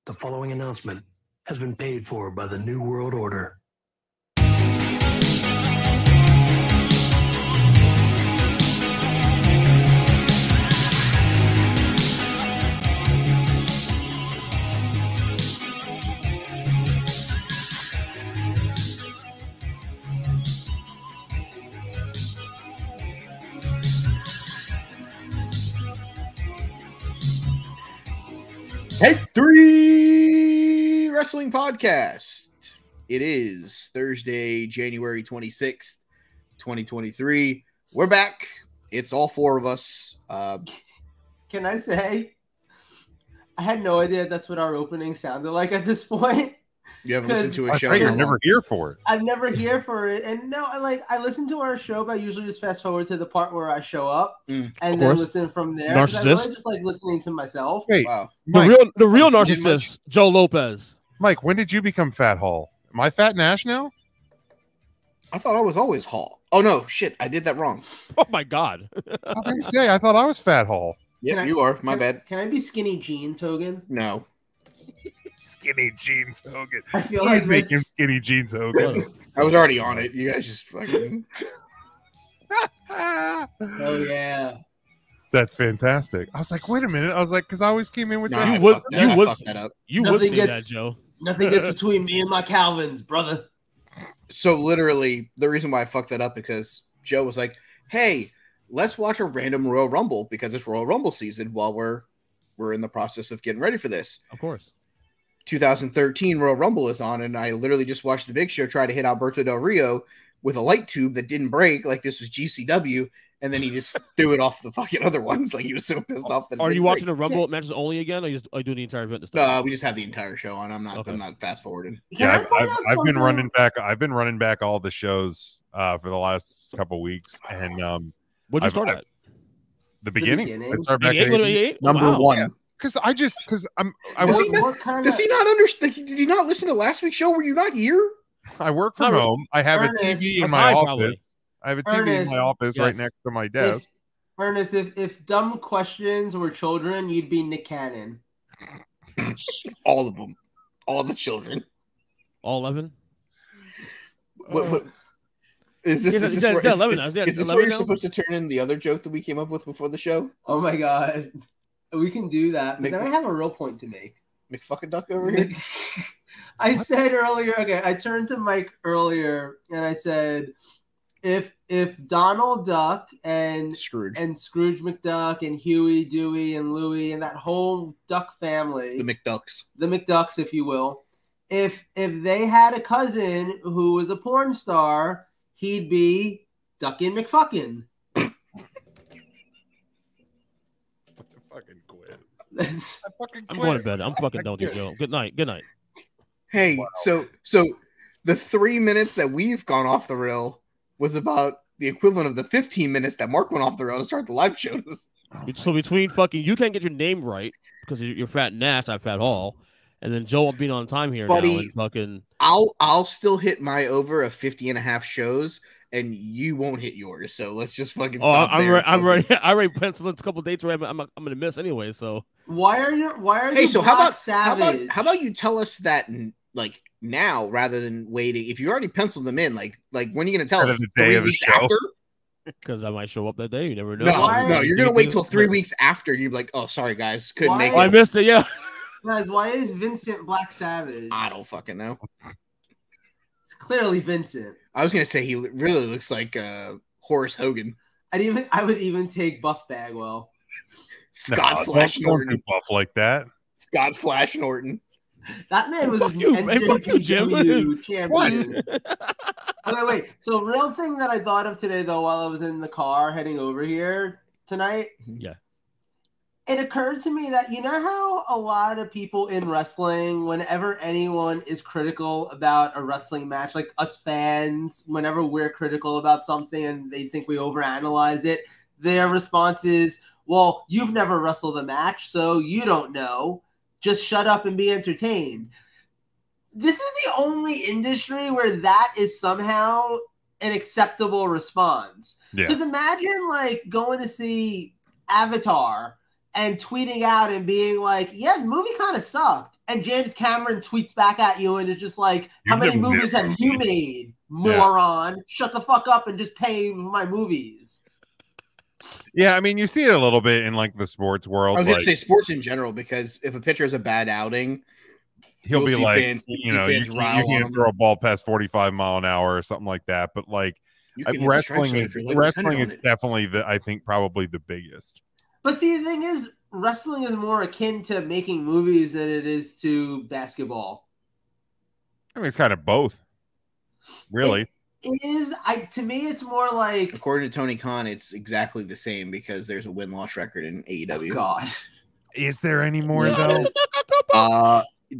The following announcement has been paid for by the New World Order. Take 3 Wrestling Podcast. It is Thursday, January 26th, 2023. We're back. It's all 4 of us. Can I say, I had no idea that's what our opening sounded like at this point. You haven't listened to a show? You're never here for it. I'm never here for it. And no, I listen to our show, but I usually just fast forward to the part where I show up and then listen from there. Narcissist. I really just like listening to myself. Hey, Wow. Mike, The real narcissist, Joe Lopez. Mike, when did you become Fat Hall? Am I Fat Nash now? I thought I was always Hall. Oh, no. Shit. I did that wrong. Oh my God. I was going to say, I thought I was Fat Hall. Yeah, Can I- you are. My bad. Can I be Skinny Jeans, Hogan? No. Skinny Jeans Hogan. I feel Please like make him Skinny Jeans Hogan. I was already on it. You guys just fucking... oh yeah. That's fantastic. I was like, wait a minute. I was like, because I always came in with Nah, that. I You would- fucked you that- I would- fucked that up. You would Nothing say gets- that, Joe. Nothing gets between me and my Calvins, brother. So literally, the reason why I fucked that up because Joe was like, "Hey, let's watch a random Royal Rumble because it's Royal Rumble season while we're in the process of getting ready for this." Of course. 2013 Royal Rumble is on, and I literally just watched the Big Show try to hit Alberto Del Rio with a light tube that didn't break, like this was GCW, and then he just threw it off the fucking other ones, like he was so pissed off that. Are you watching the Rumble matches only again, or are you doing the entire event this time? No, we just have the entire show on. I'm not fast forwarding. Can I Yeah, point out I've been something? running back. I've been running back all the shows for the last couple weeks, and What'd you start at? the beginning. beginning? I started back 88? What, 88? Number Wow. one. because I Does work, he not- What kind Does of- he not understand? Did you not listen to last week's show? Were you not here? I work from Not home. I have Ernest, a TV in that's my high, office. probably. I have a TV in Ernest, my office right yes. next to my desk. Ernest, if dumb questions were children, you'd be Nick Cannon. All of them, all the children. All 11? What is this? Yeah, Is this yeah, where, yeah, is, 11 is- now. Yeah, is this 11 where you're now? supposed to turn in the other joke that we came up with before the show? Oh my god. We can do that. But Nick- then I have a real point to make. McFucking duck over here. I said earlier, okay, I turned to Mike earlier and I said if Donald Duck and Scrooge. Scrooge McDuck and Huey, Dewey, and Louie and that whole duck family, The McDucks. the McDucks, if you will, if they had a cousin who was a porn star, he'd be Duckin' McFuckin. Fucking quit. That's I'm going to bed. I'm fucking done with you, Joe. Good night. Good night. Hey, Wow. so the 3 minutes that we've gone off the rail was about the equivalent of the 15 minutes that Mark went off the rail to start the live shows. So between fucking, you can't get your name right because you're Fat Nash, I'm Fat Hall, and then Joe being on time here Buddy. now and fucking. I'll still hit my over of 50 and a half shows, and you won't hit yours. So let's just fucking Oh, stop there. I'm ready. I already penciled in a couple dates where I'm gonna miss anyway. So why are you Hey, you so Black how Savage? about you tell us that like now rather than waiting? If you already penciled them in, like when are you gonna tell Out us? of the day 3 of the weeks show. after? because I might show up that day, you never know. No, Why- no, you're gonna wait till 3 But- weeks after, and you're like, oh, sorry guys, couldn't Why- make Oh, I it. missed it. Yeah. Guys, why is Vincent Black Savage? I don't fucking know. It's clearly Vincent. I was gonna say he really looks like Horace Hogan, I would even take Buff Bagwell. Scott No, Flash don't do Norton, buff like that. Scott Flash Norton. That man was Fuck an you, man. Fuck you, Jim. NJPW champion. Wait. So real thing that I thought of today, though, while I was in the car heading over here tonight, Yeah. it occurred to me that you know how a lot of people in wrestling, whenever anyone is critical about a wrestling match, like us fans, whenever we're critical about something and they think we overanalyze it, their response is, well, you've never wrestled a match, so you don't know. Just shut up and be entertained. This is the only industry where that is somehow an acceptable response. Yeah. Because imagine like going to see Avatar and tweeting out and being like, yeah, the movie kind of sucked. And James Cameron tweets back at you and it's just like, how many movies have you made, moron? Shut the fuck up and just pay for my movies. Yeah, I mean, you see it a little bit in like the sports world. I was going to say sports in general, because if a pitcher has a bad outing, he'll be like, fans, you can't throw a ball past 45 mile an hour or something like that. But like wrestling is definitely I think probably the biggest. But see, the thing is, wrestling is more akin to making movies than it is to basketball. I mean, it's kind of both, really. It is. To me, it's more like, according to Tony Khan, it's exactly the same because there's a win-loss record in AEW. Oh God, is there any more though?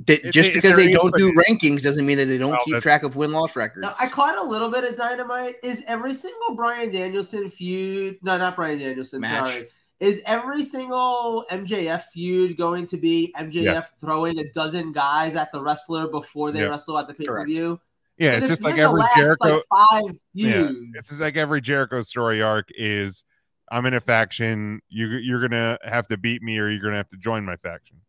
Just because they don't do rankings doesn't mean that they don't keep track of win-loss records. Now, I caught a little bit of Dynamite. Is every single Bryan Danielson feud? No, not Bryan Danielson. Match. Sorry. Is every single MJF feud going to be MJF throwing a dozen guys at the wrestler before they wrestle at the pay-per-view? Yeah, it's just like every Jericho. Like 5 feuds. Yeah, it's just like every Jericho story arc is, I'm in a faction. You're gonna have to beat me, or you're gonna have to join my faction.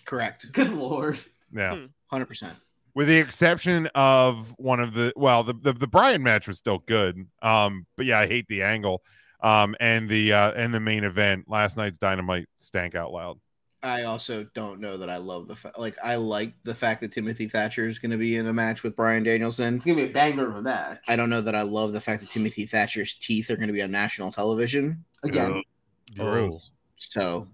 Correct. Good Lord. Yeah, 100%. With the exception of one of the Bryan match was still good. But yeah, I hate the angle. And the main event, last night's Dynamite, stank out loud. I also don't know that I love I like the fact that Timothy Thatcher is going to be in a match with Bryan Danielson. It's going to be a banger of a match. I don't know that I love the fact that Timothy Thatcher's teeth are going to be on national television. Again. Gross. So.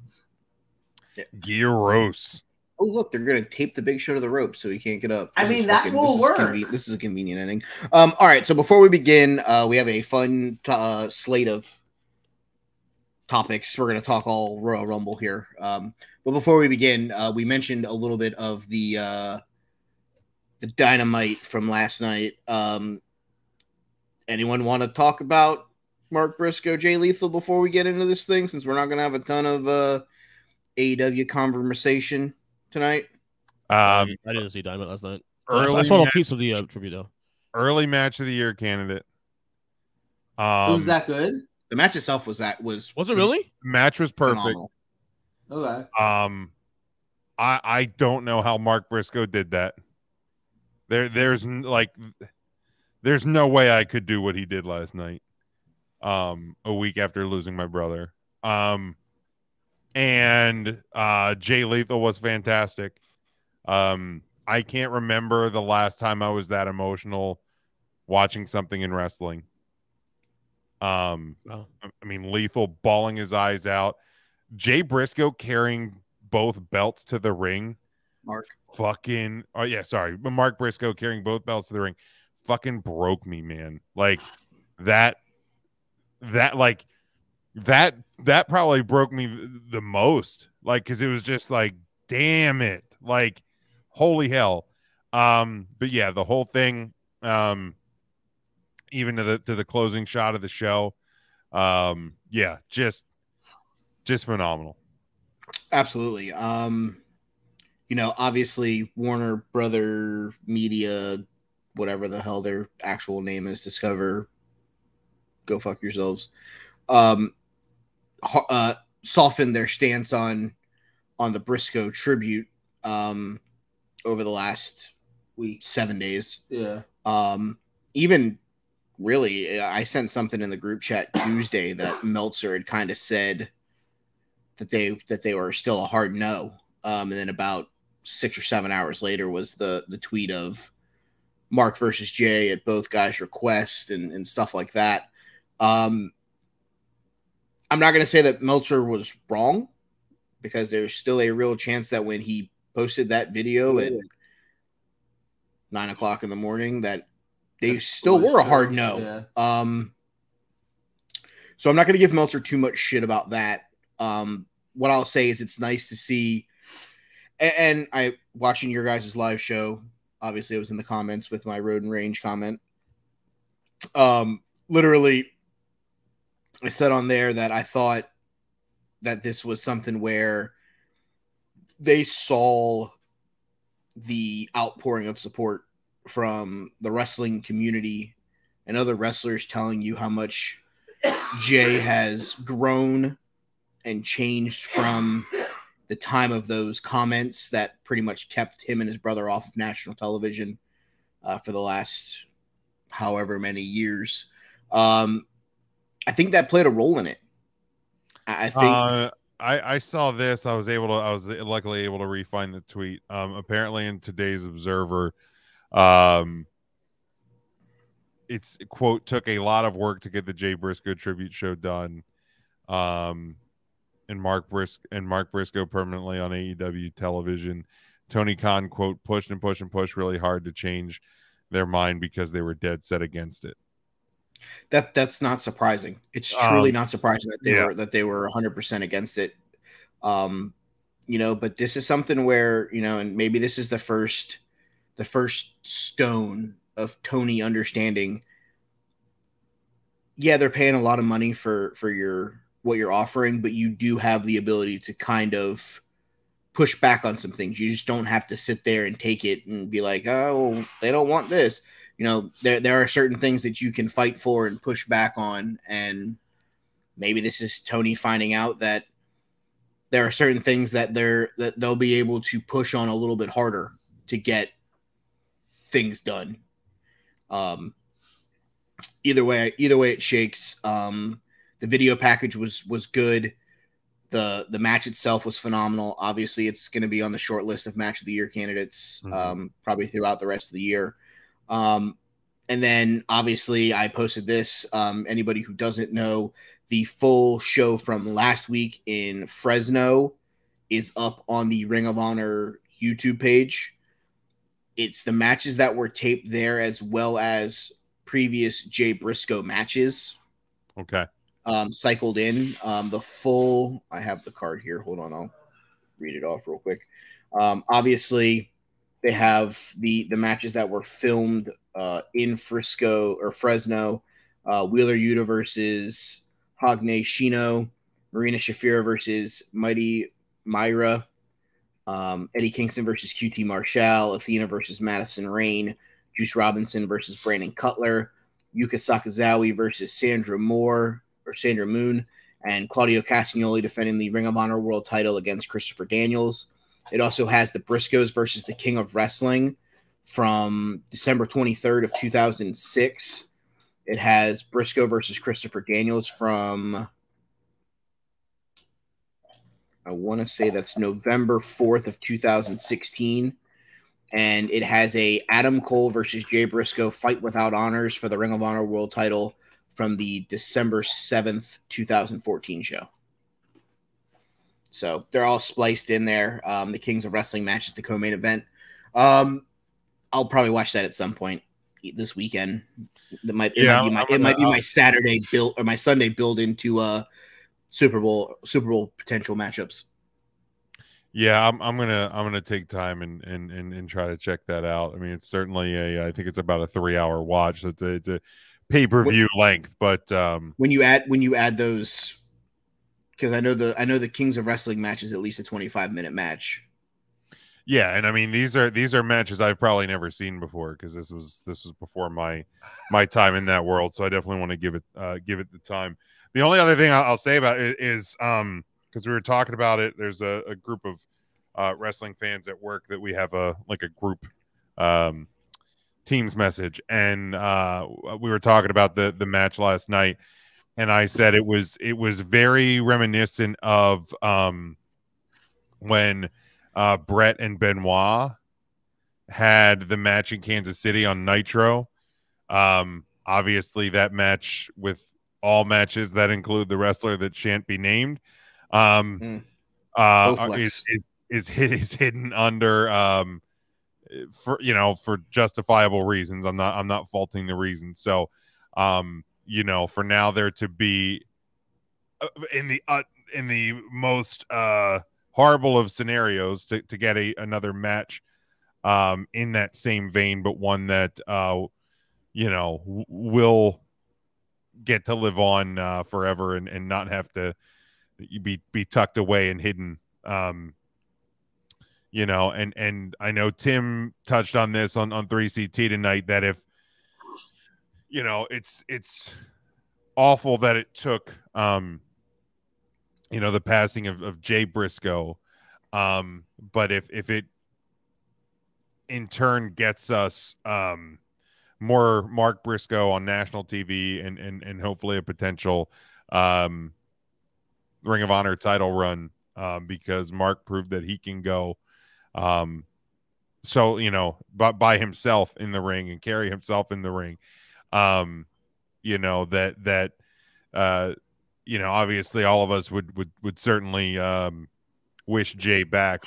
Gross. Oh, look, they're going to tape the Big Show to the rope so he can't get up. I mean, that will work. This is a convenient ending. All right, so before we begin, we have a fun slate of topics. We're going to talk all Royal Rumble here. But before we begin, we mentioned a little bit of the Dynamite from last night. Anyone want to talk about Mark Briscoe, Jay Lethal before we get into this thing, since we're not going to have a ton of AEW conversation tonight? I didn't see Dynamite last night. I saw a piece of the tribute though. Early match of the year candidate. Was that good? The match itself was it really? Match was perfect. Phenomenal. Okay. I don't know how Mark Briscoe did that. There's no way I could do what he did last night. A week after losing my brother. And Jay Lethal was fantastic. I can't remember the last time I was that emotional watching something in wrestling. I mean, Lethal bawling his eyes out. Jay Briscoe carrying both belts to the ring. Mark Briscoe carrying both belts to the ring fucking broke me, man. Like that probably broke me the most. Like, because it was just like, damn it. Like, holy hell. But yeah, the whole thing, even to the closing shot of the show, yeah, just phenomenal. Absolutely. Obviously Warner Brother Media, whatever the hell their actual name is, Discover, go fuck yourselves, softened their stance on the Briscoe tribute over the last 7 days. Yeah. Even really, I sent something in the group chat Tuesday that Meltzer had kind of said that they were still a hard no. And then about 6 or 7 hours later was the tweet of Mark versus Jay at both guys' request and stuff like that. I'm not going to say that Meltzer was wrong, because there's still a real chance that when he posted that video at 9 o'clock in the morning, that they still were a hard no. Yeah. So I'm not going to give Meltzer too much shit about that. What I'll say is it's nice to see, and I watching your guys' live show, obviously I was in the comments with my Road and Range comment. Literally, I said on there that I thought that this was something where they saw the outpouring of support from the wrestling community and other wrestlers telling you how much Jay has grown and changed from the time of those comments that pretty much kept him and his brother off of national television for the last however many years. I think that played a role in it. I think I saw this. I was luckily able to refine the tweet. Apparently in today's Observer, it's quote took a lot of work to get the Jay Briscoe tribute show done. And Mark Briscoe permanently on AEW television. Tony Khan quote pushed and pushed and pushed really hard to change their mind because they were dead set against it. That's not surprising. It's truly not surprising that they were 100% against it. But this is something where, and maybe this is the first stone of Tony understanding. Yeah, they're paying a lot of money for what you're offering, but you do have the ability to kind of push back on some things. You just don't have to sit there and take it and be like, oh, they don't want this. There are certain things that you can fight for and push back on. And maybe this is Tony finding out that there are certain things that they'll be able to push on a little bit harder to get things done. Either way it shakes. The video package was good. The match itself was phenomenal. Obviously, it's going to be on the short list of match of the year candidates probably throughout the rest of the year. And then obviously I posted this. Anybody who doesn't know, the full show from last week in Fresno is up on the Ring of Honor YouTube page. It's the matches that were taped there as well as previous Jay Briscoe matches. Okay. Cycled in the full. I have the card here. Hold on, I'll read it off real quick. Obviously, they have the matches that were filmed in Fresno. Wheeler Yuta versus Hogne Shino, Marina Shafira versus Mighty Myra, Eddie Kingston versus QT Marshall, Athena versus Madison Rain, Juice Robinson versus Brandon Cutler, Yuka Sakazawa versus Sandra Moon, and Claudio Castagnoli defending the Ring of Honor World title against Christopher Daniels. It also has the Briscoes versus the King of Wrestling from December 23rd of 2006. It has Briscoe versus Christopher Daniels from, I want to say that's November 4th of 2016. And it has a Adam Cole versus Jay Briscoe fight without honors for the Ring of Honor World title from the December 7th, 2014 show. So they're all spliced in there. The Kings of Wrestling match is the co-main event. I'll probably watch that at some point this weekend. It might be my Saturday build or my Sunday build into Super Bowl potential matchups. Yeah, I'm gonna take time and try to check that out. I mean, it's certainly I think it's about a 3-hour watch. So it's a pay-per-view length, but when you add those, because I know the Kings of Wrestling match is at least a 25-minute match. Yeah, and I mean these are matches I've probably never seen before because this was before my time in that world. So I definitely want to give it the time. The only other thing I'll say about it is because we were talking about it. There's a group of wrestling fans at work that we have a group Teams message, and we were talking about the match last night, and I said it was very reminiscent of when Brett and Benoit had the match in Kansas City on Nitro. Obviously, that match with all matches that include the wrestler that shan't be named is hidden under for justifiable reasons. I'm not faulting the reason. So for now there to be in the most horrible of scenarios to get another match in that same vein, but one that will get to live on forever and not have to be tucked away and hidden. And I know Tim touched on this on 3CT tonight, that if it's awful that it took the passing of Jay Briscoe. But if it in turn gets us more Mark Briscoe on national TV and hopefully a potential Ring of Honor title run, because Mark proved that he can go but by himself in the ring and carry himself in the ring. Obviously all of us would certainly wish Jay back,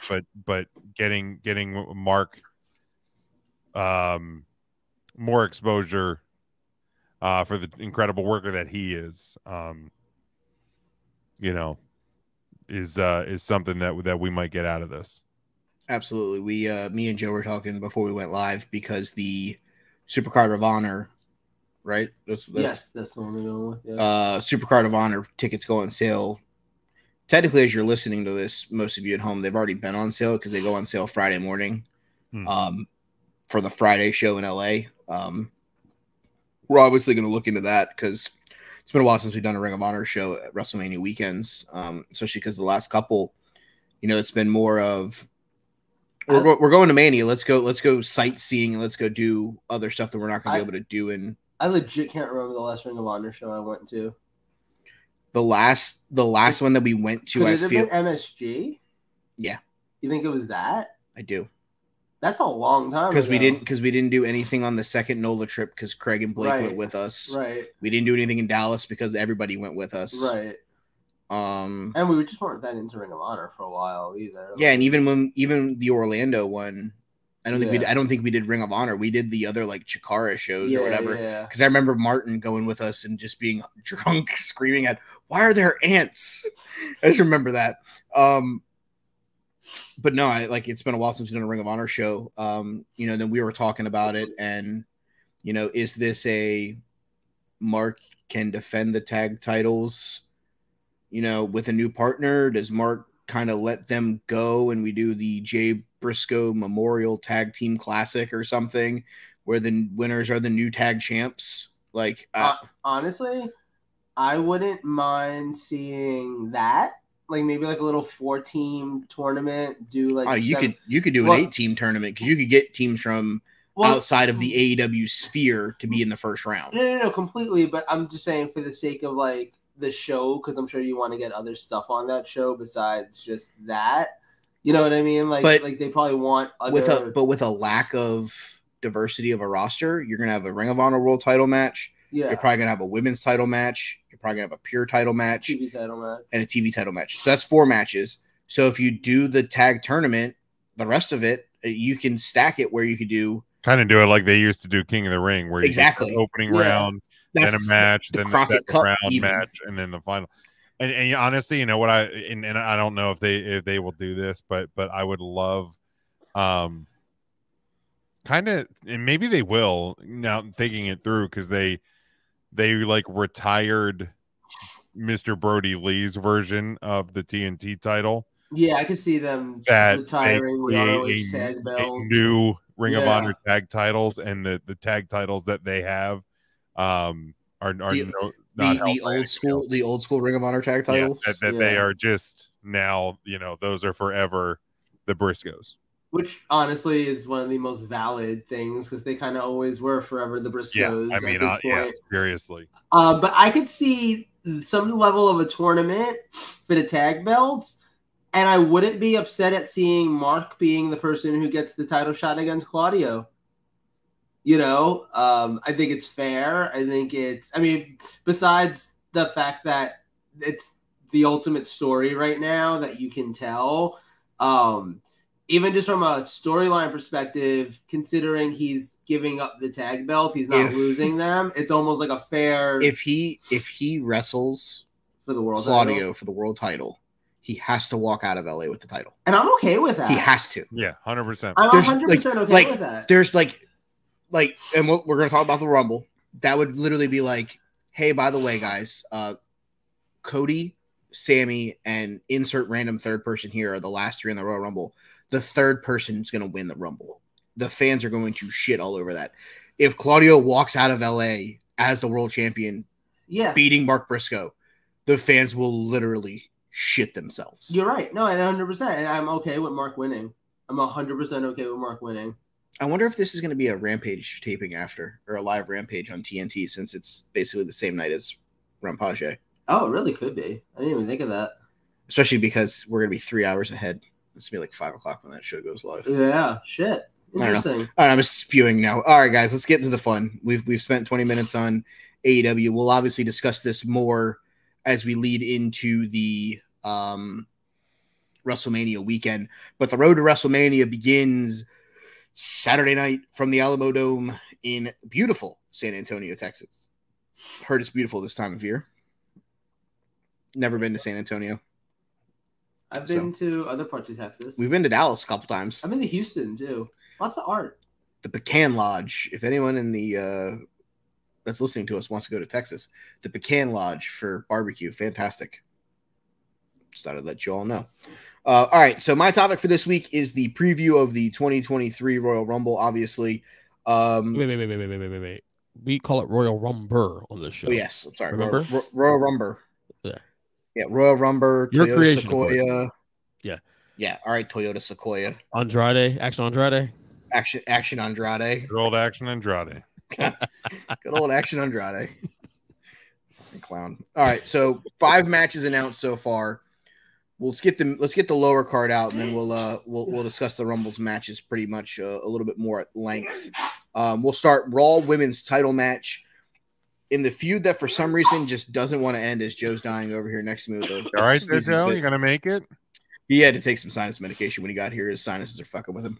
but getting Mark more exposure for the incredible worker that he is, is something that we might get out of this. Absolutely. Me and Joe were talking before we went live because the Supercard of Honor, right? That's the one we're going with. Yeah. Supercard of Honor tickets go on sale. Technically, as you're listening to this, most of you at home, they've already been on sale because they go on sale Friday morning. For the Friday show in LA. We're obviously going to look into that because it's been a while since we've done a Ring of Honor show at WrestleMania weekends, especially because the last couple, it's been more of we're going to Mania. Let's go sightseeing and let's go do other stuff that we're not going to be able to do. I legit can't remember the last Ring of Honor show I went to. The last one that we went to, I feel MSG. Yeah, you think it was that? I do. That's a long time because we didn't do anything on the second NOLA trip because Craig and Blake went with us. Right. We didn't do anything in Dallas because everybody went with us. Right. And we just weren't that into Ring of Honor for a while either. Yeah, and even the Orlando one, I don't think we did Ring of Honor. We did the other like Chikara shows or whatever. Yeah. Because I remember Martin going with us and just being drunk, screaming at, "Why are there ants?" I just remember that. But no, it's been a while since we've done a Ring of Honor show. Then we were talking about it, and is this a Mark can defend the tag titles? With a new partner, does Mark kind of let them go and we do the Jay Briscoe Memorial Tag Team Classic or something where the winners are the new tag champs? Honestly, I wouldn't mind seeing that. Like maybe like a little 4-team tournament. Do like you could do an 8-team tournament because you could get teams from outside of the AEW sphere to be in the first round. No, completely. But I'm just saying for the sake of like the show, because I'm sure you want to get other stuff on that show besides just that. You know what I mean? Like they probably want other... with a lack of diversity of a roster, you're gonna have a Ring of Honor World Title match. Yeah, you're probably gonna have a women's title match. You're probably gonna have a pure title match, TV title match, and a TV title match. So that's 4 matches. So if you do the tag tournament, the rest of it you can stack it where you could do it like they used to do King of the Ring, where you exactly get the opening round. Then a match, then the second round match, and then the final. And honestly, you know what I don't know if they will do this, but I would love, kind of, and maybe they will now thinking it through because they like retired Mr. Brody Lee's version of the TNT title. Yeah, I could see them retiring the ROH tag belt, new Ring of Honor tag titles, and the tag titles that they have. The old school Ring of Honor tag titles they are just now, those are forever the Briscoes, which honestly is one of the most valid things because they kind of always were forever the Briscoes. Yeah, I mean, seriously. But I could see some level of a tournament for the tag belts, and I wouldn't be upset at seeing Mark being the person who gets the title shot against Claudio. I think it's fair. Besides the fact that it's the ultimate story right now that you can tell, even just from a storyline perspective, considering he's giving up the tag belts, he's not losing them. It's almost like a fair. If he wrestles for the world Claudio title. For the world title, he has to walk out of LA with the title, and I'm okay with that. He has to. Yeah, 100%. I'm 100% okay with that. There's and we're going to talk about the Rumble. That would literally be like, hey, by the way, guys, Cody, Sammy, and insert random third person here are the last 3 in the Royal Rumble. The third person is going to win the Rumble. The fans are going to shit all over that. If Claudio walks out of LA as the world champion, beating Mark Briscoe, the fans will literally shit themselves. You're right. No, and 100%. And I'm okay with Mark winning. I'm 100% okay with Mark winning. I wonder if this is going to be a Rampage taping after, or a live Rampage on TNT, since it's basically the same night as Rampage. Oh, it really could be. I didn't even think of that. Especially because we're going to be 3 hours ahead. It's going to be like 5 o'clock when that show goes live. Yeah, shit. Interesting. All right, I'm just spewing now. All right, guys, let's get into the fun. We've spent 20 minutes on AEW. We'll obviously discuss this more as we lead into the WrestleMania weekend. But the road to WrestleMania begins Saturday night from the Alamo Dome in beautiful San Antonio, Texas. Heard it's beautiful this time of year. Never been to San Antonio. I've been to other parts of Texas. We've been to Dallas a couple times. I've been to Houston too. Lots of art. The Pecan Lodge. If anyone in the that's listening to us wants to go to Texas, the Pecan Lodge for barbecue, fantastic. Just thought I'd let you all know. All right, so my topic for this week is the preview of the 2023 Royal Rumble. Obviously, wait. We call it Royal Rumble on this show. Oh yes, I'm sorry. Remember? Royal Rumble. Yeah, Royal Rumble. Your Toyota creation, Sequoia. Yeah. All right, Toyota Sequoia. Action Andrade. Action Andrade. Good old Action Andrade. Good old Action Andrade. Fucking clown. All right, so 5 matches announced so far. Let's get the lower card out, and then we'll discuss the Rumbles matches pretty much a little bit more at length. We'll start Raw Women's Title match in the feud that for some reason just doesn't want to end. As Joe's dying over here next to me with a All right, Joe, you gonna make it? He had to take some sinus medication when he got here. His sinuses are fucking with him.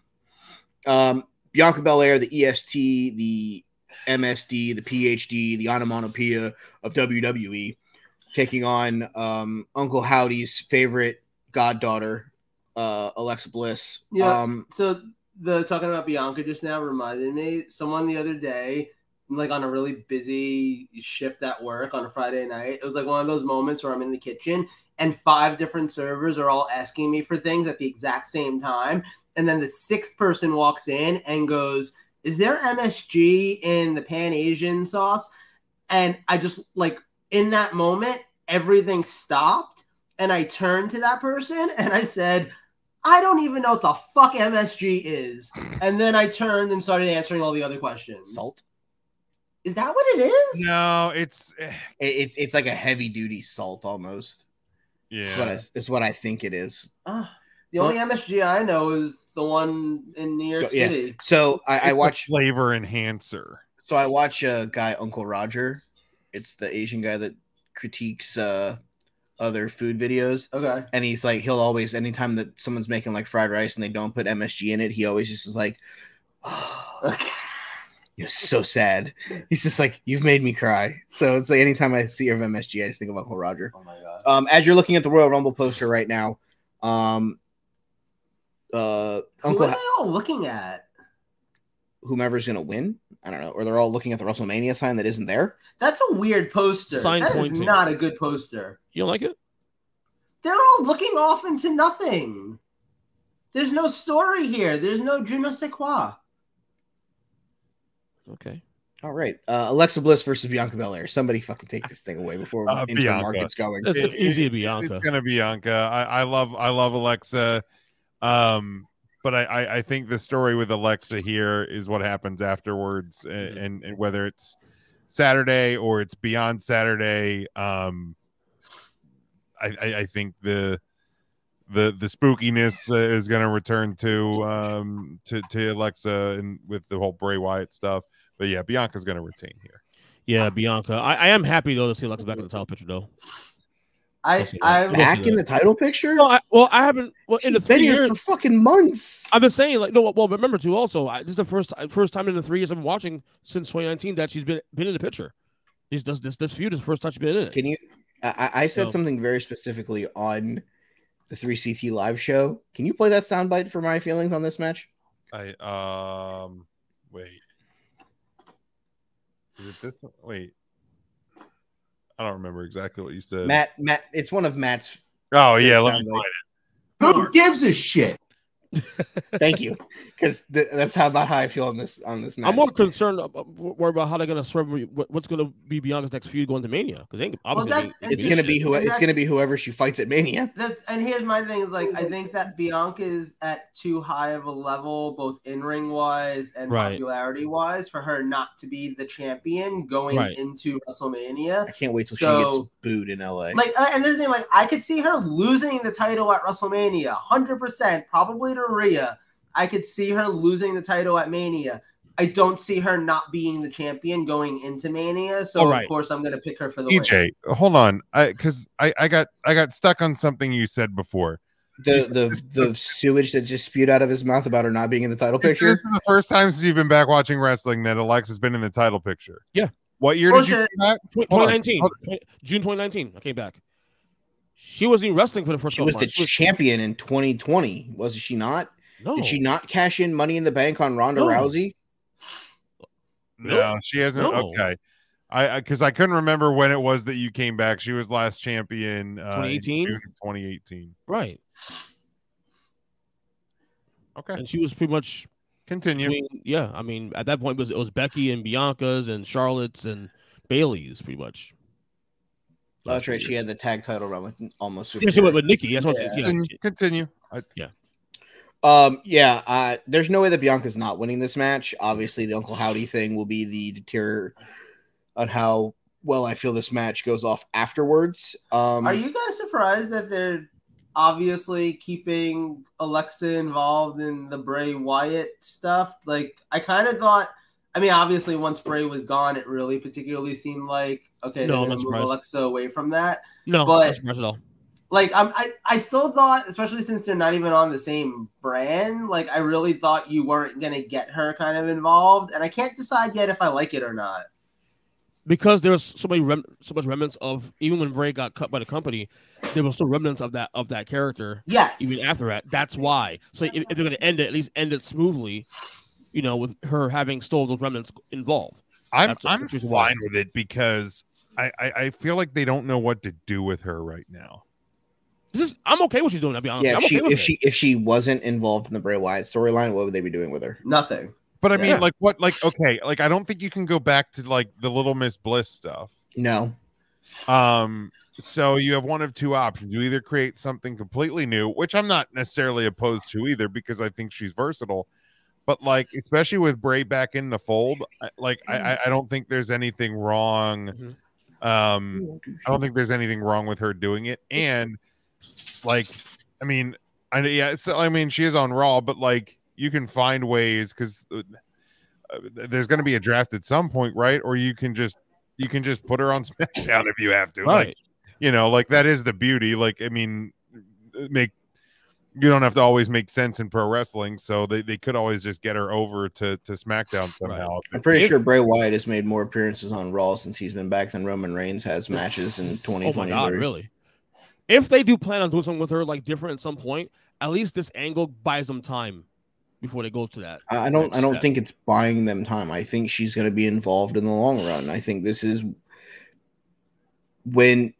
Bianca Belair, the EST, the MSD, the PhD, the onomatopoeia of WWE, taking on Uncle Howdy's favorite goddaughter, Alexa Bliss. Yeah. So the talking about Bianca just now reminded me someone the other day, like on a really busy shift at work on a Friday night. It was like one of those moments where I'm in the kitchen and 5 different servers are all asking me for things at the exact same time. And then the 6th person walks in and goes, "Is there MSG in the Pan Asian sauce?" And I just like in that moment, everything stopped. And I turned to that person and I said, "I don't even know what the fuck MSG is." And then I turned and started answering all the other questions. Salt. Is that what it is? No, it's like a heavy duty salt almost. yeah. It's what I think it is. The only MSG I know is the one in New York City. So I It's watch a flavor enhancer. So I watch a guy, Uncle Roger. It's the Asian guy that critiques other food videos. Okay. And he's like, he'll always, anytime that someone's making like fried rice and they don't put MSG in it, he always just is like, oh, you're so sad. He's just like, you've made me cry. So it's like anytime I see of MSG, I just think of Uncle Roger. Oh my God. As you're looking at the Royal Rumble poster right now, Who are they all looking at? Whomever's going to win. I don't know. Or they're all looking at the WrestleMania sign that isn't there. That's a weird poster. Sign that pointing. is not a good poster. You don't like it? They're all looking off into nothing. There's no story here. There's no je ne sais quoi. Okay. All right. Alexa Bliss versus Bianca Belair. Somebody fucking take this thing away before into the market's going. It's easy to Bianca. It's gonna be Bianca. I love Alexa. But I think the story with Alexa here is what happens afterwards, and whether it's Saturday or it's beyond Saturday. I think the spookiness is going to return to Alexa and with the whole Bray Wyatt stuff. But yeah, Bianca's going to retain here. Yeah, Bianca. I am happy though to see Alexa back in the title picture though. I'm Back in the title picture? No, I haven't. Well, in the She's been 3 here years for fucking months. I've been saying like no. Well, remember too. Also, this is the first time in the 3 years I've been watching since 2019 that she's been in the picture. This feud is the first time she's been in it. Can you? I said something very specifically on the 3CT live show. Can you play that soundbite for my feelings on this match? Wait. Is it this one? Wait. I don't remember exactly what you said. Matt, it's one of Matt's. Oh yeah, let me find it. Who gives a shit? Thank you, because that's about how I feel on this match. I'm more concerned, worried about how they're gonna serve. What's gonna be Bianca's next feud going to Mania? Because it's gonna be whoever she fights at Mania. And here's my thing: is like I think that Bianca is at too high of a level, both in ring wise and popularity wise, for her not to be the champion going into WrestleMania. I can't wait till she gets booed in LA. Like, and this thing, like, I could see her losing the title at WrestleMania, 100%, probably to Rhea. I could see her losing the title at Mania. I don't see her not being the champion going into Mania. So of course I'm going to pick her for the win. Hold on, because I got stuck on something you said before. The sewage that just spewed out of his mouth about her not being in the title picture. This is the first time since you've been back watching wrestling that Alexa's been in the title picture. Yeah. What year did you come back? 2019. June 2019. I came back. She wasn't even wrestling for the first. She was the champion in 2020, wasn't she not? No. Did she not cash in Money in the Bank on Ronda Rousey? No, she hasn't. No. Okay, because I couldn't remember when it was that you came back. She was last champion 2018. June of 2018. Right. Okay, and she was pretty much continue. I mean, at that point it was Becky and Bianca's and Charlotte's and Bailey's pretty much. That's right. She had the tag title run with almost. Super she went with Nikki. That's what. Continue. There's no way that Bianca's not winning this match. Obviously, the Uncle Howdy thing will be the deterrent on how well I feel this match goes off afterwards. Are you guys surprised that they're obviously keeping Alexa involved in the Bray Wyatt stuff? Like, I kind of thought. I mean, obviously, once Bray was gone, it really particularly seemed like they're going to move Alexa away from that. No, but not surprised at all. Like, I still thought, especially since they're not even on the same brand, like, I really thought you weren't going to get her kind of involved. And I can't decide yet if I like it or not. Because there's so much remnants of, even when Bray got cut by the company, there was still remnants of that character. Yes. Even after that. That's why. So if they're going to end it, at least end it smoothly, with her having still those remnants involved. I'm fine with it because I feel like they don't know what to do with her right now. I'm okay with what she's doing. I'll be honest. Yeah, if she wasn't involved in the Bray Wyatt storyline, what would they be doing with her? Nothing. But I mean, I don't think you can go back to like the Little Miss Bliss stuff. No. So you have one of two options. You either create something completely new, which I'm not necessarily opposed to either, because I think she's versatile. But like, especially with Bray back in the fold, I don't think there's anything wrong. I don't think there's anything wrong with her doing it. And like, I mean, she is on Raw, but like, you can find ways, because there's going to be a draft at some point, right? Or you can just put her on SmackDown if you have to, right? Like that is the beauty. Like, I mean, you don't have to always make sense in pro wrestling, so they could always just get her over to SmackDown somehow. Right. I'm pretty sure Bray Wyatt has made more appearances on Raw since he's been back than Roman Reigns has matches in 2023. Oh my God, really? If they do plan on doing something with her like different at some point, at least this angle buys them time before they go to that. I don't think it's buying them time. I think she's going to be involved in the long run. I think this is when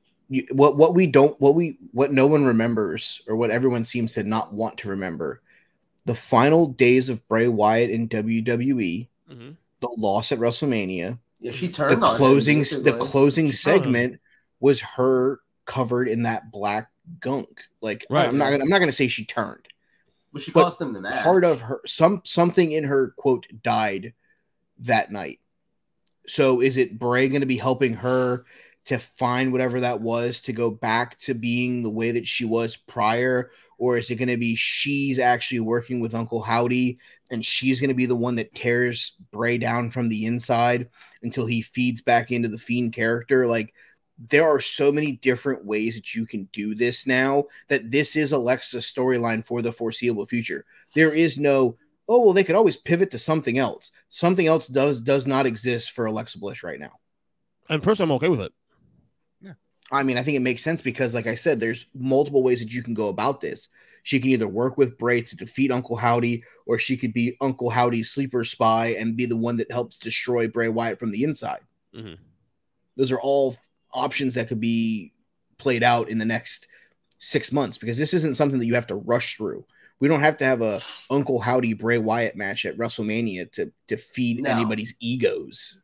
what no one remembers, or what everyone seems to not want to remember, the final days of Bray Wyatt in WWE, the loss at WrestleMania. Yeah, she turned the on closing. Him, the closing segment was her covered in that black gunk. Like, I'm not gonna say she turned. Well, she cost them the match. Part of her, something in her, quote, died that night. So is it Bray going to be helping her to find whatever that was to go back to being the way that she was prior? Or is it going to be she's actually working with Uncle Howdy and she's going to be the one that tears Bray down from the inside until he feeds back into the Fiend character? Like, there are so many different ways that you can do this now, that this is Alexa's storyline for the foreseeable future. There is no, they could always pivot to something else. Something else does not exist for Alexa Bliss right now. And personally, I'm okay with it. Yeah. I mean, I think it makes sense because, like I said, there's multiple ways that you can go about this. She can either work with Bray to defeat Uncle Howdy, or she could be Uncle Howdy's sleeper spy and be the one that helps destroy Bray Wyatt from the inside. Mm-hmm. Those are all options that could be played out in the next 6 months, because this isn't something that you have to rush through. We don't have to have a Uncle Howdy Bray Wyatt match at WrestleMania to feed anybody's egos.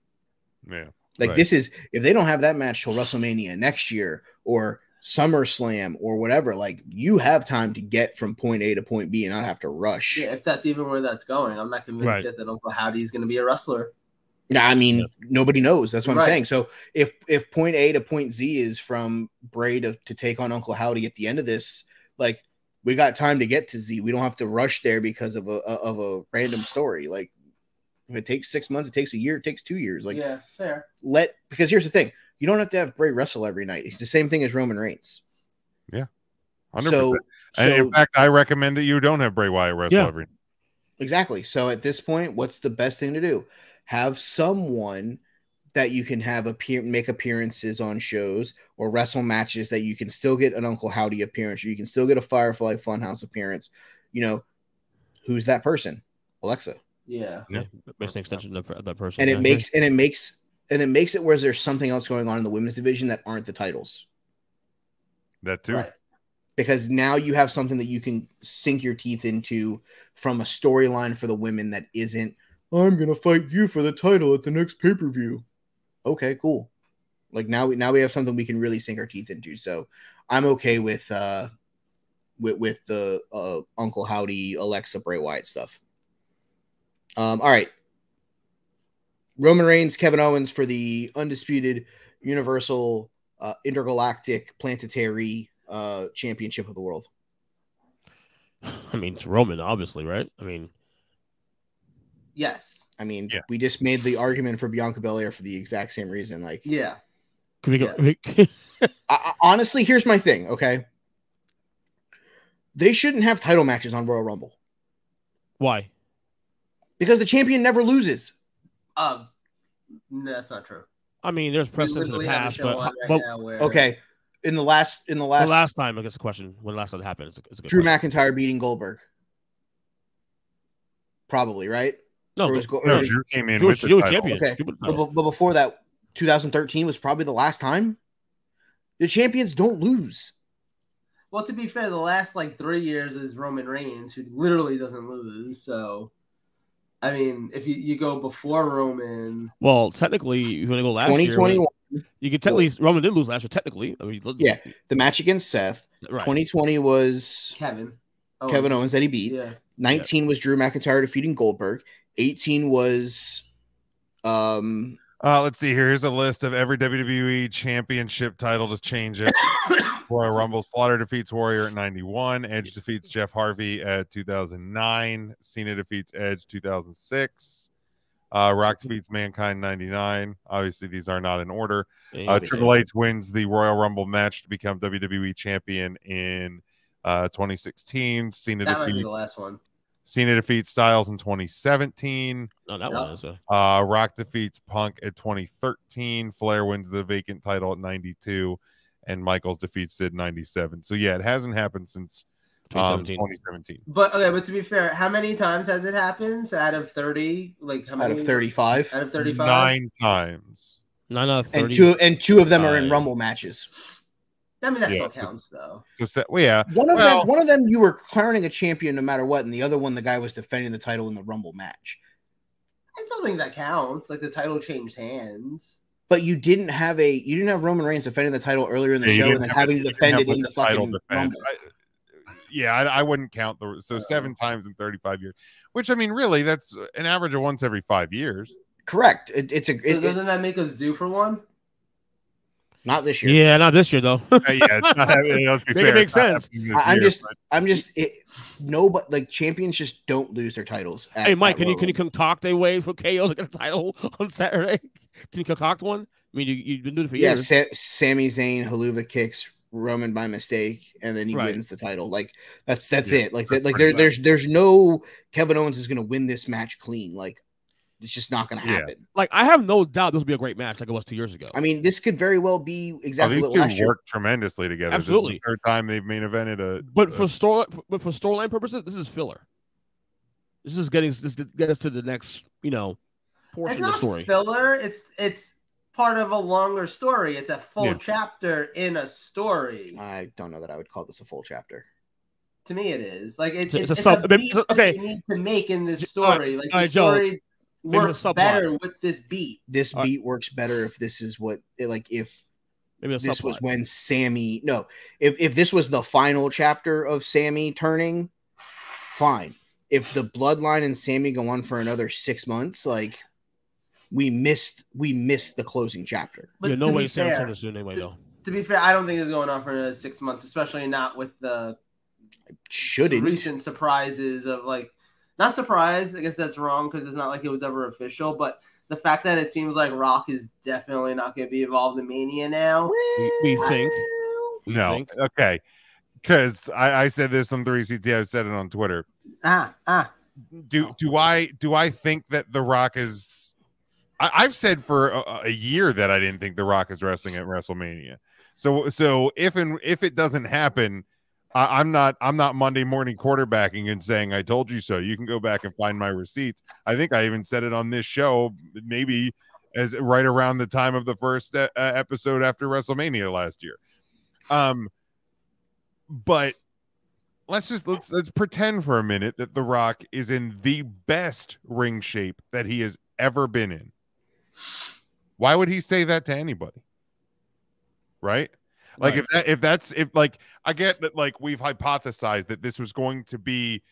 Yeah. Like this is, if they don't have that match till WrestleMania next year or SummerSlam or whatever, like you have time to get from point A to point B and not have to rush. Yeah, if that's even where that's going, I'm not convinced yet that Uncle Howdy's going to be a wrestler. Yeah, I mean, nobody knows. That's what I'm saying. So if point A to point Z is from Bray to take on Uncle Howdy at the end of this, like we got time to get to Z. We don't have to rush there because of a random story. Like if it takes 6 months, it takes a year, it takes 2 years. Like yeah, fair. Because here's the thing. You don't have to have Bray wrestle every night. It's the same thing as Roman Reigns. Yeah. 100%. And in fact, I recommend that you don't have Bray Wyatt wrestle every night. Exactly. So at this point, what's the best thing to do? Have someone that you can have make appearances on shows or wrestle matches that you can still get an Uncle Howdy appearance, or you can still get a Firefly Funhouse appearance. You know, who's that person? Alexa. Yeah. Makes an extension of that person. And it makes it where there's something else going on in the women's division that aren't the titles. That too. Right. Because now you have something that you can sink your teeth into from a storyline for the women that isn't, I'm going to fight you for the title at the next pay-per-view. Okay, cool. Like now we have something we can really sink our teeth into. So I'm okay with the Uncle Howdy, Alexa, Bray Wyatt stuff. All right. Roman Reigns, Kevin Owens for the undisputed Universal Intergalactic Planetary Championship of the World. I mean, it's Roman, obviously, right? I mean, yes. I mean, we just made the argument for Bianca Belair for the exact same reason. Like, yeah. Can we go? Honestly, here's my thing. Okay, they shouldn't have title matches on Royal Rumble. Why? Because the champion never loses. That's not true. I mean, there's precedents in the past, but okay. In the last time, I guess the question when last time it happened is a good Drew question. McIntyre beating Goldberg. Probably, right? No, Drew came in with the title. Champion. Okay, but before that, 2013 was probably the last time. The champions don't lose. Well, to be fair, the last 3 years is Roman Reigns, who literally doesn't lose. So, I mean, if you go before Roman, well, technically, you want to go last 2021. Year, you could technically Roman did lose last year. Technically, I mean, yeah, the match against Seth. Right. 2020 was Kevin Owens that he beat. Yeah. 19 was Drew McIntyre defeating Goldberg. 18 was let's see here. Here's a list of every WWE championship title to change it. Royal Rumble. Slaughter defeats Warrior at 91. Edge defeats Jeff Harvey at 2009. Cena defeats Edge 2006. Rock defeats Mankind 99. Obviously, these are not in order. Triple H wins the Royal Rumble match to become WWE champion in 2016. Cena that defeats might be the last one. Cena defeats Styles in 2017. No, that one is Rock defeats Punk at 2013. Flair wins the vacant title at 92. And Michaels defeats Sid 97. So, yeah, it hasn't happened since 2017. But to be fair, how many times has it happened out of 30? How many? Out of 35? Out of 35? 9 times. 9 out of 30. And two of them are in Rumble matches. I mean, that still counts, though. So, yeah. One of them, you were crowning a champion no matter what, and the other one, the guy was defending the title in the Rumble match. I still think that counts. The title changed hands. But you didn't have Roman Reigns defending the title earlier in the show and then having to defend it in the fucking Rumble. I wouldn't count 7 times in 35 years, which I mean, really, that's an average of once every 5 years. Correct. Doesn't that make us due for one? Not this year. Yeah, not this year though. Yeah, it's not happening. Let's be fair. It makes sense. Champions just don't lose their titles. Hey, Mike, can you concoct a way for KO to get the title on Saturday? Can you concoct one? I mean, you've been doing it for years. Yeah, Sami Zayn Haluva kicks Roman by mistake, and then he wins the title. That's it. There's no Kevin Owens is going to win this match clean. It's just not going to happen. I have no doubt this will be a great match, like it was 2 years ago. I mean, this could very well be exactly what last year. Work tremendously together. Absolutely, this is the third time they've main evented But for storyline purposes, this is filler. This is get us to the next, portion of the story. Filler. It's part of a longer story. It's a full chapter in a story. I don't know that I would call this a full chapter. To me, it is. Like It's it's a a sub- beat that okay. you need to make in this All right. story. Like All the right, Joe. story Maybe works it's a subplot. better with this beat. This All right. beat works better if this is what like if Maybe a this was subplot. when Sammy if this was the final chapter of Sammy turning, fine. If the bloodline and Sammy go on for another 6 months, like we missed the closing chapter. Yeah, no to way be Sam fair, turned this soon anyway, though. to be fair, I don't think it's going on for another 6 months, especially not with the Shouldn't. recent surprises of like, not surprise. I guess that's wrong because it's not like it was ever official, but the fact that it seems like Rock is definitely not going to be involved in Mania now. We think. We No, think. okay, because I said this on 3CT. I said it on Twitter. Do I think that The Rock is? I've said for a year that I didn't think The Rock is wrestling at WrestleMania. So if it doesn't happen, I'm not Monday morning quarterbacking and saying I told you so. You can go back and find my receipts. I think I even said it on this show, maybe as right around the time of the first episode after WrestleMania last year. But let's pretend for a minute that The Rock is in the best ring shape that he has ever been in. Why would he say that to anybody? Right? Like Right. if I get that, like, we've hypothesized that this was going to be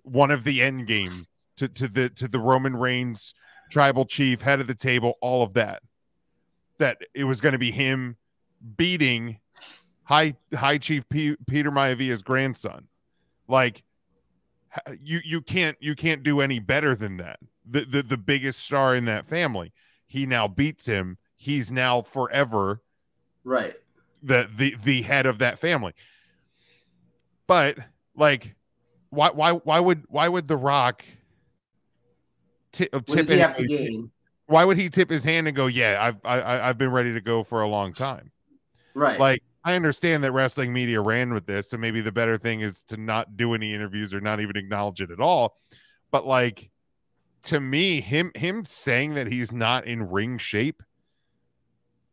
one of the end games to the Roman Reigns tribal chief, head of the table, all of that it was going to be him beating High Chief Peter Maiavia's grandson. Like, you can't do any better than that. The biggest star in that family, he now beats him. He's now forever Right. the head of that family. But like, why would The Rock tip why would he tip his hand and go, yeah, I've been ready to go for a long time? Right. Like, I understand that wrestling media ran with this, so maybe the better thing is to not do any interviews or not even acknowledge it at all. But like, to me, him saying that he's not in ring shape,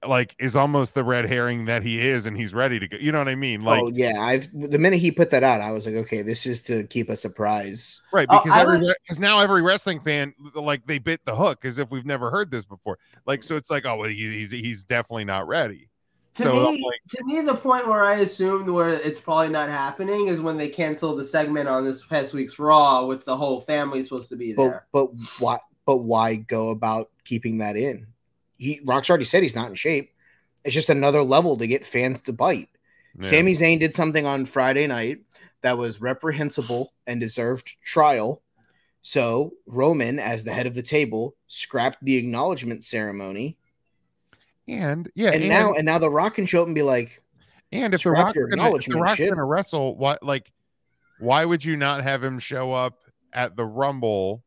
like, is almost the red herring that he is, and he's ready to go. You know what I mean? Like, Oh yeah, the minute he put that out, I was like, okay, this is to keep a surprise, right? Because now every wrestling fan, like, they bit the hook as if we've never heard this before. Like, so it's like, oh well, he's definitely not ready. To me, the point where I assumed where it's probably not happening is when they canceled the segment on this past week's Raw with the whole family supposed to be there. But why go about keeping that in? Rock's already said he's not in shape. It's just another level to get fans to bite. Yeah. Sami Zayn did something on Friday night that was reprehensible and deserved trial. So Roman, as the head of the table, scrapped the acknowledgement ceremony. And now The Rock can show up and be like, and if The Rock's gonna wrestle, why would you not have him show up at the Rumble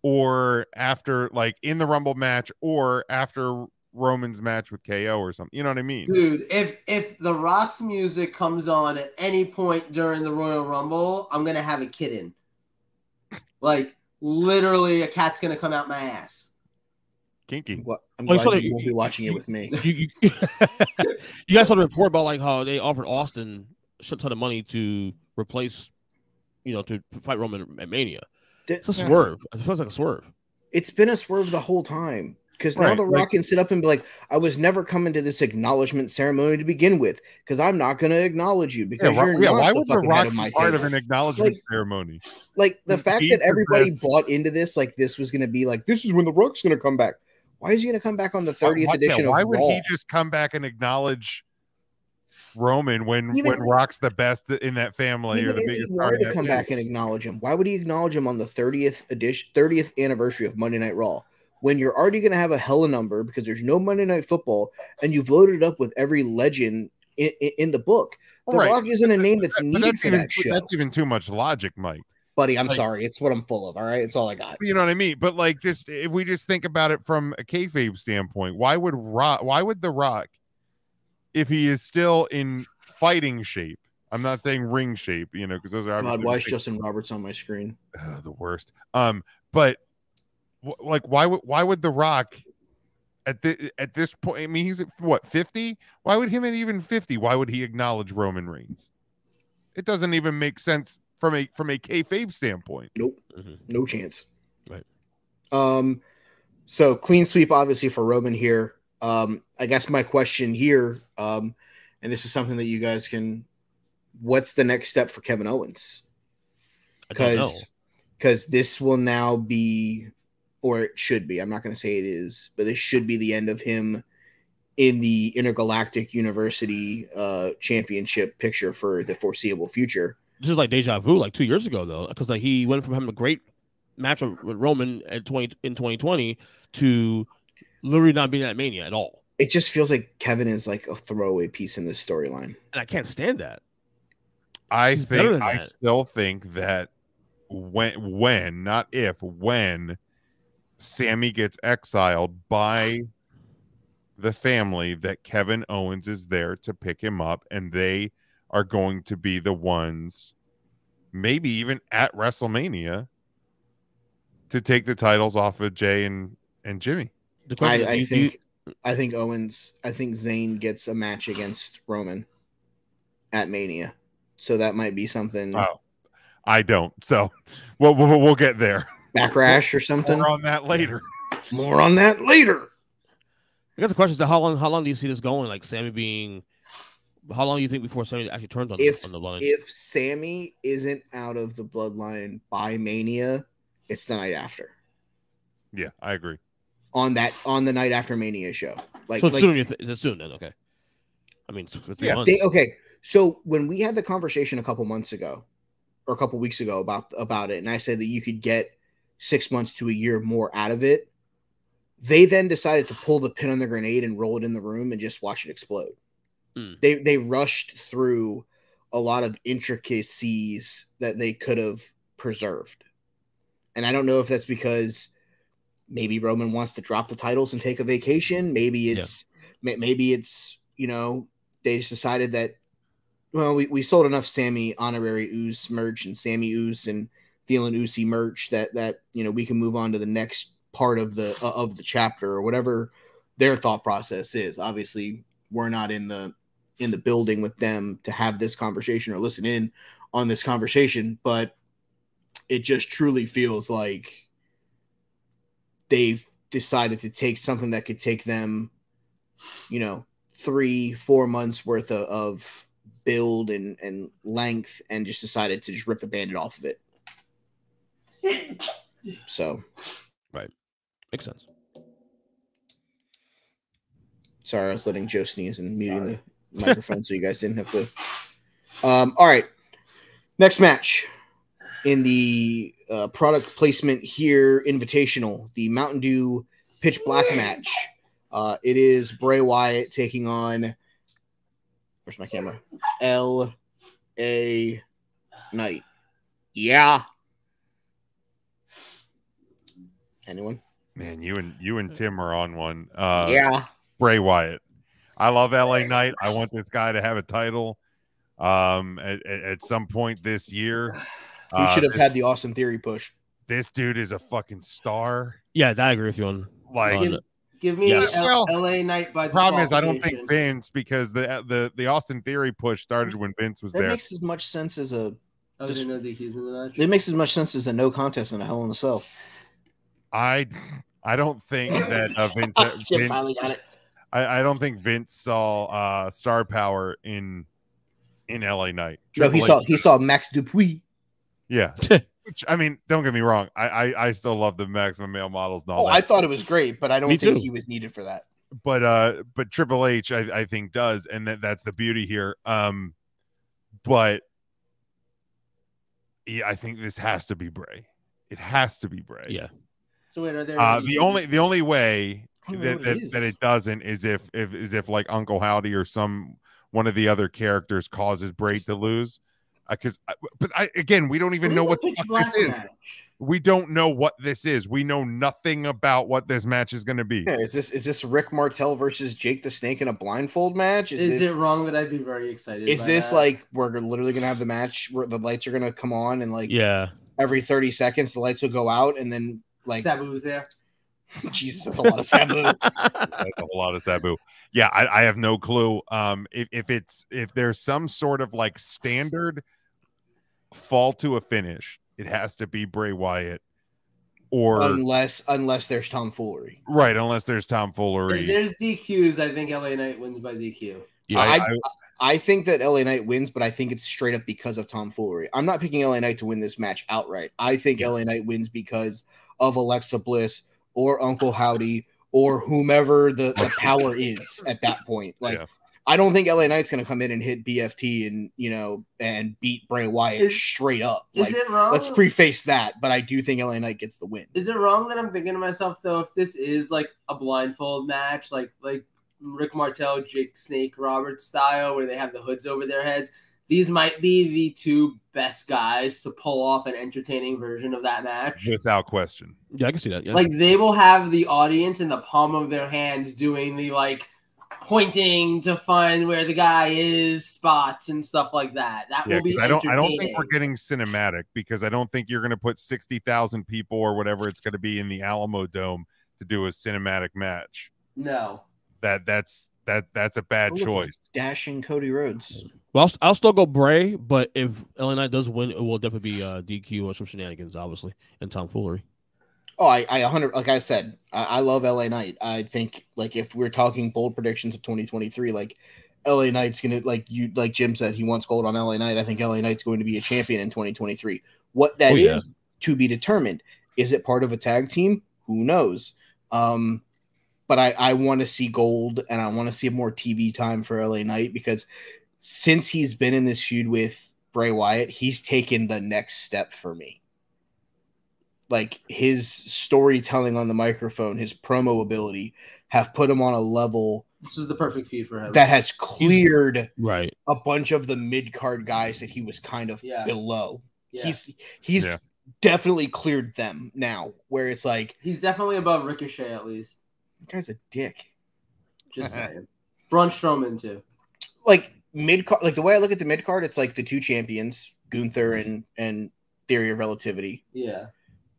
or after, like, in the Rumble match or after Roman's match with KO or something? You know what I mean? Dude, if The Rock's music comes on at any point during the Royal Rumble, I'm gonna have a kid in. Like, literally, a cat's gonna come out my ass. Kinky. I'm glad you won't be watching it with me. You guys saw the report about, like, how they offered Austin a shit ton of money to replace, to fight Roman at Mania. It's a swerve. It feels like a swerve. It's been a swerve the whole time. Because now The Rock can sit up and be like, I was never coming to this acknowledgement ceremony to begin with, because I'm not going to acknowledge you because you're not why the would fucking The Rock head of my be part table. of an acknowledgement ceremony? Like, the fact that everybody bought into this, like, this was going to be like, this is when The Rock's going to come back. Why is he going to come back on the 30th edition of Raw? Why would he just come back and acknowledge Roman when Rock's the best in that family? Even or the if biggest he wanted to come back and acknowledge him, why would he acknowledge him on the 30th anniversary of Monday Night Raw, when you're already going to have a hella number because there's no Monday Night Football and you've loaded up with every legend in the book? The Rock isn't a name that's needed for that show. That's even too much logic, Mike. Buddy, I'm sorry. It's what I'm full of. All right. It's all I got. You know what I mean? But like this, if we just think about it from a kayfabe standpoint, why would The Rock, if he is still in fighting shape, I'm not saying ring shape, because those are God, why is Justin Roberts on my screen? The worst. But like, why would The Rock at this point? I mean, he's at what, 50? Why would him at even 50? Why would he acknowledge Roman Reigns? It doesn't even make sense from a kayfabe standpoint. Nope. Mm-hmm. No chance. Right. So clean sweep, obviously, for Roman here. I guess my question here, and this is something that you guys can, what's the next step for Kevin Owens? Because this will now be, or it should be, I'm not going to say it is, but this should be the end of him in the Intergalactic University championship picture for the foreseeable future. This is like deja vu, like 2 years ago, though, because like he went from having a great match with Roman in 2020 to literally not being at Mania at all. It just feels like Kevin is like a throwaway piece in this storyline, and I can't stand that. I still think that when not if, when Sammy gets exiled by the family, that Kevin Owens is there to pick him up, and they are going to be the ones, maybe even at WrestleMania, to take the titles off of Jay and Jimmy. I think Zayn gets a match against Roman at Mania, so that might be something. Oh, I don't. So we'll get there. Backlash or something. More on that later. More on that later. I guess the question is, how long do you see this going? Like Sammy being, how long do you think before Sammy actually turns on the line? If Sammy isn't out of the bloodline by Mania, it's the night after. Yeah, I agree. On the night after Mania show. So it's soon then, okay. I mean, for 3 months. Okay. So when we had the conversation a couple months ago, or a couple weeks ago about it, and I said that you could get 6 months to a year more out of it, they then decided to pull the pin on the grenade and roll it in the room and just watch it explode. They rushed through a lot of intricacies that they could have preserved. And I don't know if that's because maybe Roman wants to drop the titles and take a vacation. Maybe it's, you know, they just decided that, well, we sold enough Sammy honorary Ooze merch and Sammy Ooze and Feeling Oozy merch that, you know, we can move on to the next part of the chapter or whatever their thought process is. Obviously, we're not in the building with them to have this conversation or listen in on this conversation, but it just truly feels like they've decided to take something that could take them, you know, 3-4 months worth of build and length, and just decided to just rip the Band-Aid off of it. So, right, makes sense. Sorry, I was letting Joe sneeze and muting the microphone so you guys didn't have to. All right, next match in the product placement here invitational, the Mountain Dew Pitch Black match. It is Bray Wyatt taking on, where's my camera? L.A. Knight. Yeah. Anyone? Man, you and Tim are on one. Yeah. Bray Wyatt. I love LA Knight. I want this guy to have a title at some point this year. He should have had the Austin Theory push. This dude is a fucking star. Yeah, I agree with you on. Like, give me Yes. LA Knight by the problem is I don't think Vince, because the Austin Theory push started when Vince was That there. makes as much sense as a. Oh, there's no DQs in the match. It makes as much sense as a no contest in a Hell in a Cell. I don't think that Vince. Shit, finally got it. I don't think Vince saw star power in LA Knight. No, he saw Max Dupuis. Yeah. Which, I mean, don't get me wrong. I still love the Maximum Male Models and all that. I thought it was great, but I don't Me think too. he was needed for that. But Triple H, I think does, and that's the beauty here. But yeah, I think this has to be Bray. It has to be Bray. Yeah. So wait, are there the only way that it doesn't is if like Uncle Howdy or one of the other characters causes Bray to lose. Again, we don't even know what the fuck this is. We don't know what this is. We know nothing about what this match is going to be. Yeah, is this Rick Martel versus Jake the Snake in a blindfold match? Is it wrong that I'd be very excited? Is this that? Like we're literally going to have the match where the lights are going to come on and like every 30 seconds the lights will go out and then like Sabu's there? Jesus, that's a lot of Sabu. That's a lot of Sabu. Yeah, I have no clue. If there's some sort of like standard fall to a finish, it has to be Bray Wyatt, or unless there's tomfoolery. Right, unless there's If tomfoolery. there's DQs, I think LA Knight wins by DQ. Yeah, I think that LA Knight wins, but I think it's straight up because of tomfoolery. I'm not picking LA Knight to win this match outright. I think LA Knight wins because of Alexa Bliss or Uncle Howdy or whomever the power is at that point. Like, I don't think LA Knight's going to come in and hit BFT and beat Bray Wyatt straight up. Is it wrong? Let's preface that, but I do think LA Knight gets the win. Is it wrong that I'm thinking to myself, though, if this is like a blindfold match, like Rick Martel, Jake Snake Roberts style, where they have the hoods over their heads, these might be the two best guys to pull off an entertaining version of that match. Without question. Yeah, I can see that. Yeah. Like, they will have the audience in the palm of their hands doing the, like, pointing to find where the guy is spots and stuff like that. That will be entertaining. I don't think we're getting cinematic, because I don't think you're going to put 60,000 people or whatever it's going to be in the Alamo Dome to do a cinematic match. No. That's a bad choice. Dashing Cody Rhodes. Well, I'll still go Bray, but if LA Knight does win, it will definitely be DQ or some shenanigans, obviously, and tomfoolery. Oh, I 100. Like I said, I love LA Knight. I think, like, if we're talking bold predictions of 2023, like, LA Knight's gonna, like Jim said, he wants gold on LA Knight. I think LA Knight's going to be a champion in 2023. What that is to be determined. Is it part of a tag team? Who knows? But I want to see gold, and I want to see more TV time for LA Knight, because since he's been in this feud with Bray Wyatt, he's taken the next step for me. Like, his storytelling on the microphone, his promo ability have put him on a level. This is the perfect feud for him. That has cleared a bunch of the mid-card guys that he was kind of below. Yeah. He's definitely cleared them now, where it's like, he's definitely above Ricochet, at least. That guy's a dick. Just saying. Braun Strowman, too. Like, mid-card, like, the way I look at the mid-card, it's like the two champions, Gunther and Theory of Relativity. Yeah.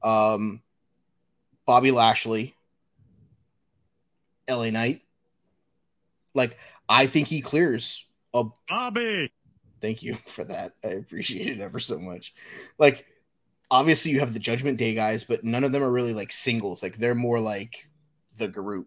Bobby Lashley, LA Knight. Like, I think he clears a Bobby. Thank you for that. I appreciate it ever so much. Like, obviously you have the Judgment Day guys, but none of them are really like singles. Like, they're more like the group.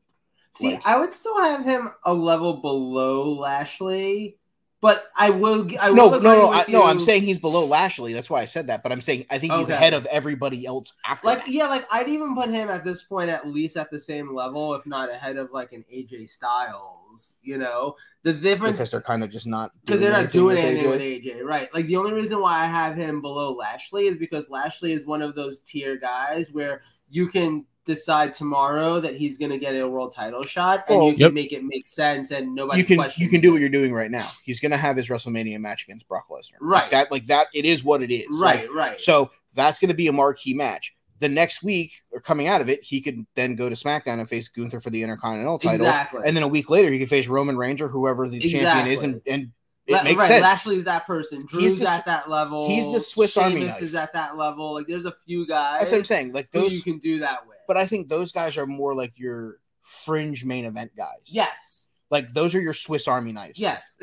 See, like, I would still have him a level below Lashley, but I will. No. I'm saying he's below Lashley. That's why I said that. But I'm saying I think he's ahead of everybody else after. Like, that. yeah, like I'd even put him at this point at least at the same level, if not ahead of like an AJ Styles. You know, the difference because they're kind of just not they're not doing anything with AJ, right? Like, the only reason why I have him below Lashley is because Lashley is one of those tier guys where you can decide tomorrow that he's going to get a world title shot, and you can make it make sense, and nobody you can do what you're doing right now. He's going to have his WrestleMania match against Brock Lesnar, right? Like that. It is what it is, right. So that's going to be a marquee match. The next week, or coming out of it, he could then go to SmackDown and face Gunther for the Intercontinental title, and then a week later, he could face Roman Reigns or whoever the champion is, and it makes sense. Lashley's that person. Drew's at that level. He's the Swiss Army knife. Is at that level. Like, there's a few guys. That's what I'm saying. Like, those you can do that with. But I think those guys are more like your fringe main event guys. Yes. Like, those are your Swiss Army knives. Yes.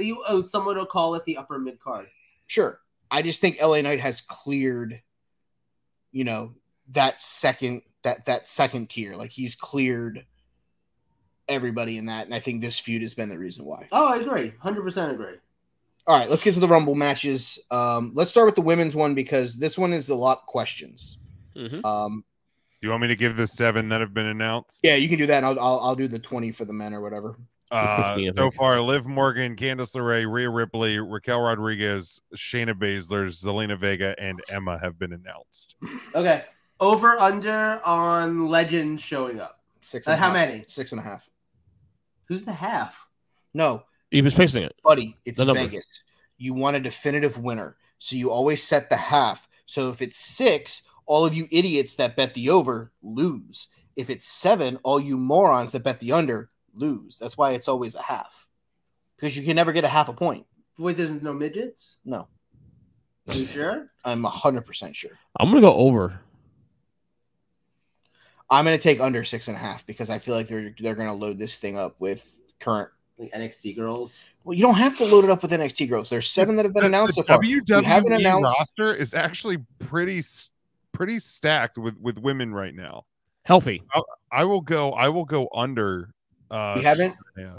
Someone will call it the upper mid card. Sure. I just think LA Knight has cleared, that second tier. Like, he's cleared everybody in that, and I think this feud has been the reason why. Oh, I agree. 100% agree. All right, let's get to the Rumble matches. Let's start with the women's one, because this one is a lot of questions. Do you want me to give the 7 that have been announced? Yeah, you can do that. And I'll do the 20 for the men or whatever. So far, Liv Morgan, Candice LeRae, Rhea Ripley, Raquel Rodriguez, Shayna Baszler, Zelina Vega, and Emma have been announced. Okay. Over under on legends showing up. 6.5. How many? 6.5. Who's the half? No. He was pacing it. Buddy, it's Vegas. You want a definitive winner. So you always set the half. So if it's 6, all of you idiots that bet the over lose. If it's 7, all you morons that bet the under lose. That's why it's always a half. Because you can never get a half a point. Wait, there's no midgets? No. Are you sure? I'm 100% sure. I'm going to go over. I'm going to take under 6.5 because I feel like they're going to load this thing up with current Like NXT girls. Well, you don't have to load it up with NXT girls. There's 7 that have been announced so far. WWE roster is actually pretty stacked with women right now. Healthy. I will go under. We haven't.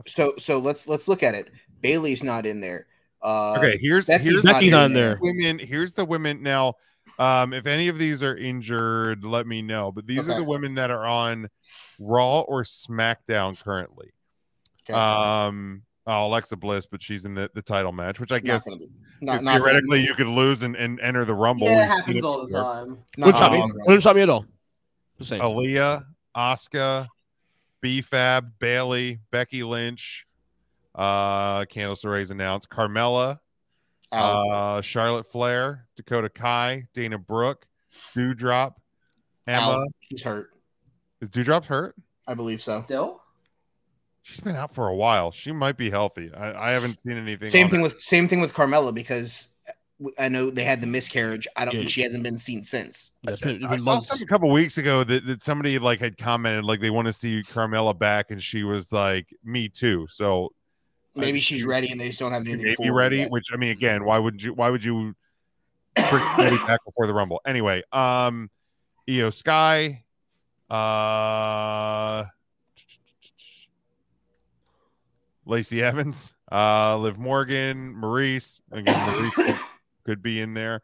So let's look at it. Bailey's not in there. Okay, here's Becky's not in there. Women. Here's the women now. If any of these are injured, let me know. But these are the women that are on Raw or SmackDown currently. Okay. Alexa Bliss, but she's in the title match, which I guess theoretically you could lose and enter the Rumble. Yeah, it happens all the time. Wouldn't shot me at all. Aaliyah, Asuka, B-Fab, Bailey, Becky Lynch, Candice LeRae's announced, Carmella, Charlotte Flair, Dakota Kai, Dana Brooke, Doudrop, Emma. She's hurt. Is Doudrop hurt? I believe so. Still? She's been out for a while. She might be healthy. I haven't seen anything. Same thing with Carmella, because I know they had the miscarriage. She hasn't been seen since. I saw something a couple weeks ago that somebody like had commented like they want to see Carmella back, and she was like, "Me too." So maybe she's ready, and they just don't have anything. Maybe ready. Yet. Which I mean, again, why would you bring somebody back before the Rumble? Anyway, Io Sky, Lacey Evans, Liv Morgan, Maurice. Again, Maurice could be in there.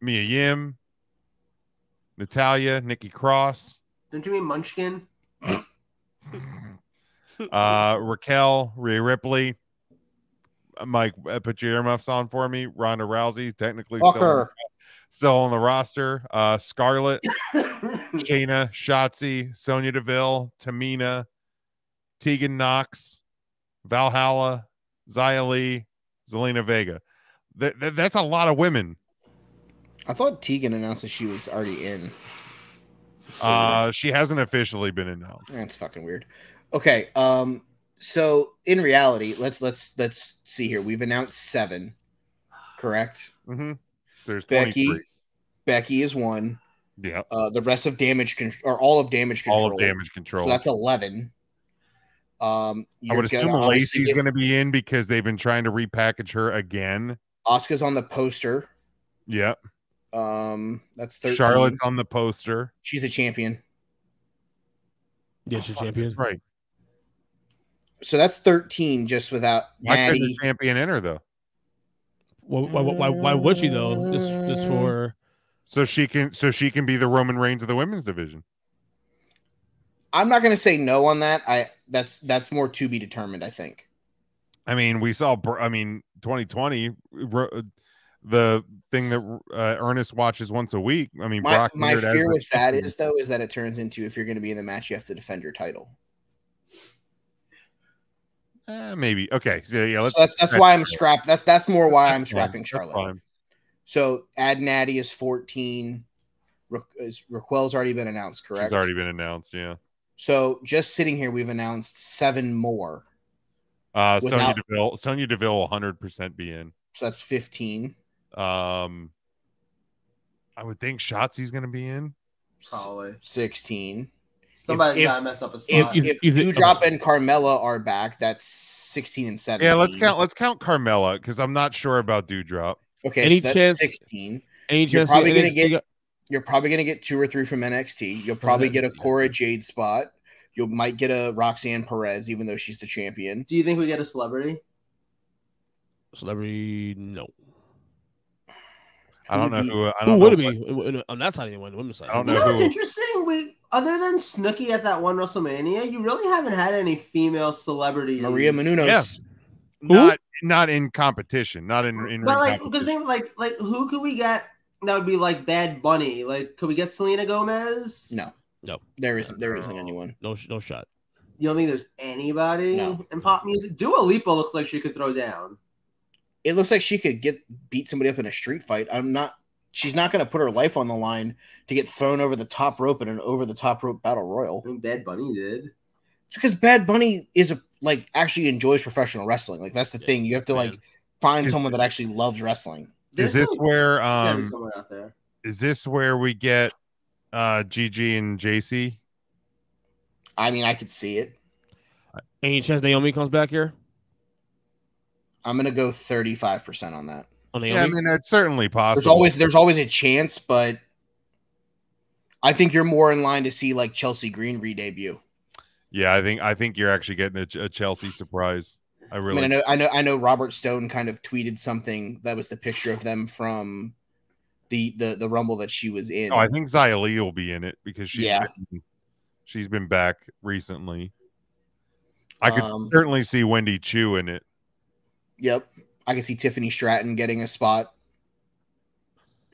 Mia Yim, Natalia, Nikki Cross. Don't you mean Munchkin? Raquel, Rhea Ripley. Mike, put your earmuffs on for me. Ronda Rousey, technically still on the roster. Scarlett, Shayna, Shotzi, Sonya Deville, Tamina, Tegan Knox, Valhalla, Xia Li, Zelina Vega. That's a lot of women. I thought Tegan announced that she was already in. She hasn't officially been announced. That's fucking weird. Okay, so in reality, let's see here. We've announced 7, correct? Mm-hmm. There's Becky is 1. Yeah. The rest of Damage Control, or all of Damage Control. All of Damage Control. So that's 11. I would assume Lacey's going to be in because they've been trying to repackage her again. Asuka's on the poster. Yeah. That's 13. Charlotte's on the poster. She's a champion. Yeah, she's champion. Right. So that's 13 just without Why couldn't the champion enter though? Why would she though? Just for so she can be the Roman Reigns of the women's division. I'm not going to say no on that. That's more to be determined, I think. I mean, we saw 2020 the thing that Ernest watches once a week. I mean, my fear with that is that it turns into, if you're going to be in the match, you have to defend your title. Maybe. Okay. So yeah, that's why I'm scrapped. That's more why I'm scrapping Charlotte. So add Natty is 14. Raquel's already been announced, correct? She's already been announced, yeah. So just sitting here, we've announced 7 more. Sonya Deville will 100% be in. So that's 15. I would think Shotzi's going to be in. Probably 16. Somebody's got to mess up a spot. If Doudrop and Carmella are back, that's 16 and 17. Yeah, let's count Carmella because I'm not sure about Doudrop. Okay, any so that's chance? 16. Any You're chance? probably gonna get 2 or 3 from NXT. You'll probably get a Cora Jade spot. You might get a Roxanne Perez, even though she's the champion. Do you think we get a celebrity? Celebrity, no. I don't know who. Who would it be on that side anyway? The women's side. I don't know. What's interesting? Other than Snooki at that one WrestleMania, you really haven't had any female celebrities. Maria Menounos. Yeah. Not in competition. Not in. But like who could we get? That would be like Bad Bunny. Like, could we get Selena Gomez? No. There isn't anyone. No shot. You don't think there's anybody in pop music? Dua Lipa looks like she could throw down. It looks like she could beat somebody up in a street fight. She's not going to put her life on the line to get thrown over the top rope in an over the top rope battle royal. I mean, Bad Bunny did. It's because Bad Bunny is actually enjoys professional wrestling. Like, that's the thing. You have to find someone that actually loves wrestling. Is this where someone out there? Is this where we get Gigi and JC? I mean, I could see it. Any chance Naomi comes back here? I'm gonna go 35% on that. On Naomi? Yeah, I mean that's certainly possible. There's always a chance, but I think you're more in line to see like Chelsea Green re-debut. Yeah, I think you're actually getting a Chelsea surprise. I mean, I know Robert Stone kind of tweeted something that was the picture of them from the Rumble that she was in. Oh, I think Xia Li will be in it because she's been back recently. I could certainly see Wendy Chu in it. Yep. I can see Tiffany Stratton getting a spot.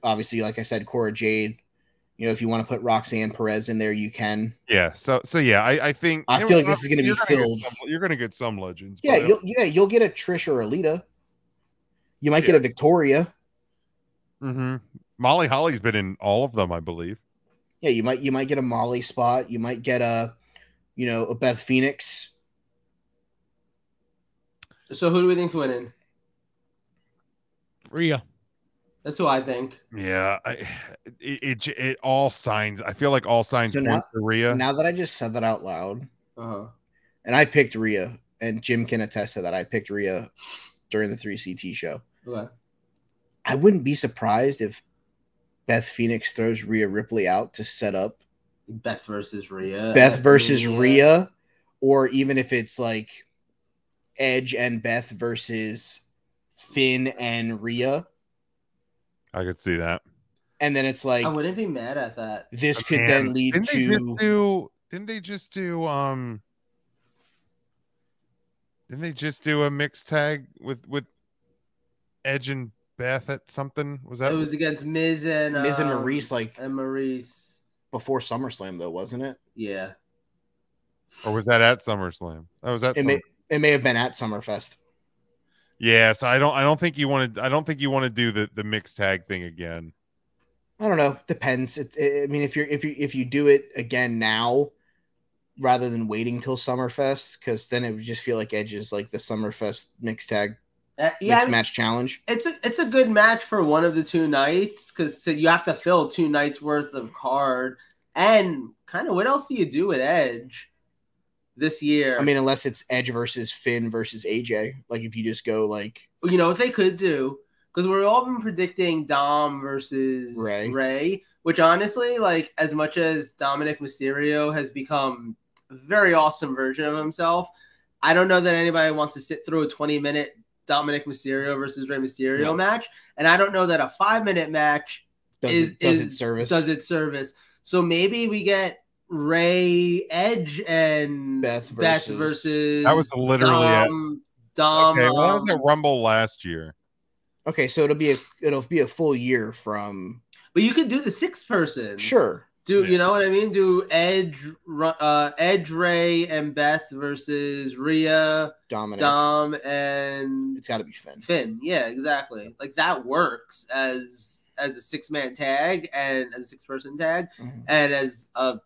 Obviously, like I said, Cora Jade. You know, if you want to put Roxanne Perez in there, you can. Yeah. So yeah, I think I feel like this is going to be filled. You're going to get some legends. Yeah, you'll get a Trish or a Lita. You might get a Victoria. Mm-hmm. Molly Holly's been in all of them, I believe. Yeah, you might get a Molly spot. You might get a Beth Phoenix. So who do we think's winning? Rhea. That's who I think. Yeah, it all signs. I feel like all signs point to Rhea. Now that I just said that out loud, and I picked Rhea, and Jim can attest to that. I picked Rhea during the 3CT show. Okay. I wouldn't be surprised if Beth Phoenix throws Rhea Ripley out to set up Beth versus Rhea. Rhea, or even if it's like Edge and Beth versus Finn and Rhea. I could see that. And then it's like I wouldn't be mad at that. This could then lead to didn't they just do a mixed tag with Edge and Beth at something? Was that it was against Miz and Maurice and Maurice before SummerSlam though, wasn't it? Yeah. Or was that at SummerSlam? That was at it may have been at Summerfest. Yeah, so I don't think you want to do the mixed tag thing again. I don't know. Depends. I mean, if you do it again now, rather than waiting till Summerfest, because then it would just feel like Edge is like the Summerfest mixed tag match challenge. It's a good match for one of the two nights because you have to fill 2 nights worth of card, and kind of what else do you do with Edge this year? I mean, unless it's Edge versus Finn versus AJ. Like if you just go like, what they could do, because we've all been predicting Dom versus Ray, which honestly, like as much as Dominic Mysterio has become a very awesome version of himself, I don't know that anybody wants to sit through a 20-minute Dominic Mysterio versus Rey Mysterio match, and I don't know that a 5-minute match does it service. So maybe we get Ray, Edge, and Beth versus that was literally Dom. Okay, well, that was at Rumble last year. Okay, so it'll be a full year from. But you could do the 6-person. Sure. You know what I mean? Do Edge, Ray, and Beth versus Rhea, Dominic, Dom, and it's got to be Finn. Finn, yeah, exactly. Like that works as a 6-man tag and as a 6-person tag, and as a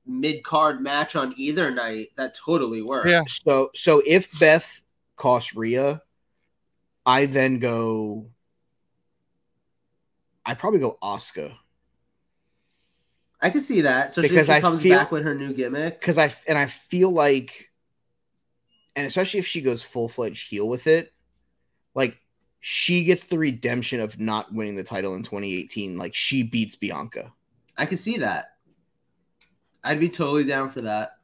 mid-card match on either night. That totally works. Yeah. So if Beth costs Rhea, I probably go Asuka. I can see that. So because she comes back with her new gimmick. Because I feel like, and especially if she goes full-fledged heel with it, like she gets the redemption of not winning the title in 2018. Like she beats Bianca. I can see that. I'd be totally down for that.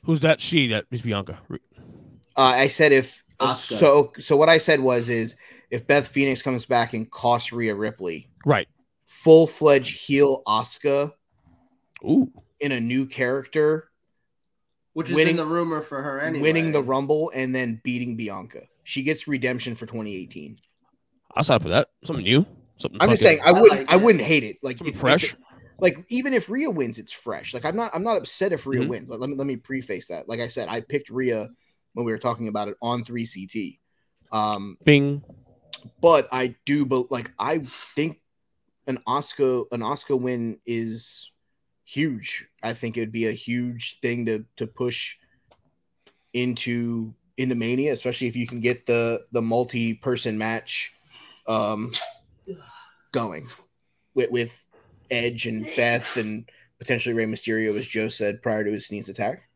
Who's that she that beats Bianca? I said if Asuka. So what I said was if Beth Phoenix comes back and costs Rhea Ripley, right, full-fledged heel Asuka, in a new character, which is in the rumor for her anyway, winning the Rumble and then beating Bianca, she gets redemption for 2018. I'll sign for that. Something new. Something. I'm just saying I wouldn't hate it. Like it's fresh. Like even if Rhea wins, it's fresh. Like I'm not upset if Rhea wins. Like, let me preface that. Like I said, I picked Rhea when we were talking about it on 3CT. Bing. But I think an Asuka win is huge. I think it would be a huge thing to push into Mania, especially if you can get the multi-person match going with Edge and Beth and potentially Rey Mysterio, as Joe said prior to his sneeze attack.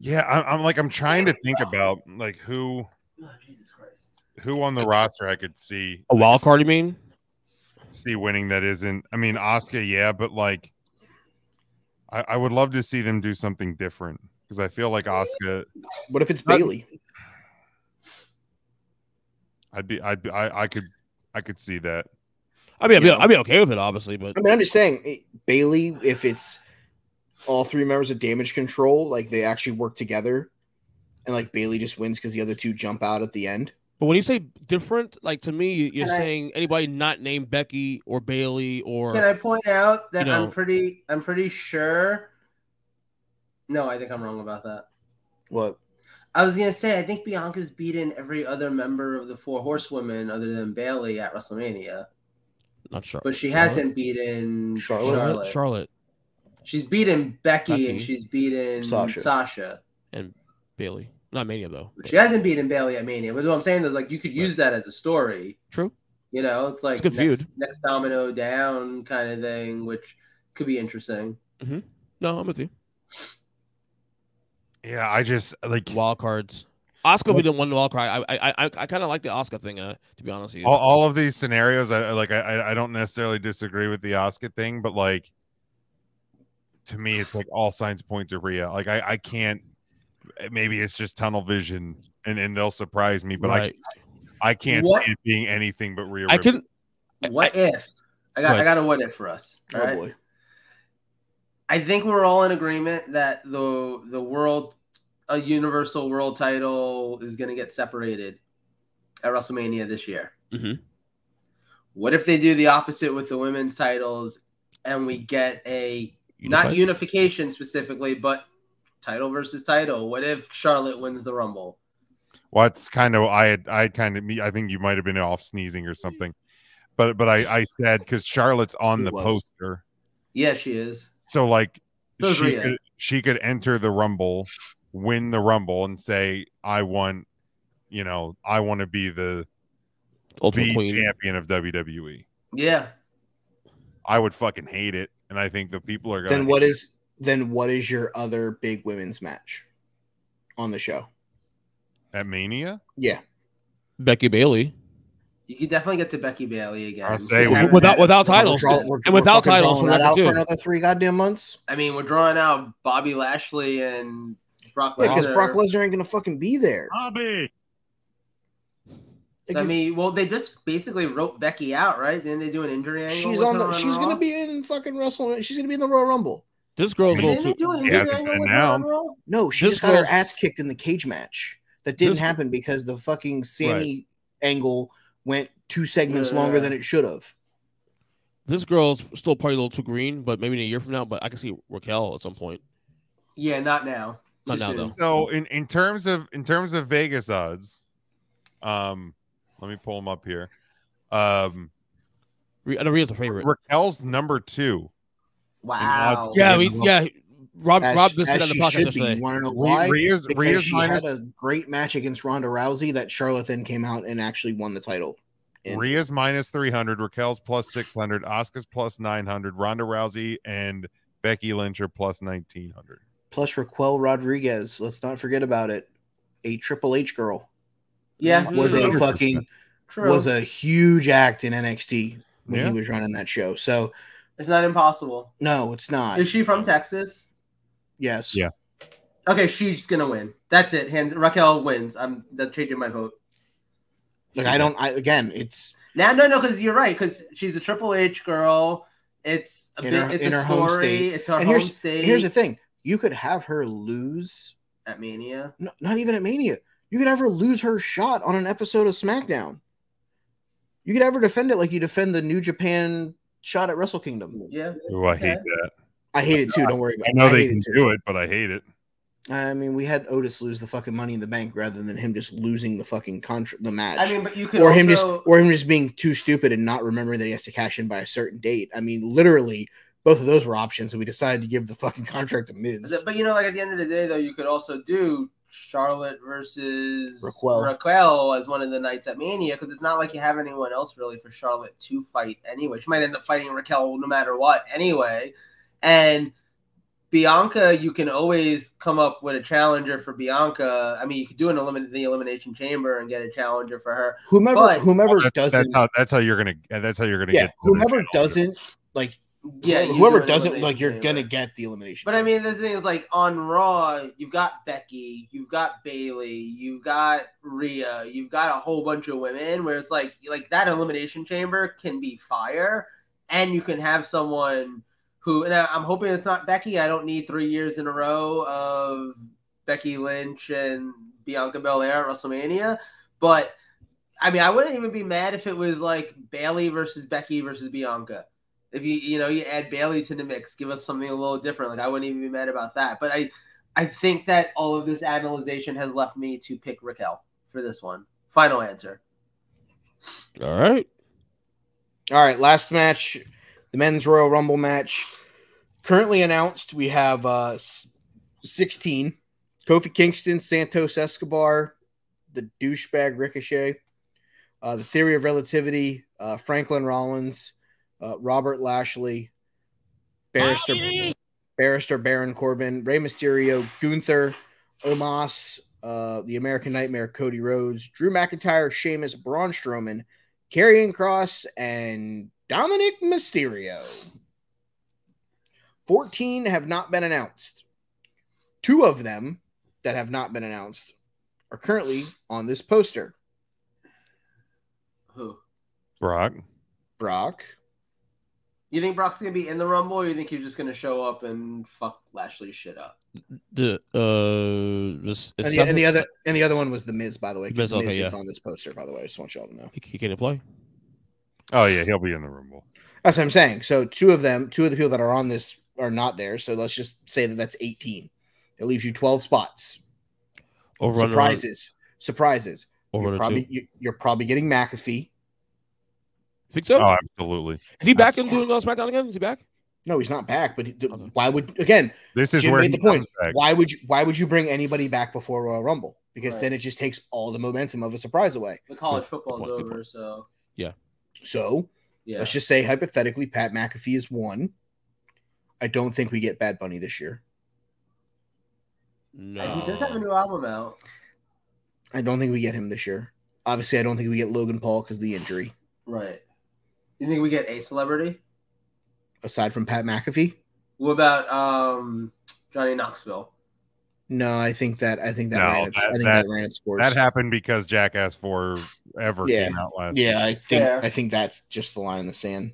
Yeah, I'm trying to think about like who Oh, Jesus Christ. on the roster I could see A wild card, you mean? see winning that isn't. I mean, Asuka, yeah, but like I would love to see them do something different because I feel like Asuka. What if it's Bailey? I could see that. I mean, You know? I'd be okay with it, obviously, but I mean, I'm just saying, Bailey, if it's all three members of Damage Control, like they actually work together, and like Bailey just wins because the other two jump out at the end. But when you say different, like to me, you're Can I- saying anybody not named Becky or Bailey or Can I point out that you know- I'm pretty sure. No, I think I'm wrong about that. What? I was gonna say I think Bianca's beaten every other member of the Four Horsewomen other than Bailey at WrestleMania, not sure, but she hasn't beaten Charlotte? Charlotte She's beaten Becky and she's beaten Sasha and Bailey. Not Mania though. She hasn't beaten Bailey at Mania. But what I'm saying is like you could use that as a story. True. You know, it's like It's a good feud. next domino down kind of thing, which could be interesting. Mm-hmm. No, I'm with you. Yeah, I just like Wild cards. Asuka will be the one wild card. I kind of like the Asuka thing. To be honest with you, all of these scenarios. I don't necessarily disagree with the Asuka thing, but like to me, it's like all signs point to Rhea. Like I can't. Maybe it's just tunnel vision, and they'll surprise me, but right. I can't see it being anything but Rhea. I can. What if? I got a what if for us. All right? Boy. I think we're all in agreement that a universal world title is going to get separated at WrestleMania this year. Mm-hmm. What if they do the opposite with the women's titles and we get not unification specifically, but title versus title? What if Charlotte wins the Rumble? What's kind of I think you might have been off sneezing or something, but I said because Charlotte's on the poster. Yeah, she is. So like So she could enter the Rumble, win the Rumble, and say I want to be the Ultimate Queen champion of WWE. Yeah, I would fucking hate it, and I think the people are gonna. Then what is your other big women's match on the show at Mania? Yeah, Becky Bailey. You could definitely get to Becky Bailey again. I'll say without titles, and without titles for another 3 goddamn months. I mean, we're drawing out Bobby Lashley and Brock Lesnar. Because Brock Lesnar ain't gonna fucking be there. Bobby. So, I mean, well, they just basically wrote Becky out, right? Didn't they do an injury angle? She's gonna be in fucking WrestleMania. She's gonna be in the Royal Rumble. This girl's didn't they do an injury angle with her? No, she just got her ass kicked in the cage match. That didn't happen because the fucking Sammy angle went 2 segments longer than it should have. This girl's still probably a little too green, but maybe in a year from now. But I can see Raquel at some point. Yeah, not now. Not now, though. So in terms of Vegas odds, let me pull them up here. I know Rhea's a favorite. Raquel's number 2. Wow. Yeah. Rob this on the podcast yesterday. You want to know why? Rhea's she had a great match against Ronda Rousey that Charlotte then came out and actually won the title. Rhea's minus 300, Raquel's plus 600, Asuka's plus 900, Ronda Rousey and Becky Lynch are plus 1900. Plus Raquel Rodriguez. Let's not forget about it. A Triple H girl. Yeah. Was a huge act in NXT when he was running that show. So it's not impossible. No, it's not. Is she from Texas? Yes. Yeah. Okay, she's gonna win. That's it. Raquel wins. That's changing my vote. Like it's no, because you're right. Because she's a Triple H girl. It's a it's a story. It's her home state. Here's the thing: you could have her lose at Mania. No, not even at Mania. You could have her lose her shot on an episode of SmackDown. You could have her defend it like you defend the New Japan shot at Wrestle Kingdom. Yeah. Oh, I hate that. I hate it too. Don't worry about it. I know they can do it, but I hate it. I mean, we had Otis lose the fucking Money in the Bank rather than him just losing the fucking the match. I mean, but you could him just being too stupid and not remembering that he has to cash in by a certain date. I mean, literally, both of those were options, and we decided to give the fucking contract to Miz. But like at the end of the day, though, you could also do Charlotte versus Raquel as one of the nights at Mania, because it's not like you have anyone else really for Charlotte to fight anyway. She might end up fighting Raquel no matter what anyway, and Bianca, you can always come up with a challenger for Bianca. I mean, you could do the elimination chamber and get a challenger for her. Whomever doesn't. That's how you're gonna get. Whomever doesn't whoever doesn't you're chamber. gonna get the elimination. But I mean, this thing is like on Raw, you've got Becky, you've got Bayley, you've got Rhea, you've got a whole bunch of women where it's like that elimination chamber can be fire, and you can have someone who, and I'm hoping it's not Becky. I don't need 3 years in a row of Becky Lynch and Bianca Belair at WrestleMania. But I mean, I wouldn't even be mad if it was like Bayley versus Becky versus Bianca. If you add Bayley to the mix, give us something a little different. Like, I wouldn't even be mad about that. But I think that all of this analyzation has left me to pick Raquel for this one. Final answer. All right. Last match, the men's Royal Rumble match. Currently announced, we have 16. Kofi Kingston, Santos Escobar, the douchebag Ricochet, the Theory of Relativity, Franklin Rollins, Robert Lashley, Barrister Baron Corbin, Rey Mysterio, Gunther, Omos, the American Nightmare Cody Rhodes, Drew McIntyre, Sheamus, Braun Strowman, Karrion Kross, and Dominic Mysterio. 14 have not been announced. 2 of them that have not been announced are currently on this poster. Who? Brock. You think Brock's gonna be in the Rumble, or you think you're just gonna show up and fuck Lashley's shit up? The other one was the Miz, by the way. Miz is on this poster, by the way. I just want y'all to know. He can't play. Oh yeah, he'll be in the Rumble. That's what I'm saying. So 2 of the people that are on this are not there. So let's just say that's 18. It leaves you 12 spots. Surprises. You're probably getting McAfee. Think so? Oh, absolutely. Is he back and doing SmackDown again? Is he back? No, he's not back. But why would this is Jim where made the point? Why would you bring anybody back before Royal Rumble? Because then it just takes all the momentum of a surprise away. The college football's over, so yeah. So let's just say hypothetically, Pat McAfee is 1. I don't think we get Bad Bunny this year. No, he does have a new album out. I don't think we get him this year. Obviously, I don't think we get Logan Paul because of the injury. Right. You think we get a celebrity aside from Pat McAfee? What about Johnny Knoxville? No, I think that ran its course. That happened because Jackass 4 came out last year. I think that's just the line in the sand.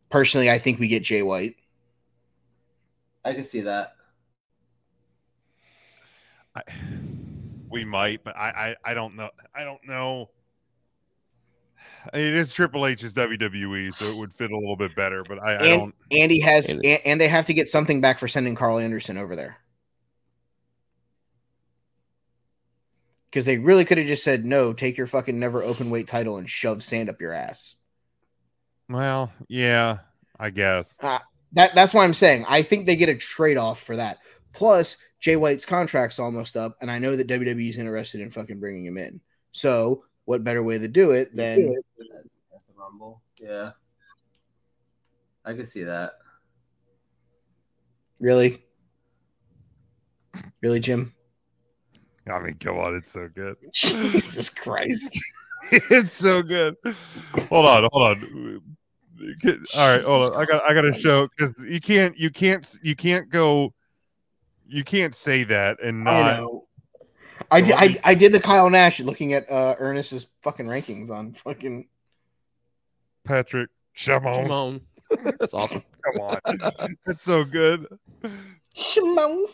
Personally, I think we get Jay White. I can see that. We might, but I don't know. I don't know. It is Triple H's WWE, so it would fit a little bit better. But I don't. Andy has, and they have to get something back for sending Carl Anderson over there, because they really could have just said no. Take your fucking never open weight title and shove sand up your ass. Well, yeah, I guess that's why I'm saying I think they get a trade off for that. Plus, Jay White's contract's almost up, and I know that WWE is interested in fucking bringing him in. So, what better way to do it than the Rumble? Yeah, I can see that. Really, Jim? I mean, come on, it's so good. Jesus Christ, it's so good. Hold on. All right, hold on. I got to show because you can't go. You can't say that and not. I know. I did the Kyle Nash looking at Ernest's fucking rankings on fucking Patrick Shimon. That's awesome. Come on, that's so good. Shimon.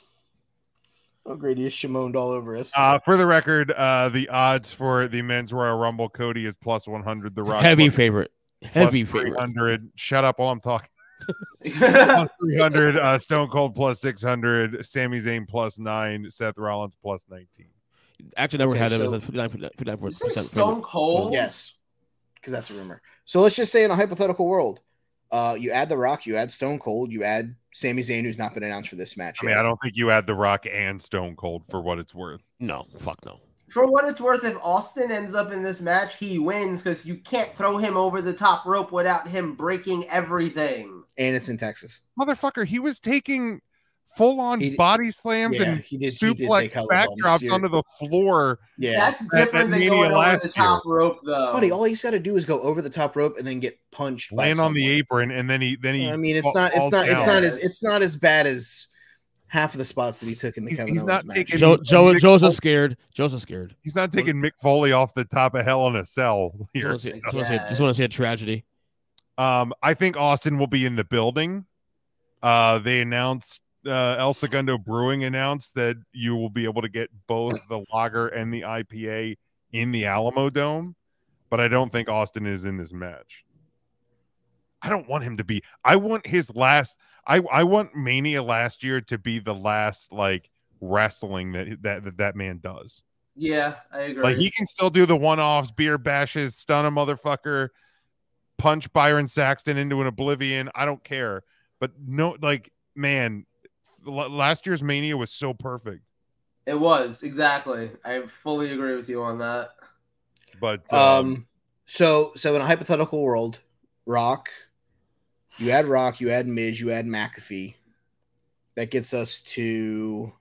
Oh, great! He is Shimoned all over us. For the record, the odds for the men's Royal Rumble, Cody is plus 100. The Rock heavy favorite. Heavy favorite. 300. Shut up while I'm talking. Plus 300, Stone Cold plus 600, Sami Zayn plus 9, Seth Rollins plus 19. Actually, never had him as 59%. Stone Cold? Yes, because that's a rumor. So let's just say in a hypothetical world, you add The Rock, you add Stone Cold, you add Sami Zayn, who's not been announced for this match. I mean, I don't think you add The Rock and Stone Cold for what it's worth. No, fuck no. For what it's worth, if Austin ends up in this match, he wins because you can't throw him over the top rope without him breaking everything. And it's in Texas. Motherfucker, he was taking full-on body slams and he did suplex take hella backdrops bumps. onto the floor. Yeah. That's different than Mania going over last the top year. rope, though. Buddy, all he's got to do is go over the top rope and then get punched. Land on the apron, and then he. I mean, it's not as bad as half of the spots that he took in the Kevin Owens match. Taking Joe's scared. He's not taking Mick Foley off the top of Hell in a Cell here. Just want to see a tragedy. I think Austin will be in the building. They announced El Segundo Brewing announced that you will be able to get both the lager and the IPA in the Alamo Dome, but I don't think Austin is in this match. I don't want him to be. I want his last. I want Mania last year to be the last like wrestling that man does. Yeah, I agree. Like he can still do the one-offs, beer bashes, stun a motherfucker, punch Byron Saxton into an oblivion. I don't care. But no, like, man, last year's Mania was so perfect. It was, exactly. I fully agree with you on that. But so in a hypothetical world, you add Miz, you add McAfee. That gets us to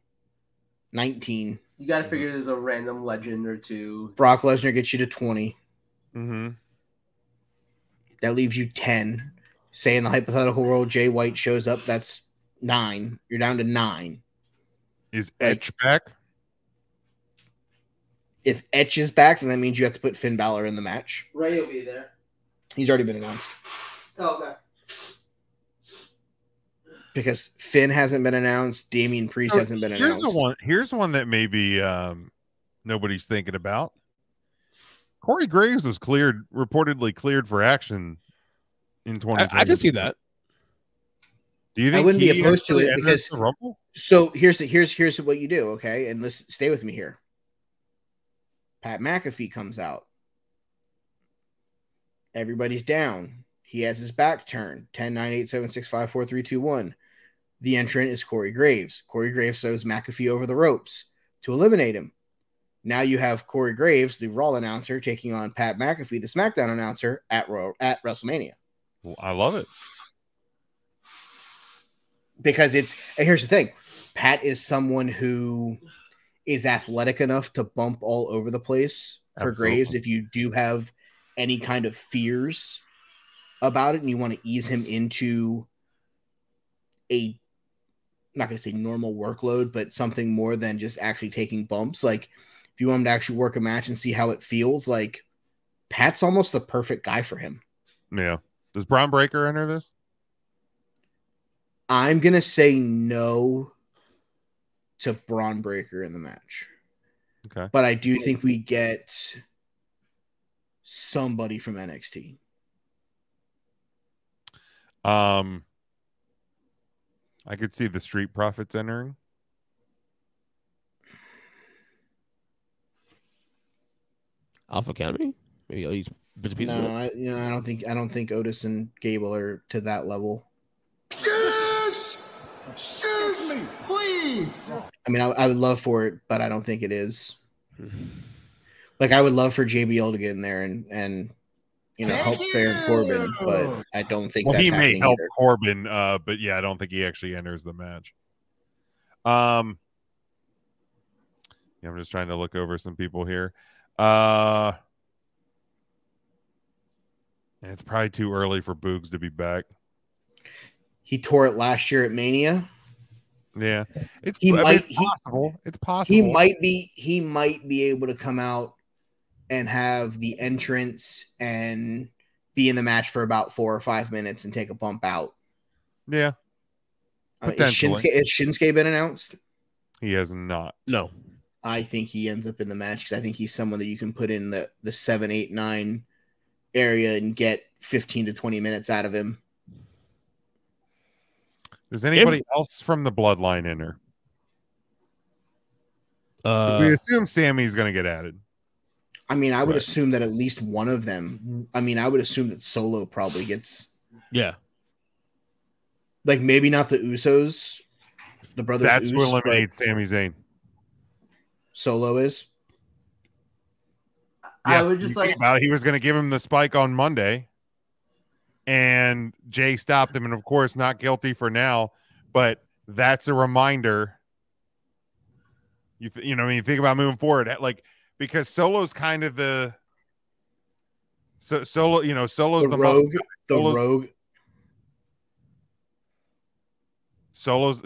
19. You got to figure there's a random legend or two. Brock Lesnar gets you to 20. Mm-hmm. That leaves you 10. Say in the hypothetical world, Jay White shows up. That's 9. You're down to 9. Is Edge back? If Edge is back, then that means you have to put Finn Balor in the match. Ray will be there. He's already been announced. Oh, okay. Because Finn hasn't been announced, Damian Priest hasn't been announced. Here's one that maybe nobody's thinking about. Corey Graves was reportedly cleared for action in 2020. I can see that. Do you think I wouldn't be opposed to it because the Rumble? So here's what you do, okay? And let's stay with me here. Pat McAfee comes out. Everybody's down. He has his back turned. 10, 9, 8, 7, 6, 5, 4, 3, 2, 1. The entrant is Corey Graves. Corey Graves throws McAfee over the ropes to eliminate him. Now you have Corey Graves, the Raw announcer, taking on Pat McAfee, the SmackDown announcer, at WrestleMania. Well, I love it. Because and here's the thing. Pat is someone who is athletic enough to bump all over the place for Absolutely. Graves if you do have any kind of fears about it and you want to ease him into I'm not going to say normal workload, but something more than just actually taking bumps. Like if you want him to actually work a match and see how it feels, like Pat's almost the perfect guy for him. Yeah. Does Braun Breaker enter this? I'm going to say no to Braun Breaker in the match. Okay. But I do think we get somebody from NXT. I could see the Street Profits entering. Alpha Academy? Maybe he's bits and pieces. No, I don't think Otis and Gable are to that level. Shush, please. I mean, I would love for it, but I don't think it is. Like, I would love for JBL to get in there and help Baron Corbin, but I don't think that's he may help either. Corbin, but yeah, I don't think he actually enters the match. Yeah, I'm just trying to look over some people here. It's probably too early for Boogs to be back. He tore it last year at Mania. Yeah, it's possible. It's possible. He might be able to come out and have the entrance and be in the match for about 4 or 5 minutes and take a bump out. Yeah. Has Shinsuke been announced? He has not. No. I think he ends up in the match because I think he's someone that you can put in the 7, 8, 9 area and get 15 to 20 minutes out of him. Does anybody else from the Bloodline enter? We assume Sammy's going to get added. I mean, I would assume that at least one of them. I mean, I would assume that Solo probably gets. Yeah. Like maybe not the Usos, the brothers. That's who eliminates Sami Zayn. Solo is. I would just like about it, he was going to give him the spike on Monday. and Jay stopped him, and of course, not guilty for now. But that's a reminder. You know, when you think about moving forward, like because Solo's kind of the Solo, you know, Solo's the rogue, muscle, rogue. Solo's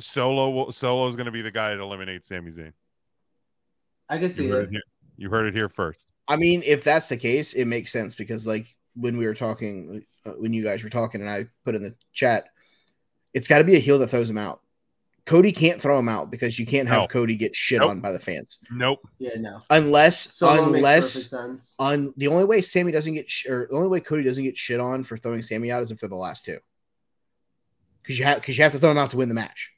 going to be the guy that eliminates Sami Zayn. I can see it. You heard it here first. I mean, if that's the case, it makes sense because, like, when we were talking, when you guys were talking, and I put in the chat, it's got to be a heel that throws him out. Cody can't throw him out because you can't have Cody get shit on by the fans. Nope. Yeah, no. Unless the only way Sammy doesn't get the only way Cody doesn't get shit on for throwing Sammy out is if they're the last two. Because you have to throw him out to win the match.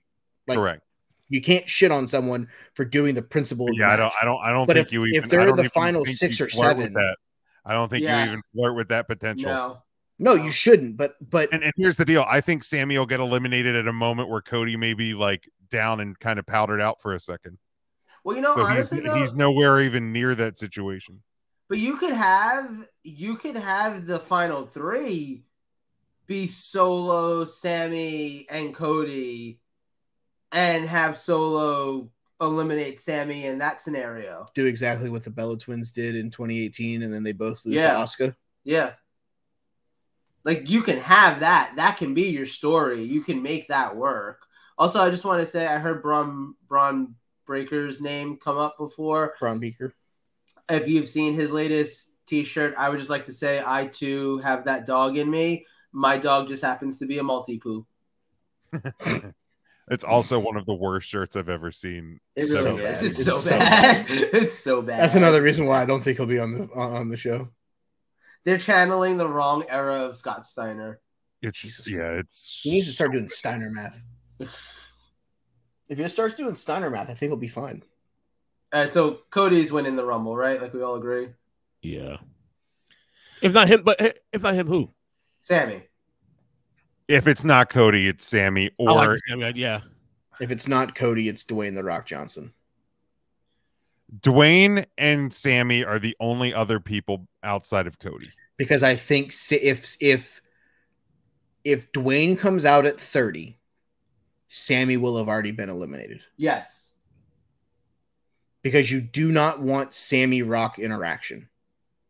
Like, correct. You can't shit on someone for doing the principle of the match. I don't but think if they're the final 6 or 7, I don't think you even flirt with that potential. No, you shouldn't. But and here's the deal. I think Sammy will get eliminated at a moment where Cody may be like down and kind of powdered out for a second. Well, you know, so honestly, he's nowhere even near that situation. But you could have the final 3 be Solo, Sammy, and Cody, and have Solo eliminate Sammy in that scenario. Do exactly what the Bella Twins did in 2018, and then they both lose to Asuka. Yeah. Like, you can have that. That can be your story. You can make that work. Also, I just want to say I heard Braun Breaker's name come up before. Braun Breaker. If you've seen his latest T-shirt, I would just like to say I, too, have that dog in me. My dog just happens to be a multi-poo. It's also one of the worst shirts I've ever seen. It really is. It's so bad. It's so bad. That's another reason why I don't think he'll be on the show. They're channeling the wrong era of Scott Steiner. He needs to start doing Steiner math. If he starts doing Steiner math, I think he'll be fine. All right, so Cody's winning the Rumble, right? Like we all agree. Yeah. If not him, who? Sammy. If it's not Cody, it's Sammy. Or yeah. If it's not Cody, it's Dwayne The Rock Johnson. Dwayne and Sammy are the only other people outside of Cody. Because I think if Dwayne comes out at 30, Sammy will have already been eliminated. Yes. Because you do not want Sammy Rock interaction.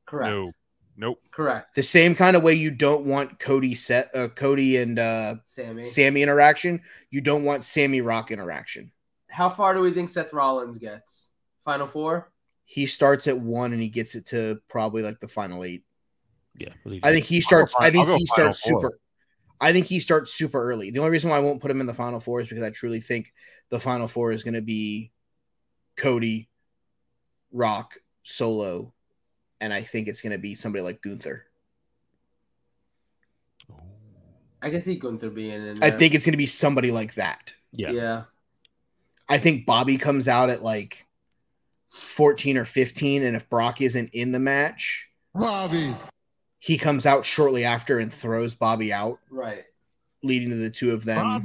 Correct. No. Nope. Correct. The same kind of way you don't want Cody and Sammy interaction, you don't want Sammy Rock interaction. How far do we think Seth Rollins gets? Final 4? He starts at 1 and he gets it to probably like the final 8. Yeah. I think he starts super early. The only reason why I won't put him in the final 4 is because I truly think the final 4 is going to be Cody, Rock, Solo, and I think it's going to be somebody like Gunther. I can see Gunther being in there. I think it's going to be somebody like that. Yeah. I think Bobby comes out at like 14 or 15, and if Brock isn't in the match, Bobby, he comes out shortly after and throws Bobby out. Right. Leading to the two of them.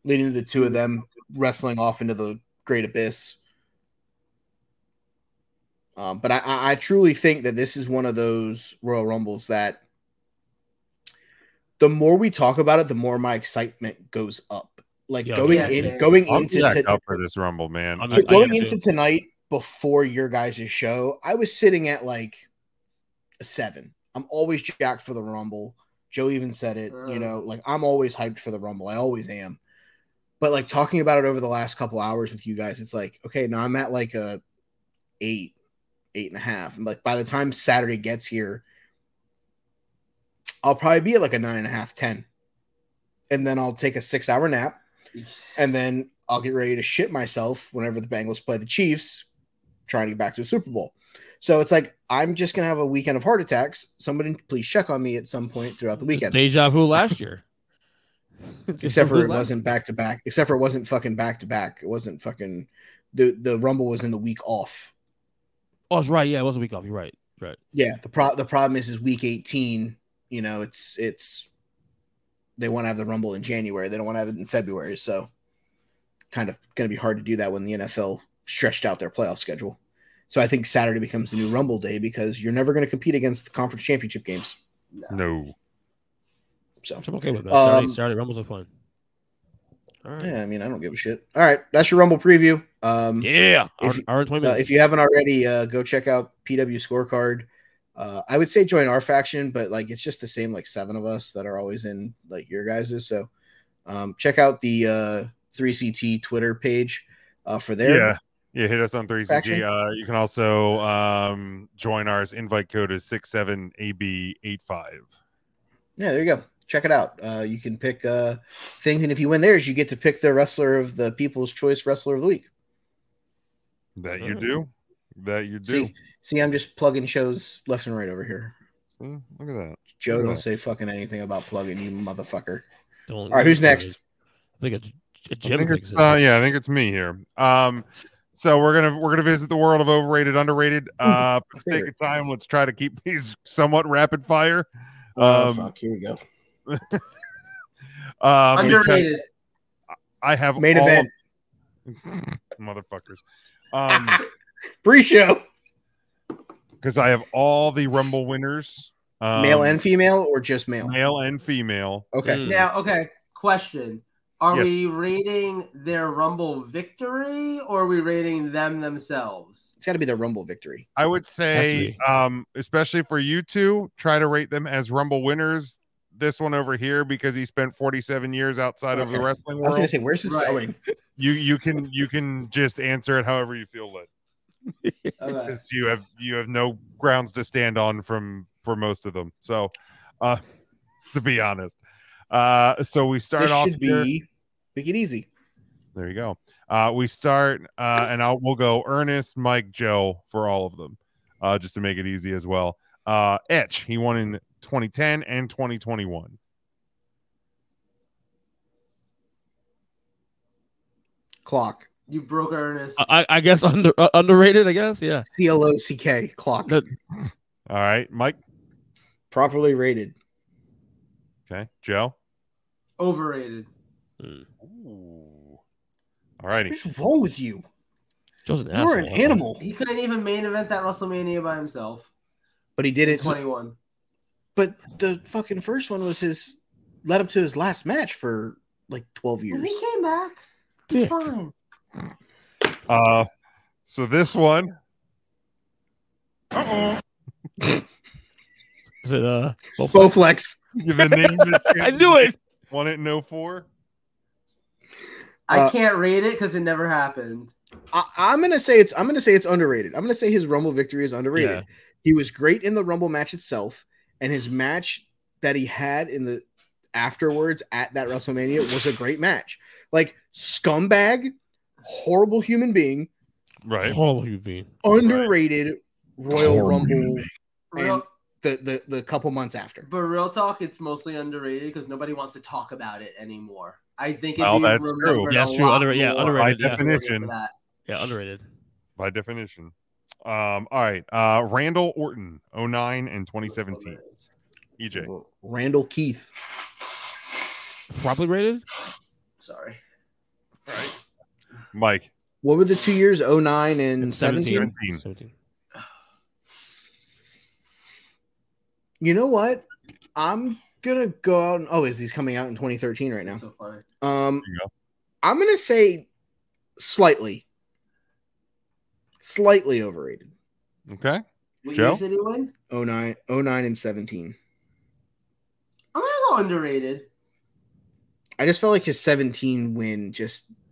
Leading to the two of them wrestling off into the great abyss. But I truly think that this is one of those Royal Rumbles that the more we talk about it, the more my excitement goes up. Like going into for this Rumble, man. So going into tonight before your guys' show, I was sitting at like a 7. I'm always jacked for the Rumble. Joe even said it, like I'm always hyped for the Rumble. I always am. But like talking about it over the last couple hours with you guys, it's like, okay, now I'm at like a 8.5. And like by the time Saturday gets here, I'll probably be at like a 9.5, 10. And then I'll take a 6-hour nap. And then I'll get ready to shit myself whenever the Bengals play the Chiefs, trying to get back to the Super Bowl. So it's like, I'm just going to have a weekend of heart attacks. Somebody please check on me at some point throughout the weekend. Deja vu last year. Except for it wasn't back-to-back. Except for it wasn't fucking back-to-back. It wasn't fucking... The Rumble was in the week off. Oh, that's right. Yeah, it was a week off. You're right. Right. Yeah, the problem is week 18, it's they want to have the Rumble in January. They don't want to have it in February. So kind of going to be hard to do that when the NFL stretched out their playoff schedule. So I think Saturday becomes the new Rumble day because you're never going to compete against the conference championship games. No. So I'm okay with that. Saturday Rumbles are fun. All right. yeah, I mean, I don't give a shit. All right, that's your Rumble preview. Yeah, hour 20 minutes. If you haven't already, go check out PW Scorecard. I would say join our faction, but like it's just the same like 7 of us that are always in like your guys's. So check out the 3CT Twitter page for their hit us on 3CT. faction. You can also join ours. Invite code is 67AB85. Yeah, there you go. Check it out. You can pick things, and if you win theirs, you get to pick the wrestler of the People's Choice Wrestler of the Week. That you do. That you do. See, I'm just plugging shows left and right over here. Look at that. Joe, Look at don't that. say fucking anything about plugging, you motherfucker. All right, who's next? I think it's I think it's me here. So we're gonna visit the world of overrated, underrated. For the sake of time, let's try to keep these somewhat rapid fire. Fuck, here we go. Underrated. I have Main event. Motherfuckers. Pre-show. Because I have all the Rumble winners. Male and female, or just male? Male and female. Okay. Now, question. Are Yes. we rating their Rumble victory, or are we rating them themselves? It's got to be the Rumble victory. I would say, especially for you two, try to rate them as Rumble winners. This one over here, because he spent 47 years outside of the wrestling I was world. going to say, where's this going? You can just answer it however you feel led. Because you have no grounds to stand on for most of them. So, to be honest, so we start off here. Make it easy. There you go. We start, and we'll go Ernest, Mike, Joe for all of them, just to make it easy as well. Etch, he won in 2010 and 2021. Clock. You broke Ernest. I guess underrated. I guess CLOCK. Clock. All right, Mike. Properly rated. Okay, Joe. Overrated. Ooh. All righty. What's wrong with you? Joe's an You're an asshole. animal. He couldn't even main event that WrestleMania by himself. But he did it. 21. But the fucking first one was his led up to his last match for like 12 years. He came back. It's fine. So this one. Is it Bowflex. The name I knew it. Won it in 04. I can't rate it because it never happened. I'm gonna say it's underrated. I'm gonna say his Rumble victory is underrated. Yeah. He was great in the Rumble match itself, and his match that he had in the afterwards at that WrestleMania was a great match. Like scumbag, horrible human being, Right. Horrible you being. underrated Royal Rumble, Real, and the couple months after. but real talk, it's mostly underrated because nobody wants to talk about it anymore. I think Well, that's true. Yeah, it's true. Underrated. more Underrated. By Yeah. definition. for that. Yeah, underrated. By definition. All right. Randall Orton, 09 and 2017. EJ. Randall Keith. Properly rated. Sorry. All right. Mike. What were the 2 years? 09 and 17? 17. You know what? I'm gonna go out and he's coming out in 2013 right now. So funny. I'm you go. gonna say slightly overrated. Okay. What Joe? years did he win? 09 and 17. I'm gonna go underrated. I just felt like his 17 win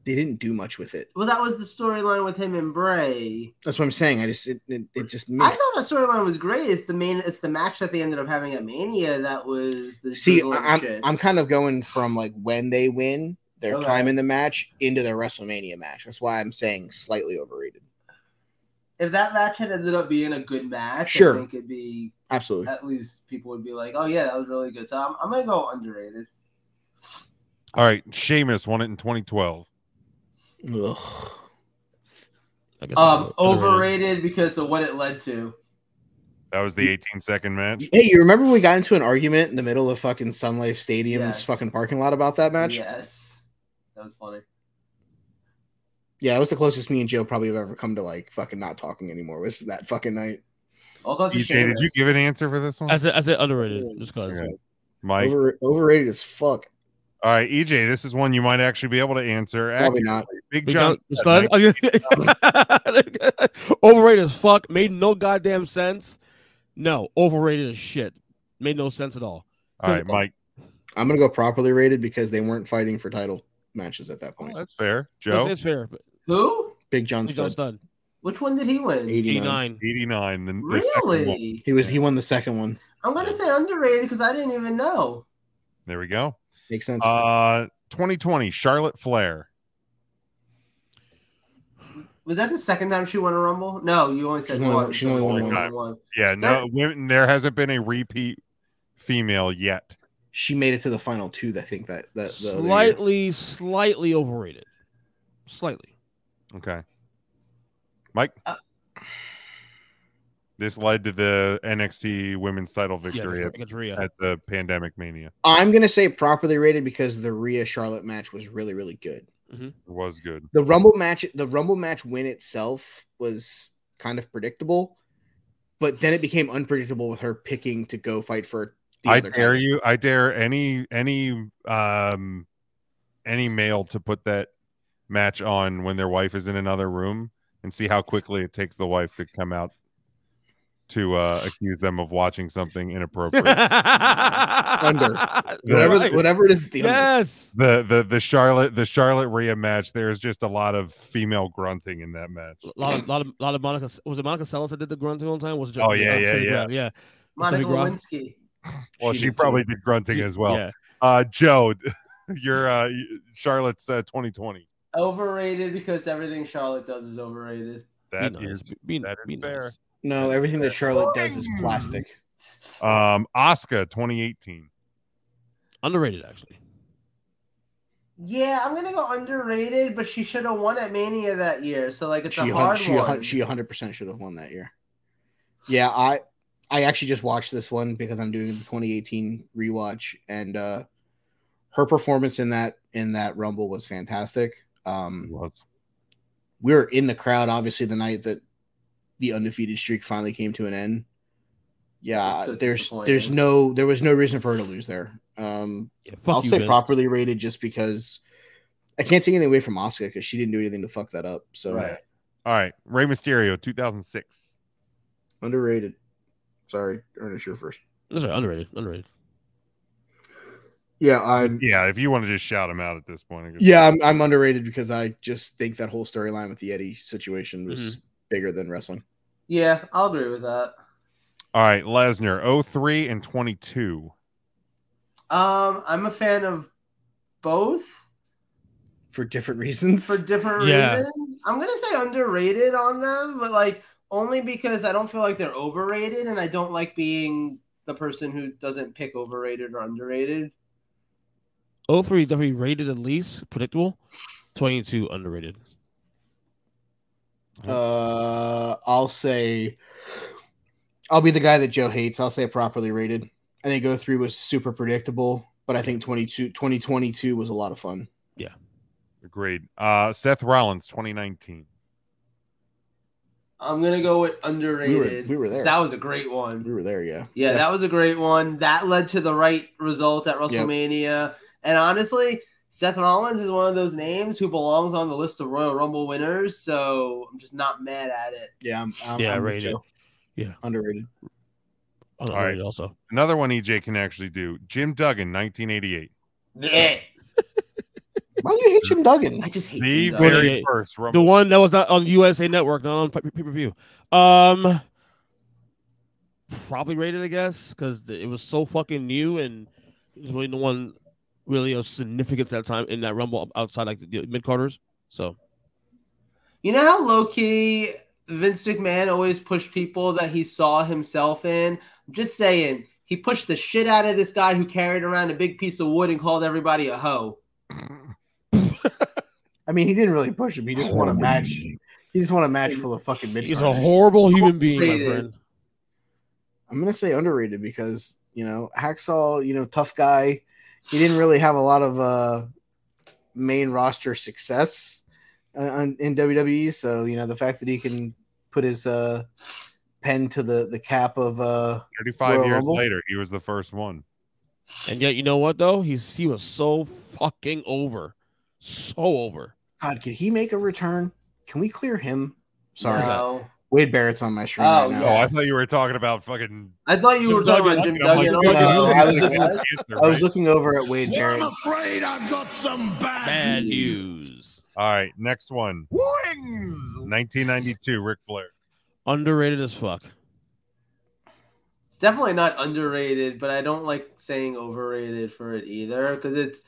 they didn't do much with it. Well, that was the storyline with him and Bray. That's what I'm saying. It just I thought that storyline was great. It's the match that they ended up having at Mania that was the I'm kind of going from like when they win their Okay. time in the match into their WrestleMania match. That's why I'm saying slightly overrated. If that match had ended up being a good match, Sure. I think it'd be Absolutely. at least people would be like, "Oh yeah, that was really good." So I'm gonna go underrated. All right. Sheamus won it in 2012. Ugh. I guess Overrated because of what it led to. That was the 18-second match. Hey, you remember when we got into an argument in the middle of fucking Sun Life Stadium's Yes. fucking parking lot about that match? Yes, that was funny. Yeah, it was the closest me and Joe probably have ever come to like fucking not talking anymore. Was that fucking night? All 'cause of EJ, did you Sheamus. give an answer for this one? I said underrated. Just cause. Okay. Mike. Overrated as fuck. All right, EJ, this is one you might actually be able to answer. Probably not. Big John Stud. Overrated as fuck. Made no goddamn sense. No, overrated as shit. Made no sense at all. All right, Mike. I'm gonna go properly rated because they weren't fighting for title matches at that point. Oh, that's fair. Joe? It's fair. But Who? Big John Big John Studd. Stud. Which one did he win? 89. 89. The second one. Really? He won the second one. I'm gonna say underrated because I didn't even know. There we go. Makes sense. 2020, Charlotte Flair. Was that the second time she won a Rumble? No, you only said one. She only won one. Yeah, no, there hasn't been a repeat female yet. She made it to the final two. I think that Slightly overrated. Slightly. Okay. Mike? This led to the NXT women's title victory against Rhea at the Pandemic Mania. I'm gonna say properly rated because the Rhea Charlotte match was really, really good. Mm-hmm. It was good. The Rumble match win itself was kind of predictable, but then it became unpredictable with her picking to go fight for the other title. I dare any male to put that match on when their wife is in another room and see how quickly it takes the wife to come out to accuse them of watching something inappropriate. Under whatever it is. Yes. The Charlotte Rhea match. There's just a lot of female grunting in that match. A lot of Monica. Was it Monica Seles that did the grunting all the time? Was it? Oh yeah. Monica Lewinsky. Well, she probably did grunting as well. Yeah. Joe, you're Charlotte's 2020. Overrated because everything Charlotte does is overrated. That is fair. Nice. No, everything that Charlotte does is plastic. Asuka 2018. Underrated, actually. Yeah, I'm gonna go underrated, but she should have won at Mania that year. So like it's a hard one. She 100% should have won that year. Yeah, I actually just watched this one because I'm doing the 2018 rewatch, and her performance in that Rumble was fantastic. We were in the crowd, obviously, the night that the undefeated streak finally came to an end. Yeah, so there was no reason for her to lose there. I'll say properly rated just because I can't take anything away from Asuka because she didn't do anything to fuck that up. So right. All right, Rey Mysterio 2006. Underrated. Sorry, Ernest, you're first. That's right, underrated. Yeah, if you want to just shout him out at this point. I'm underrated because I just think that whole storyline with the Eddie situation was bigger than wrestling. Yeah, I'll agree with that. All right, Lesnar 03 and 22. I'm a fan of both for different reasons. Reasons. I'm gonna say underrated on them, but like only because I don't feel like they're overrated, and I don't like being the person who doesn't pick overrated or underrated. 03 definitely rated at least predictable. 22 underrated. I'll be the guy that Joe hates. I'll say properly rated. I think 03 was super predictable, but I think 2022 was a lot of fun. Yeah. Agreed. Seth Rollins 2019. I'm gonna go with underrated. We were there. That was a great one. We were there, yeah. Yeah, that was a great one. That led to the right result at WrestleMania. Yep. And honestly, Seth Rollins is one of those names who belongs on the list of Royal Rumble winners, so I'm just not mad at it. Yeah, I'm rated. Yeah, underrated. Underrated also. Another one EJ can actually do. Jim Duggan, 1988. Yeah. Why do you hate Jim Duggan? I just hate the very first Rumble. The one that was not on USA Network, not on pay-per-view. Probably rated, I guess, because it was so fucking new and it was really no one really of significance at that time in that Rumble outside like the mid-carders. So, you know how low-key Vince McMahon always pushed people that he saw himself in? I'm just saying, he pushed the shit out of this guy who carried around a big piece of wood and called everybody a hoe. I mean, he didn't really push him. He just won a match. He just won a match full of fucking mid-carders. He's a horrible human being, my friend. I'm going to say underrated because, Hacksaw, tough guy. He didn't really have a lot of main roster success in WWE. So, the fact that he can put his pen to the cap of 35 years later, he was the first one. And yet, you know what though? He was so fucking over, so over. God, can he make a return? Can we clear him? Sorry, No. Wade Barrett's on my screen Oh, right now. yeah. Oh, I Yes. thought you were talking about fucking. I thought you Jim were talking Duggan. about Jim I'm like, Duggan. dude, No, I was What? looking- I was looking over at Wade Well, Barrett. I'm afraid I've got some Bad news. All right, next one. Wings. 1992, Ric Flair. Underrated as fuck. It's definitely not underrated, but I don't like saying overrated for it either because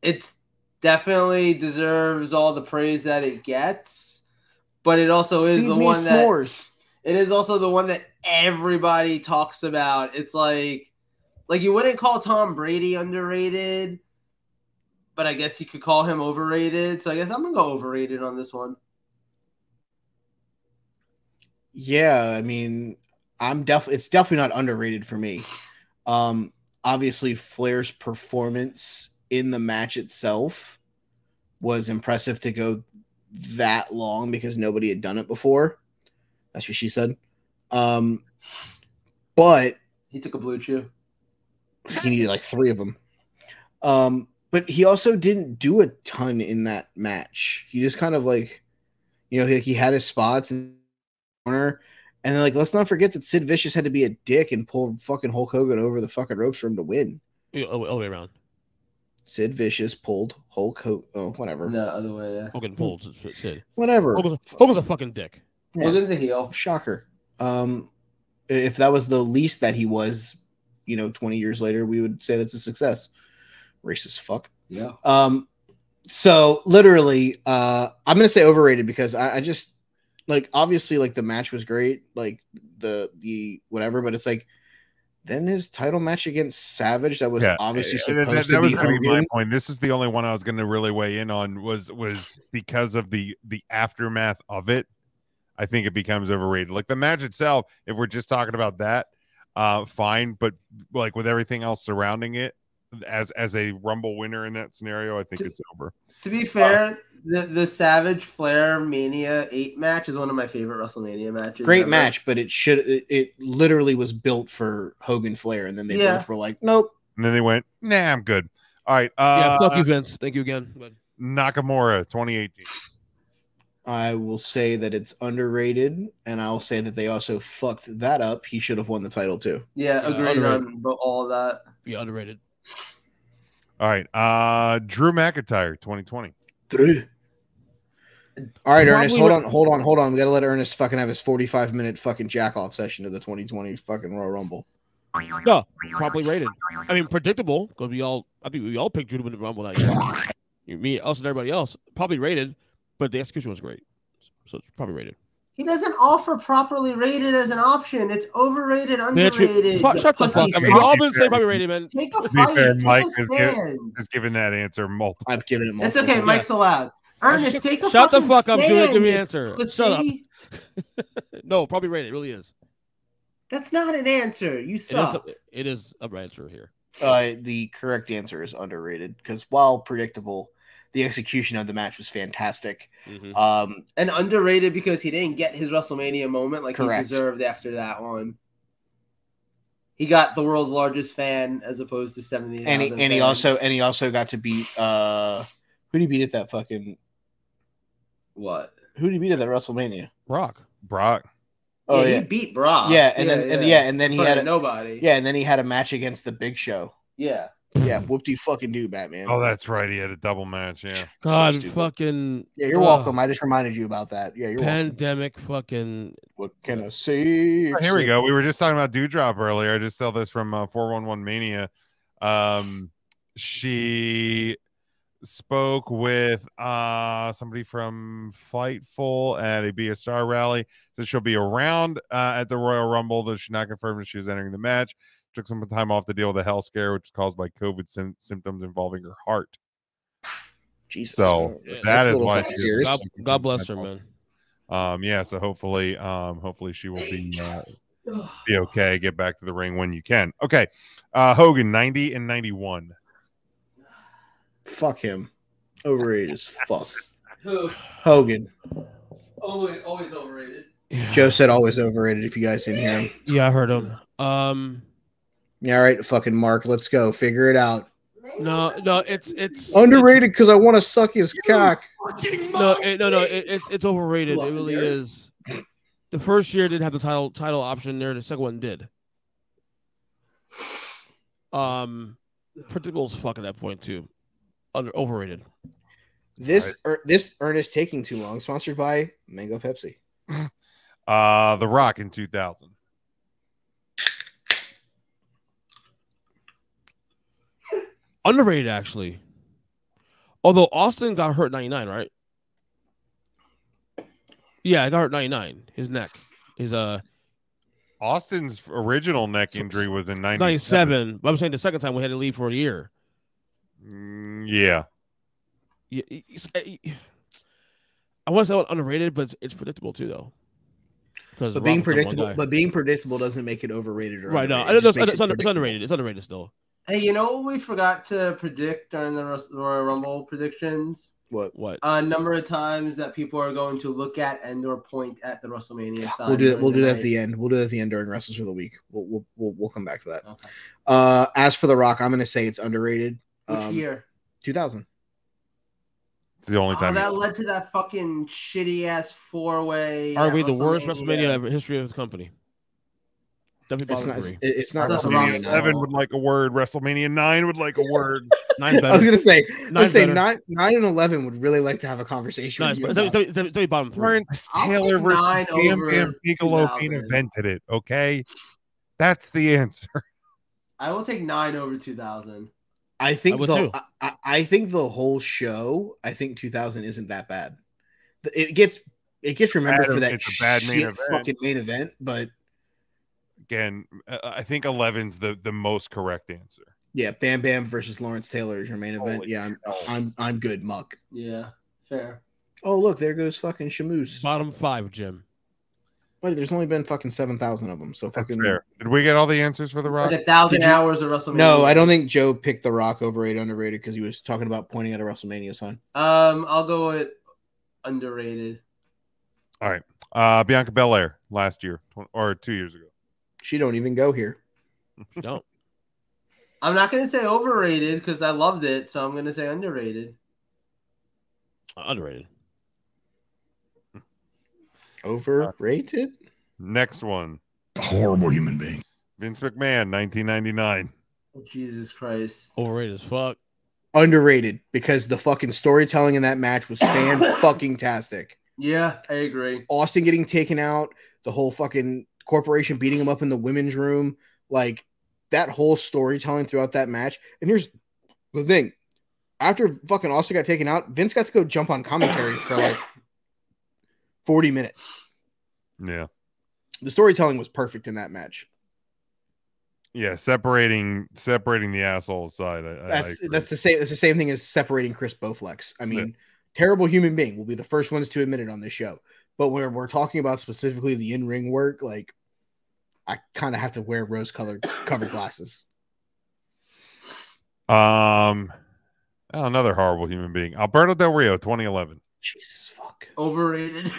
it's definitely deserves all the praise that it gets, but it also is Feed the me one that s'mores. it is also the one that everybody talks about. It's like you wouldn't call Tom Brady underrated, but I guess you could call him overrated. So I guess I'm gonna go overrated on this one. Yeah, I mean, it's definitely not underrated for me. Obviously Flair's performance in the match itself was impressive to go that long because nobody had done it before. That's what she said. But He took a blue chew. he needed like 3 of them. But he also didn't do a ton in that match. He just kind of like, he had his spots in the corner. And then, like, let's not forget that Sid Vicious had to be a dick and pull fucking Hulk Hogan over the fucking ropes for him to win. All the way around. Sid Vicious pulled Hulk Hogan. Oh, whatever. No, other way. Yeah. Hogan pulled Sid. Whatever. Hogan's a fucking dick. Yeah. Hogan's a heel. Shocker. If that was the least that he was, 20 years later, we would say that's a success. Racist fuck. Yeah. So literally, I'm gonna say overrated because I just like obviously like the match was great, like the whatever, but it's like then his title match against Savage that was obviously supposed to be gonna be my Hogan. point. This is the only one I was going to really weigh in on was because of the aftermath of it. I think it becomes overrated. Like the match itself, if we're just talking about that, fine, but like with everything else surrounding it, as a Rumble winner in that scenario, I think it's over. To be fair, the Savage Flair Mania 8 match is one of my favorite WrestleMania matches. Great ever. match, but it literally was built for Hogan Flair, and then they both were like, nope. And then they went, nah, I'm good. All right. Fuck you, Vince. Thank you again. Nakamura, 2018. I will say that it's underrated, and I'll say that they also fucked that up. He should have won the title too. Yeah, agreed on all of that. Yeah, underrated. All right. Drew McIntyre, 2020. All right, Ernest, Probably hold on. We gotta let Ernest fucking have his 45-minute fucking jack off session of the 2020 fucking Royal Rumble. No, properly rated. I mean, predictable because I think we all picked Drew to win the Rumble that year. Me, us, and everybody else. Probably rated, but the execution was great, so it's probably rated. He doesn't offer properly rated as an option. It's overrated, underrated. Shut the fuck up. We've all been saying probably rated, man. Take a To be fight. fair, Take Mike a stand. has given that answer multiple. I've given it It's multiple. okay. Mike's allowed. Ernest, take a Shut the fucking fuck up, stand. Julie. Give me an answer. Pussy. Shut up. No, probably rated. It really is. That's not an answer. You suck. It is a right answer here. The correct answer is underrated because while predictable, the execution of the match was fantastic. Mm-hmm. And underrated because he didn't get his WrestleMania moment like Correct. he deserved after that one. He got the world's largest fan as opposed to 70,000 And he also got to beat who did he beat at that fucking what? Who did he beat at that WrestleMania? Brock. Oh He beat Brock. Yeah, and then he had nobody. Yeah, and then he had a match against the Big Show. Yeah. Yeah, whoop-de-fucking do, Batman. Oh, that's right. He had a double match. Yeah. God, So stupid. fucking. Yeah, you're welcome. I just reminded you about that. Yeah, you're welcome. Pandemic fucking. What can I say? Here we go. We were just talking about Dewdrop earlier. I just saw this from 411 Mania. She spoke with somebody from Fightful at a Be a Star rally. So she'll be around at the Royal Rumble, though she's not confirmed if she was entering the match. Took some time off to deal with a health scare, which was caused by COVID symptoms involving her heart. Jesus. So Yeah, that is a little why. fucking serious. God bless her, man. Yeah. So hopefully she will be okay. Get back to the ring when you can. Okay. Hogan, 90 and 91. Fuck him. Overrated as fuck. Hogan. Always overrated. Yeah. Joe said always overrated if you guys didn't hear him. Yeah, I heard him. Yeah, all right, fucking Mark, let's go. Figure it out. No, it's Underrated because I want to suck his cock. It's overrated. It really Gary? is. The first year didn't have the title option there. The second one did. Predictable as fuck at that point too. Overrated. This Ernest taking too long. Sponsored by Mango Pepsi. The Rock in 2000. Underrated, actually. Although Austin got hurt 99, right? Yeah, he got hurt 99. His neck. His Austin's original neck injury was in 97. But I'm saying the second time we had to leave for a year. Yeah. I want to say underrated, but it's predictable too, though. But being predictable doesn't make it overrated or right. Underrated. No, it's underrated. It's underrated still. Hey, you know what we forgot to predict during the Royal Rumble predictions? What? Number of times that people are going to look at and/or point at the WrestleMania sign. We'll do that at the end. We'll do that at the end during Wrestlers of the Week. We'll come back to that. Okay. As for The Rock, I'm going to say it's underrated. Which year? 2000. It's the only time. That led to that fucking shitty ass 4-way. Are we the worst WrestleMania ever history of the company? It's not WrestleMania 7 would like a word. WrestleMania 9 would like a word. 9 better. I was gonna say 9 and 11 would really like to have a conversation. Tell me bottom 3. Lawrence Taylor versus Bam Bam Bigelow main invented it. Okay, that's the answer. I will take 9 over 2000. I think the whole show. I think 2000 isn't that bad. It gets remembered for that it's a bad main event, but. Again, I think 11's the most correct answer. Yeah, Bam Bam versus Lawrence Taylor is your main event. Yeah, I'm good, Muck. Yeah, fair. Oh, look, there goes fucking Shamoose. Bottom 5, Jim. Buddy, there's only been fucking 7,000 of them. So fucking fair. Did we get all the answers for The Rock? Like 1,000 hours of WrestleMania. No, I don't think Joe picked The Rock overrated, underrated because he was talking about pointing at a WrestleMania sign. I'll go with underrated. All right, Bianca Belair last year or 2 years ago. She don't even go here. Don't. I'm not going to say overrated because I loved it, so I'm going to say underrated. Underrated. Overrated? Next one. Horrible human being. Vince McMahon, 1999. Oh, Jesus Christ. Overrated as fuck. Underrated because the fucking storytelling in that match was fan-fucking-tastic. Yeah, I agree. Austin getting taken out, the whole fucking corporation beating him up in the women's room, like that whole storytelling throughout that match. And here's the thing. After fucking Austin got taken out, Vince got to go jump on commentary for like 40 minutes. Yeah. The storytelling was perfect in that match. Yeah, separating the asshole aside. That's the same thing as separating Chris Bowflex. I mean, terrible human being. We'll be the first ones to admit it on this show. But when we're talking about specifically the in-ring work, like I kind of have to wear rose-colored covered glasses. Another horrible human being. Alberto Del Rio, 2011. Jesus fuck. Overrated.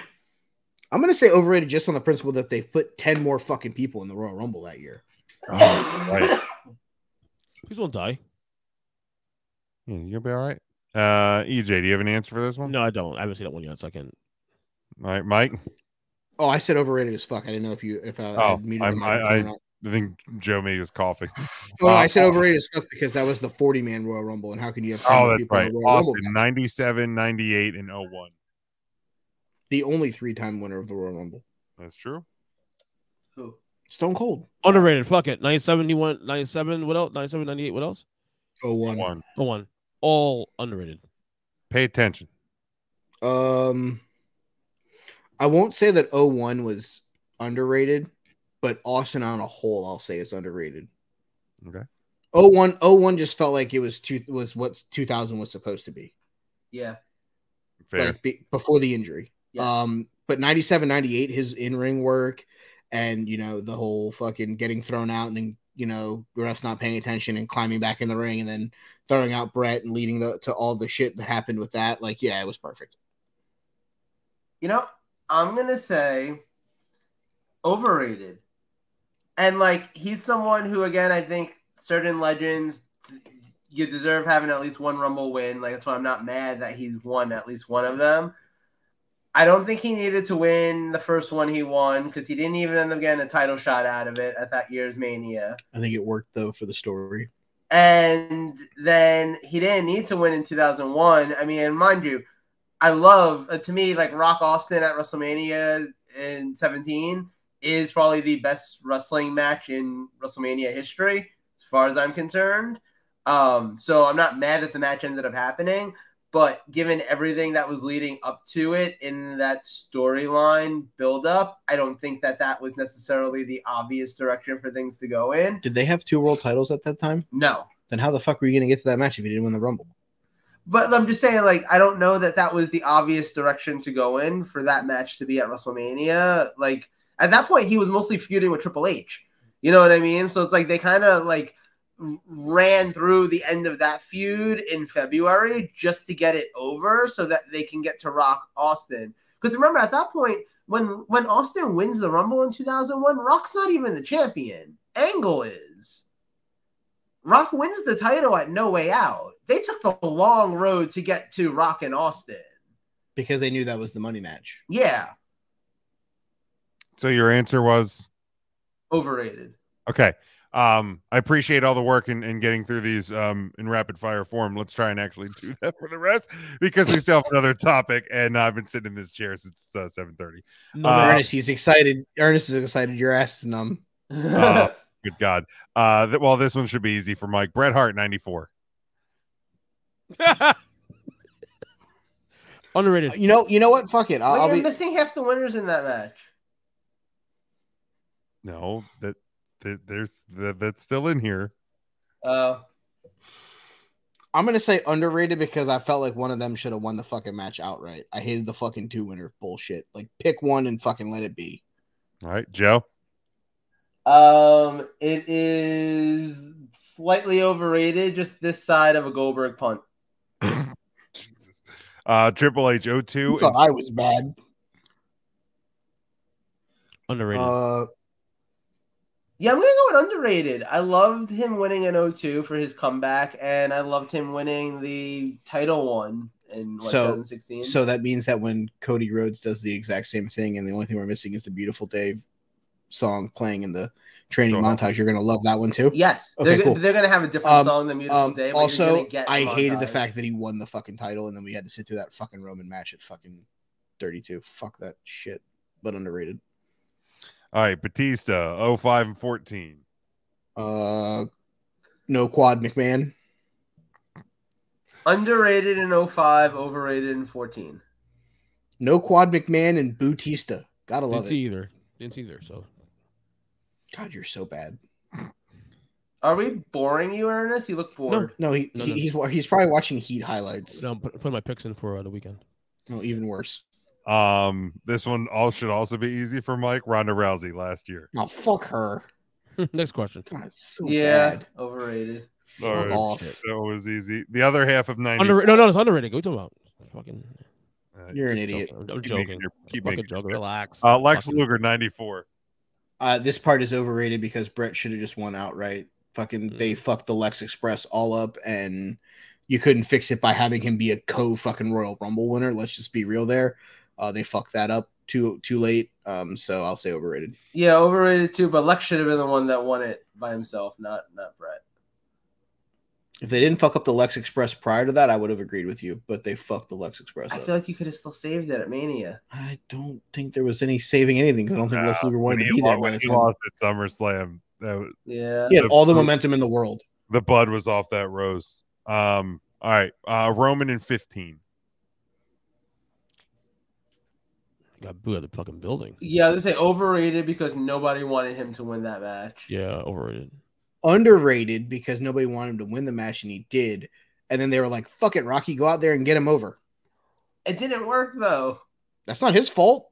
I'm gonna say overrated just on the principle that they put 10 more fucking people in the Royal Rumble that year. Oh, right. Please won't die. Yeah, you'll be all right. EJ, do you have an answer for this one? No, I don't. I haven't seen that one yet, so I can't. All right, Mike. Oh, I said overrated as fuck. I didn't know if I muted him. I think Joe made his coughing. Oh, no, I said overrated as fuck because that was the 40-man Royal Rumble, and how can you have 10 that's people right. in the Royal Austin, Rumble? 97, 98, and 01. The only 3-time winner of the Royal Rumble. That's true. Who? Stone Cold. Underrated. Fuck it. 97, you went 97. What else? 97, 98. What else? 01. 01. All underrated. Pay attention. I won't say that 01 was underrated, but Austin on a whole, I'll say is underrated. Okay. 01 just felt like it was what 2000 was supposed to be. Yeah. Fair. Like before the injury. Yes. But 97, 98, his in-ring work and, the whole fucking getting thrown out and then, the refs not paying attention and climbing back in the ring and then throwing out Brett and leading to all the shit that happened with that. Like, yeah, it was perfect. I'm going to say overrated. And like he's someone who, again, I think certain legends, you deserve having at least one Rumble win. Like that's why I'm not mad that he's won at least one of them. I don't think he needed to win the first one he won because he didn't even end up getting a title shot out of it at that year's Mania. I think it worked though for the story. And then he didn't need to win in 2001. I mean, and mind you, I love, to me, like Rock Austin at WrestleMania in 17 is probably the best wrestling match in WrestleMania history, as far as I'm concerned. So I'm not mad that the match ended up happening, but given everything that was leading up to it in that storyline build-up, I don't think that that was necessarily the obvious direction for things to go in. Did they have 2 world titles at that time? No. Then how the fuck were you going to get to that match if you didn't win the Rumble? But I'm just saying, like, I don't know that that was the obvious direction to go in for that match to be at WrestleMania. Like, at that point, he was mostly feuding with Triple H. You know what I mean? So it's like they kind of, like, ran through the end of that feud in February just to get it over so that they can get to Rock Austin. Because remember, at that point, when Austin wins the Rumble in 2001, Rock's not even the champion. Angle is. Rock wins the title at No Way Out. They took the long road to get to Rock and Austin. Because they knew that was the money match. Yeah. So your answer was? Overrated. Okay. I appreciate all the work in getting through these in rapid fire form. Let's try and actually do that for the rest because we still have another topic, and I've been sitting in this chair since 7:30. Ernest, he's excited. Ernest is excited. Your ass is numb. Good God. Well, this one should be easy for Mike. Bret Hart, 94. Underrated. You know what? Fuck it. You're missing half the winners in that match. No, that's still in here. I'm gonna say underrated because I felt like one of them should have won the fucking match outright. I hated the fucking 2-winner bullshit. Like pick one and fucking let it be. All right, Joe. It is slightly overrated, just this side of a Goldberg punt. Jesus. Triple H 02. Thought I was bad. Underrated. Yeah, I'm going to go with underrated. I loved him winning in 02 for his comeback, and I loved him winning the title one in 2016. So that means that when Cody Rhodes does the exact same thing, and the only thing we're missing is the Beautiful Day song playing in the training montage, you're going to love that one too? Yes. Okay, cool. They're going to have a different song than Beautiful Day. But also, I hated the fact that he won the fucking title, and then we had to sit through that fucking Roman match at fucking 32. Fuck that shit. But underrated. All right, Batista, 05 and 14. No Quad McMahon. Underrated in 05, overrated in 14. No Quad McMahon and Batista. Gotta love it. Didn't see either. So, God, you're so bad. Are we boring you, Ernest? You look bored. No, he's probably watching Heat highlights. No, I'm putting my picks in for the weekend. No, even worse. This one should also be easy for Mike. Ronda Rousey last year. Oh, fuck her. Next question. God, it's so Yeah, bad. overrated. All right, off. that was easy. The other half of 90. No, it's underrated. What are you talking about? Fucking. You're an idiot. I'm joking. Keep Fucking making joking. Relax. Lex Luger, 94. This part is overrated because Brett should have just won outright. Fucking, they fucked the Lex Express all up, and you couldn't fix it by having him be a fucking Royal Rumble winner. Let's just be real there. They fucked that up too late. So I'll say overrated. Yeah, overrated too. But Lex should have been the one that won it by himself, not Brett. If they didn't fuck up the Lex Express prior to that, I would have agreed with you. But they fucked the Lex Express I up. feel like you could have still saved it at Mania. I don't think there was any saving anything because I don't think Lex Luger wanted to be there. When he lost at SummerSlam, Yeah, he had all the momentum in the world. The bud was off that rose. All right, Roman in 15. Got booed at the fucking building. Yeah, I was gonna say overrated because nobody wanted him to win that match. Yeah, overrated. Underrated because nobody wanted him to win the match and he did. And then they were like, fuck it, Rocky, go out there and get him over. It didn't work though. That's not his fault.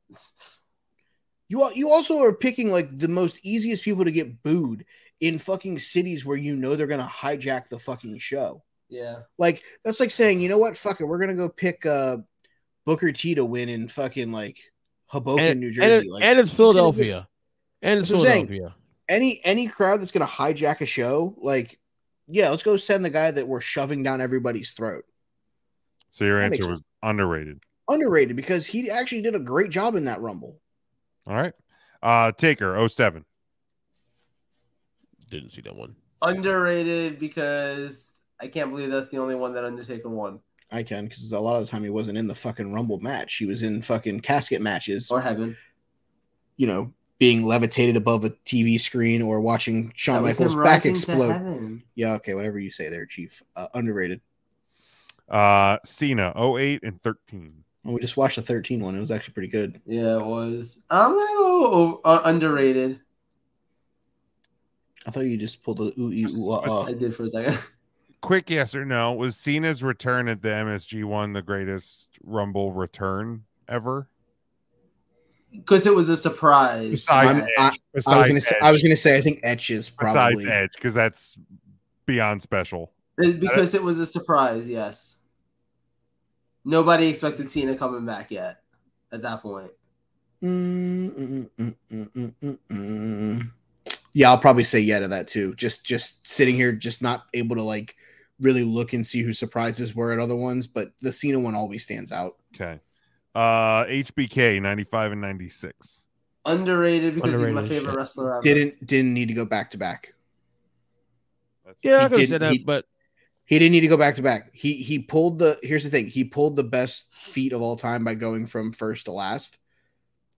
You also are picking like the most easiest people to get booed in fucking cities where you know they're going to hijack the fucking show. Yeah. Like, that's like saying, you know what? Fuck it. We're going to go pick Booker T to win in fucking like Hoboken, New Jersey. And it's Philadelphia. And it's Philadelphia. any crowd that's going to hijack a show, like, yeah, let's go send the guy that we're shoving down everybody's throat. So your That makes answer was underrated. Underrated because he actually did a great job in that Rumble. All right. Taker 07. Didn't see that one. Underrated because I can't believe that's the only one that Undertaker won. I can, because a lot of the time he wasn't in the fucking Rumble match. He was in fucking casket matches. Or Heaven. You know, being levitated above a TV screen or watching Shawn Michaels' back explode. Yeah, okay, whatever you say there, Chief. Underrated. Cena 08 and 13. Well, we just watched the 13 one. It was actually pretty good. Yeah, it was. I'm going to go underrated. I thought you just pulled the I did for a second. Quick yes or no. Was Cena's return at the MSG one the greatest Rumble return ever? Because it was a surprise. Besides Edge. I was gonna say I think Edge is probably. Besides Edge, because that's beyond special. Because it was a surprise, yes. Nobody expected Cena coming back yet at that point. Yeah, I'll probably say yeah to that too. Just sitting here, just not able to like really look and see who surprises were at other ones, but the Cena one always stands out. Okay. HBK 95 and 96. Underrated because he's my favorite wrestler ever. Didn't need to go back to back. Yeah, I could say that, but he didn't need to go back to back. He pulled here's the thing. He pulled the best feat of all time by going from first to last.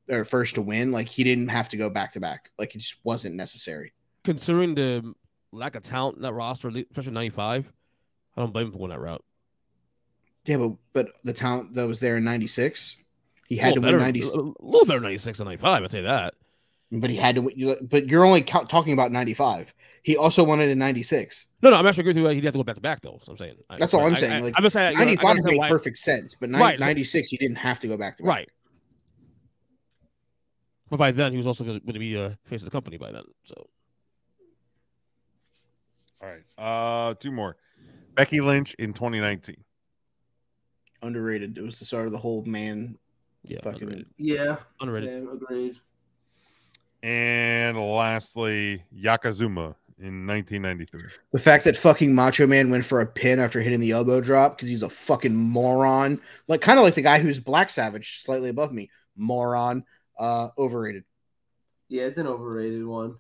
Or first to win. Like, he didn't have to go back to back. Like, it just wasn't necessary. Considering the lack of talent in that roster, especially 95, I don't blame him for going that route. Yeah, but the talent that was there in 96, he had to win 96. A little better 96 than 95, I'd say that. But he had to win. But you're only talking about 95. He also won it in 96. No, I'm actually agreeing with you. He'd have to go back to back, though. So I'm saying. That's all I'm saying. Like, I'm just saying 95 made perfect sense, but 96, he didn't have to go back to back. Right. But by then, he was also going to be face of the company by then. So, all right, two more. Becky Lynch in 2019. Underrated. It was the start of the whole man. Yeah, fucking underrated. Yeah, underrated. Same, agreed. And lastly, Yokozuna in 1993. The fact that fucking Macho Man went for a pin after hitting the elbow drop because he's a fucking moron. Like, kind of like the guy who's Black Savage, slightly above me. Moron. Overrated. Yeah, it's an overrated one.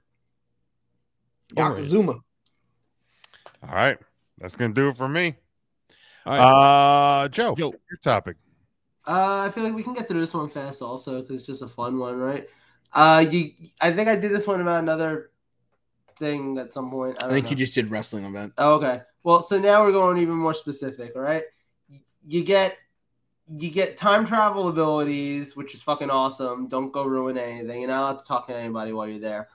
Yokozuna. All right. That's going to do it for me. All right. Joe, your topic. I feel like we can get through this one fast also because it's just a fun one, right? I think I did this one about another thing at some point. I think you just did wrestling event. Oh, okay. Well, so now we're going even more specific, all right? You get time travel abilities, which is fucking awesome. Don't go ruin anything. You're not allowed to talk to anybody while you're there.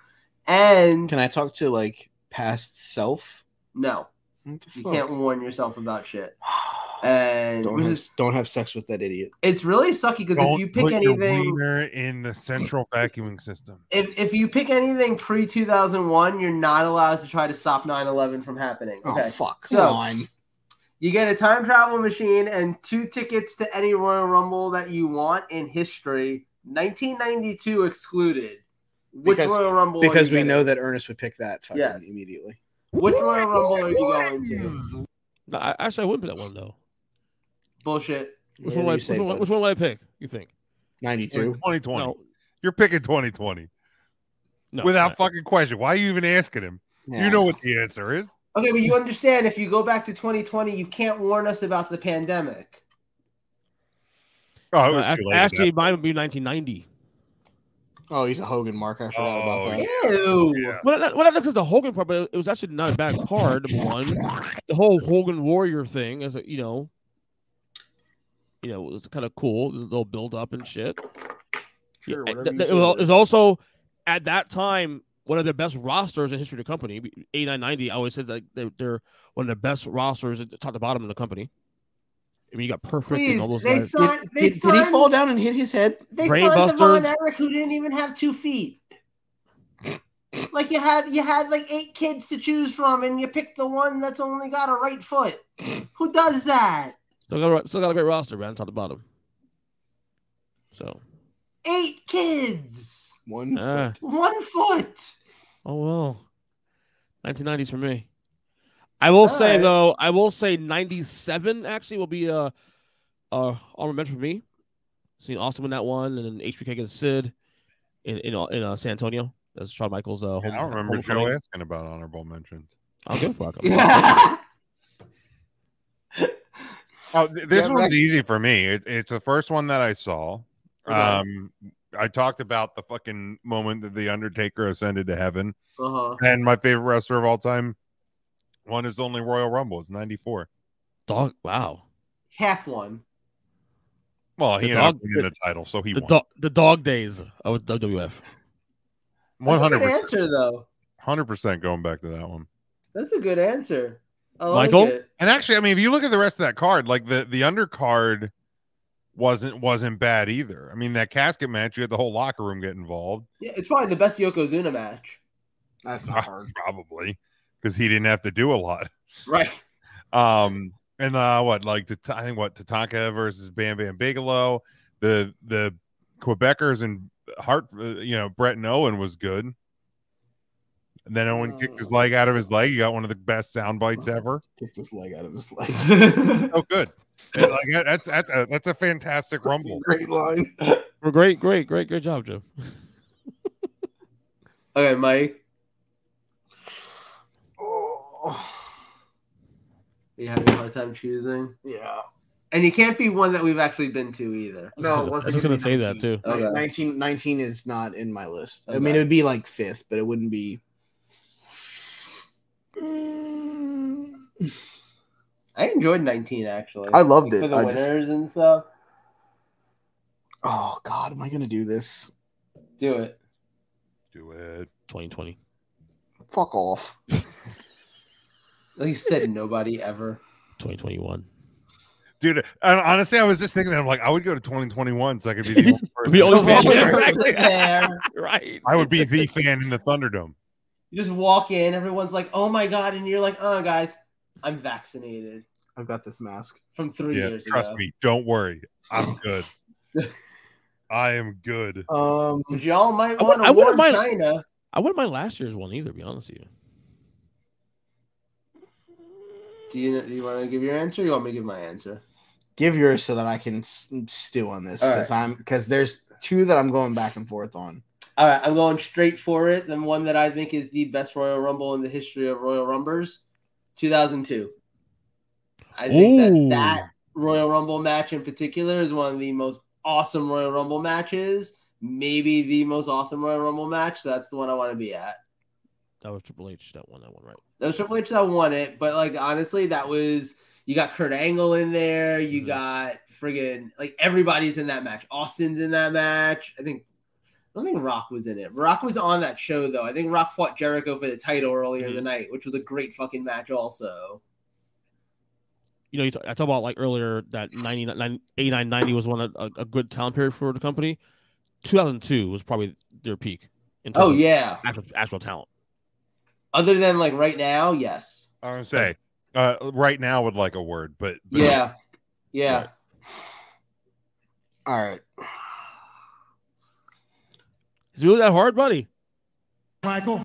And can I talk to like past self? No. You can't warn yourself about shit. And don't have sex with that idiot. It's really sucky because if you pick anything your in the central vacuuming system. If you pick anything pre-2001, you're not allowed to try to stop 9/11 from happening. Okay. Oh fuck. Come on. You get a time travel machine and 2 tickets to any Royal Rumble that you want in history. 1992 excluded. Which Royal Rumble? Because we know that Ernest would pick that immediately. Which Royal Rumble are you going to? No, I wouldn't pick that one though. Bullshit. Which one would I pick? You think? 92. 2020. No. You're picking 2020. No, without fucking question. Why are you even asking him? Yeah. You know what the answer is. Okay, but you understand if you go back to 2020, you can't warn us about the pandemic. Oh, it was too late. Actually, mine would be 1990. Oh, he's a Hogan mark. I forgot about that. Ew. Yeah. Well, not because the Hogan part, but it was actually not a bad card. Number one, the whole Hogan Warrior thing, as you know, it was kind of cool. The little build up and shit. Sure. It was also at that time one of the best rosters in history of the company. 89-90, I always said that they're one of the best rosters top to bottom in the company. I mean, you got Perfect and all those guys. Did he fall down and hit his head? They signed the Von Erich who didn't even have 2 feet. Like you had like 8 kids to choose from, and you picked the one that's only got a right foot. Who does that? Still got a great roster, man. Top to bottom. So 8 kids. 1 foot. 1 foot. Oh well, 1990s for me. I will say right. though, I will say 97 actually will be honorable mention for me. Seeing Austin win that one, and then HBK against Sid in San Antonio. That's Shawn Michaels' I don't remember Joe homecoming. asking about honorable mentions. I'll give a fuck. Yeah. Oh, this Yeah, one's right. easy for me. It's the first one that I saw. Okay. I talked about the fucking moment that the Undertaker ascended to heaven, Uh-huh. and my favorite wrestler of all time. One is only Royal Rumble. It's 94. Dog. Wow. Half one. Well, he The ended up dog- winning the title, so he won. The dog days of WWF. That's a good 100%. answer, though. 100% going back to that one. That's a good answer. I Michael? like it. And actually, I mean, if you look at the rest of that card, like the undercard wasn't bad either. I mean, that casket match, you had the whole locker room get involved. Yeah, it's probably the best Yokozuna match. That's not hard. Probably because he didn't have to do a lot. Right. And I think Tatanka versus Bam Bam Bigelow, the Quebecers and Hart, Brett and Owen was good. And then Owen kicked his leg out of his leg. He got one of the best sound bites ever. Kicked his leg out of his leg. Oh, good. And, like, that's a fantastic Rumble. Great line. Well, great job, Joe. Okay, Mike. Oh, You having a hard time choosing? yeah. And you can't be one that we've actually been to either. No, I was just gonna say that too. Okay. 19 is not in my list. I Okay. mean, it would be like fifth, but it wouldn't be. I enjoyed 19 actually. I loved For it. the I winners and stuff. Oh God, am I gonna do this? Do it. Do it. 2020. Fuck off. Like you said, nobody ever. 2021. Dude, honestly, I was just thinking that I'm like, I would go to 2021 so I could be the only person. The only fan Nobody there. ever sit there. Right. I would be the fan in the Thunderdome. You just walk in, everyone's like, "Oh my god," and you're like, "Oh, guys, I'm vaccinated I've got this mask. from 3 Yeah, years trust ago." me. Don't worry. I'm good. I am good. Um, But y'all might I want to wouldn't warn mind- China. I wouldn't mind last year's one either, to be honest with you. Do you want to give your answer? Or you want me to give my answer? give yours so that I can stew on this All right. because there's two that I'm going back and forth on. All right, I'm going straight for it. The one that I think is the best Royal Rumble in the history of Royal Rumbles, 2002. I think that Royal Rumble match in particular is one of the most awesome Royal Rumble matches, maybe the most awesome Royal Rumble match. So that's the one I want to be at. That was Triple H that won, right? That was Triple H that won it, but like honestly, that was you got Kurt Angle in there, you got friggin' like everybody's in that match. Austin's in that match. I don't think Rock was in it. Rock was on that show though. I think Rock fought Jericho for the title earlier in the night, which was a great fucking match also. You know, I talked about like earlier that 89, 90 was one of a good talent period for the company. 2002 was probably their peak. In terms of Yeah. actual talent. Other than like right now, yes. I was gonna say right now would like a word, but Yeah. Right. All right. Is it really that hard, buddy? Michael.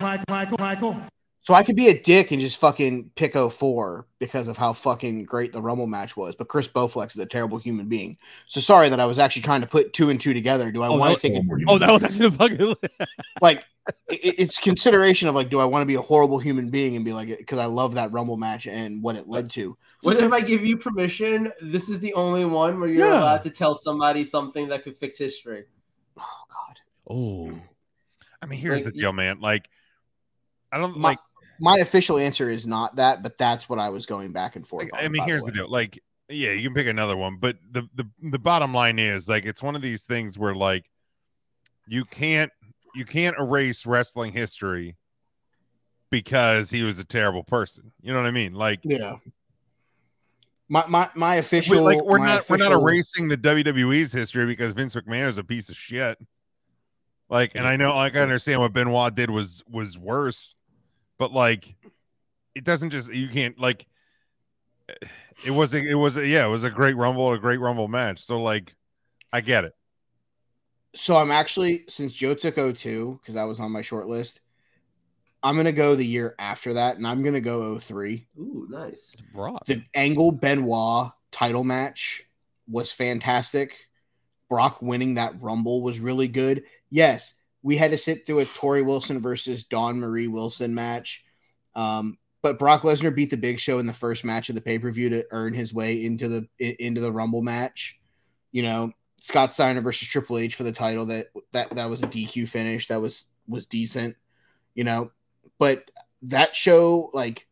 So I could be a dick and just fucking pick 04 because of how fucking great the Rumble match was. But Chris Bowflex is a terrible human being. So sorry that I was actually trying to put two and two together. Do I want to take it? Oh, that was actually the fucking. Like, it's consideration of like, do I want to be a horrible human being and be like, because I love that Rumble match and what it led to. What if I give you permission? This is the only one where you're allowed to tell somebody something that could fix history. Oh God. Oh. I mean, here's the deal, man. Like, I don't my official answer is not that, but that's what I was going back and forth. I mean, here's the deal. Like, yeah, you can pick another one, but the bottom line is like it's one of these things where like you can't erase wrestling history because he was a terrible person. You know what I mean? Like, yeah. My official we're not erasing the WWE's history because Vince McMahon is a piece of shit. Like, and I know, like, I understand what Benoit did was worse, but like, it doesn't just you can't like. It was a great Rumble match. So like, I get it. So I'm actually, since Joe took 02 because that was on my short list, I'm gonna go the year after that, and I'm gonna go 03. Ooh, nice. It's broad. The Angle Benoit title match was fantastic. Brock winning that Rumble was really good. Yes, we had to sit through a Tori Wilson versus Dawn Marie Wilson match. But Brock Lesnar beat the Big Show in the first match of the pay-per-view to earn his way into the Rumble match. You know, Scott Steiner versus Triple H for the title. That was a DQ finish. That was decent. You know, but that show, like,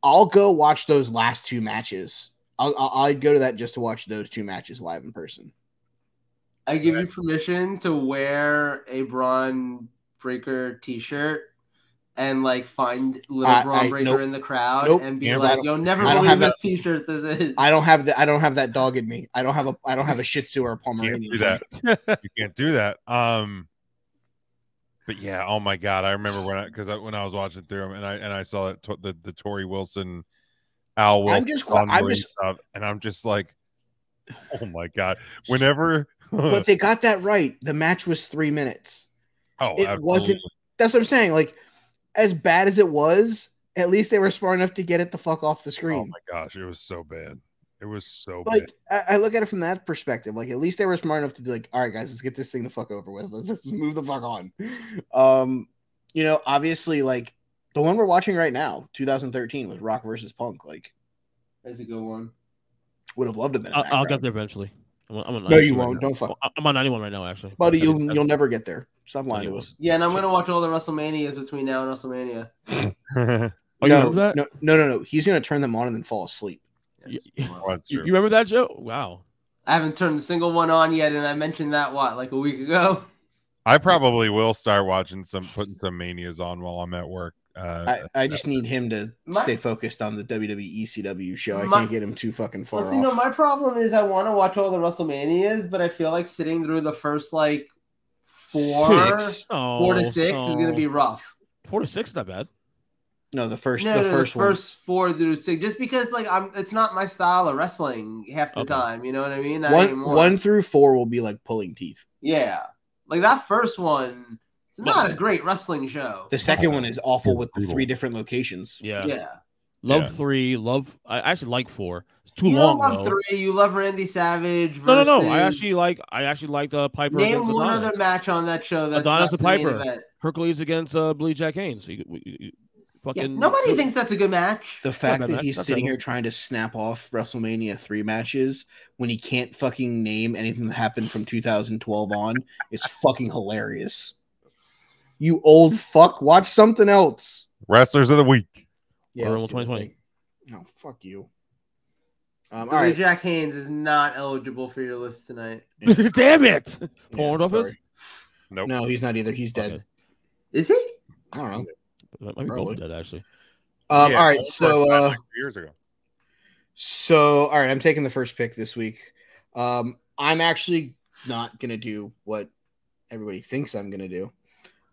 I'll go watch those last two matches. I'd go to that just to watch those two matches live in person. I give you permission to wear a Braun Breaker t-shirt and like find little Braun Breaker nope. in the crowd Nope. and be Yeah, like, "You'll never I don't believe have this t-shirt this is." I don't have that dog in me. I don't have a Shih Tzu or a Pomeranian. You can't do that. You can't do that. But yeah, oh my god, I remember when I was watching through them and I saw that the Tori Wilson, Al Wilson, stuff, and I'm just like, oh my god. Whenever, but they got that right. The match was 3 minutes. Oh, it absolutely. wasn't. That's what I'm saying. Like, as bad as it was, at least they were smart enough to get it the fuck off the screen. Oh my gosh, it was so bad. It was so like, bad. I look at it from that perspective. Like, at least they were smart enough to be like, all right, guys, let's get this thing the fuck over with. Let's move the fuck on. You know, obviously, like the one we're watching right now, 2013 with Rock versus Punk, like, That's a good one. would have loved to have been. I'll get there eventually. I'm no, you won't. Don't fuck. I'm on 91 right now, actually. Buddy, you'll never get there. Stop lying to us. Yeah, and I'm gonna watch all the WrestleManias between now and WrestleMania. Oh, you remember that? No. He's gonna turn them on and then fall asleep. You remember that, Joe? Wow. I haven't turned a single one on yet, and I mentioned that like a week ago. I probably will start putting some manias on while I'm at work. I just need him to stay focused on the WWE ECW show. I can't get him too fucking far off. No, my problem is I want to watch all the WrestleManias, but I feel like sitting through the first like 4 to 6 is going to be rough. 4 to 6 is not bad. No, the first 4 through 6, just because like it's not my style of wrestling half the time. You know what I mean? 1 through 4 will be like pulling teeth. Yeah, like that first one. It's not a great wrestling show. The second one is awful with the 3 different locations. Yeah. Love 3. I actually like 4. It's too you long. You don't love 3. You love Randy Savage. Versus... No. I actually like the Piper. Name one other match on that show. That's Adonis and Piper. Hercules against Billy Jack Haynes. Nobody thinks that's a good match. The fact that he's sitting here trying to snap off WrestleMania 3 matches when he can't fucking name anything that happened from 2012 on is fucking hilarious. You old fuck, watch something else. Wrestlers of the week. Yeah, Rumble 2020. No, fuck you. All right. Jack Haynes is not eligible for your list tonight. Damn it! Porn office? Nope. No, he's not either. He's dead. Okay. Is he? I don't know. Might be both dead, actually. All right, so years ago. So all right, I'm taking the first pick this week. I'm actually not gonna do what everybody thinks I'm gonna do.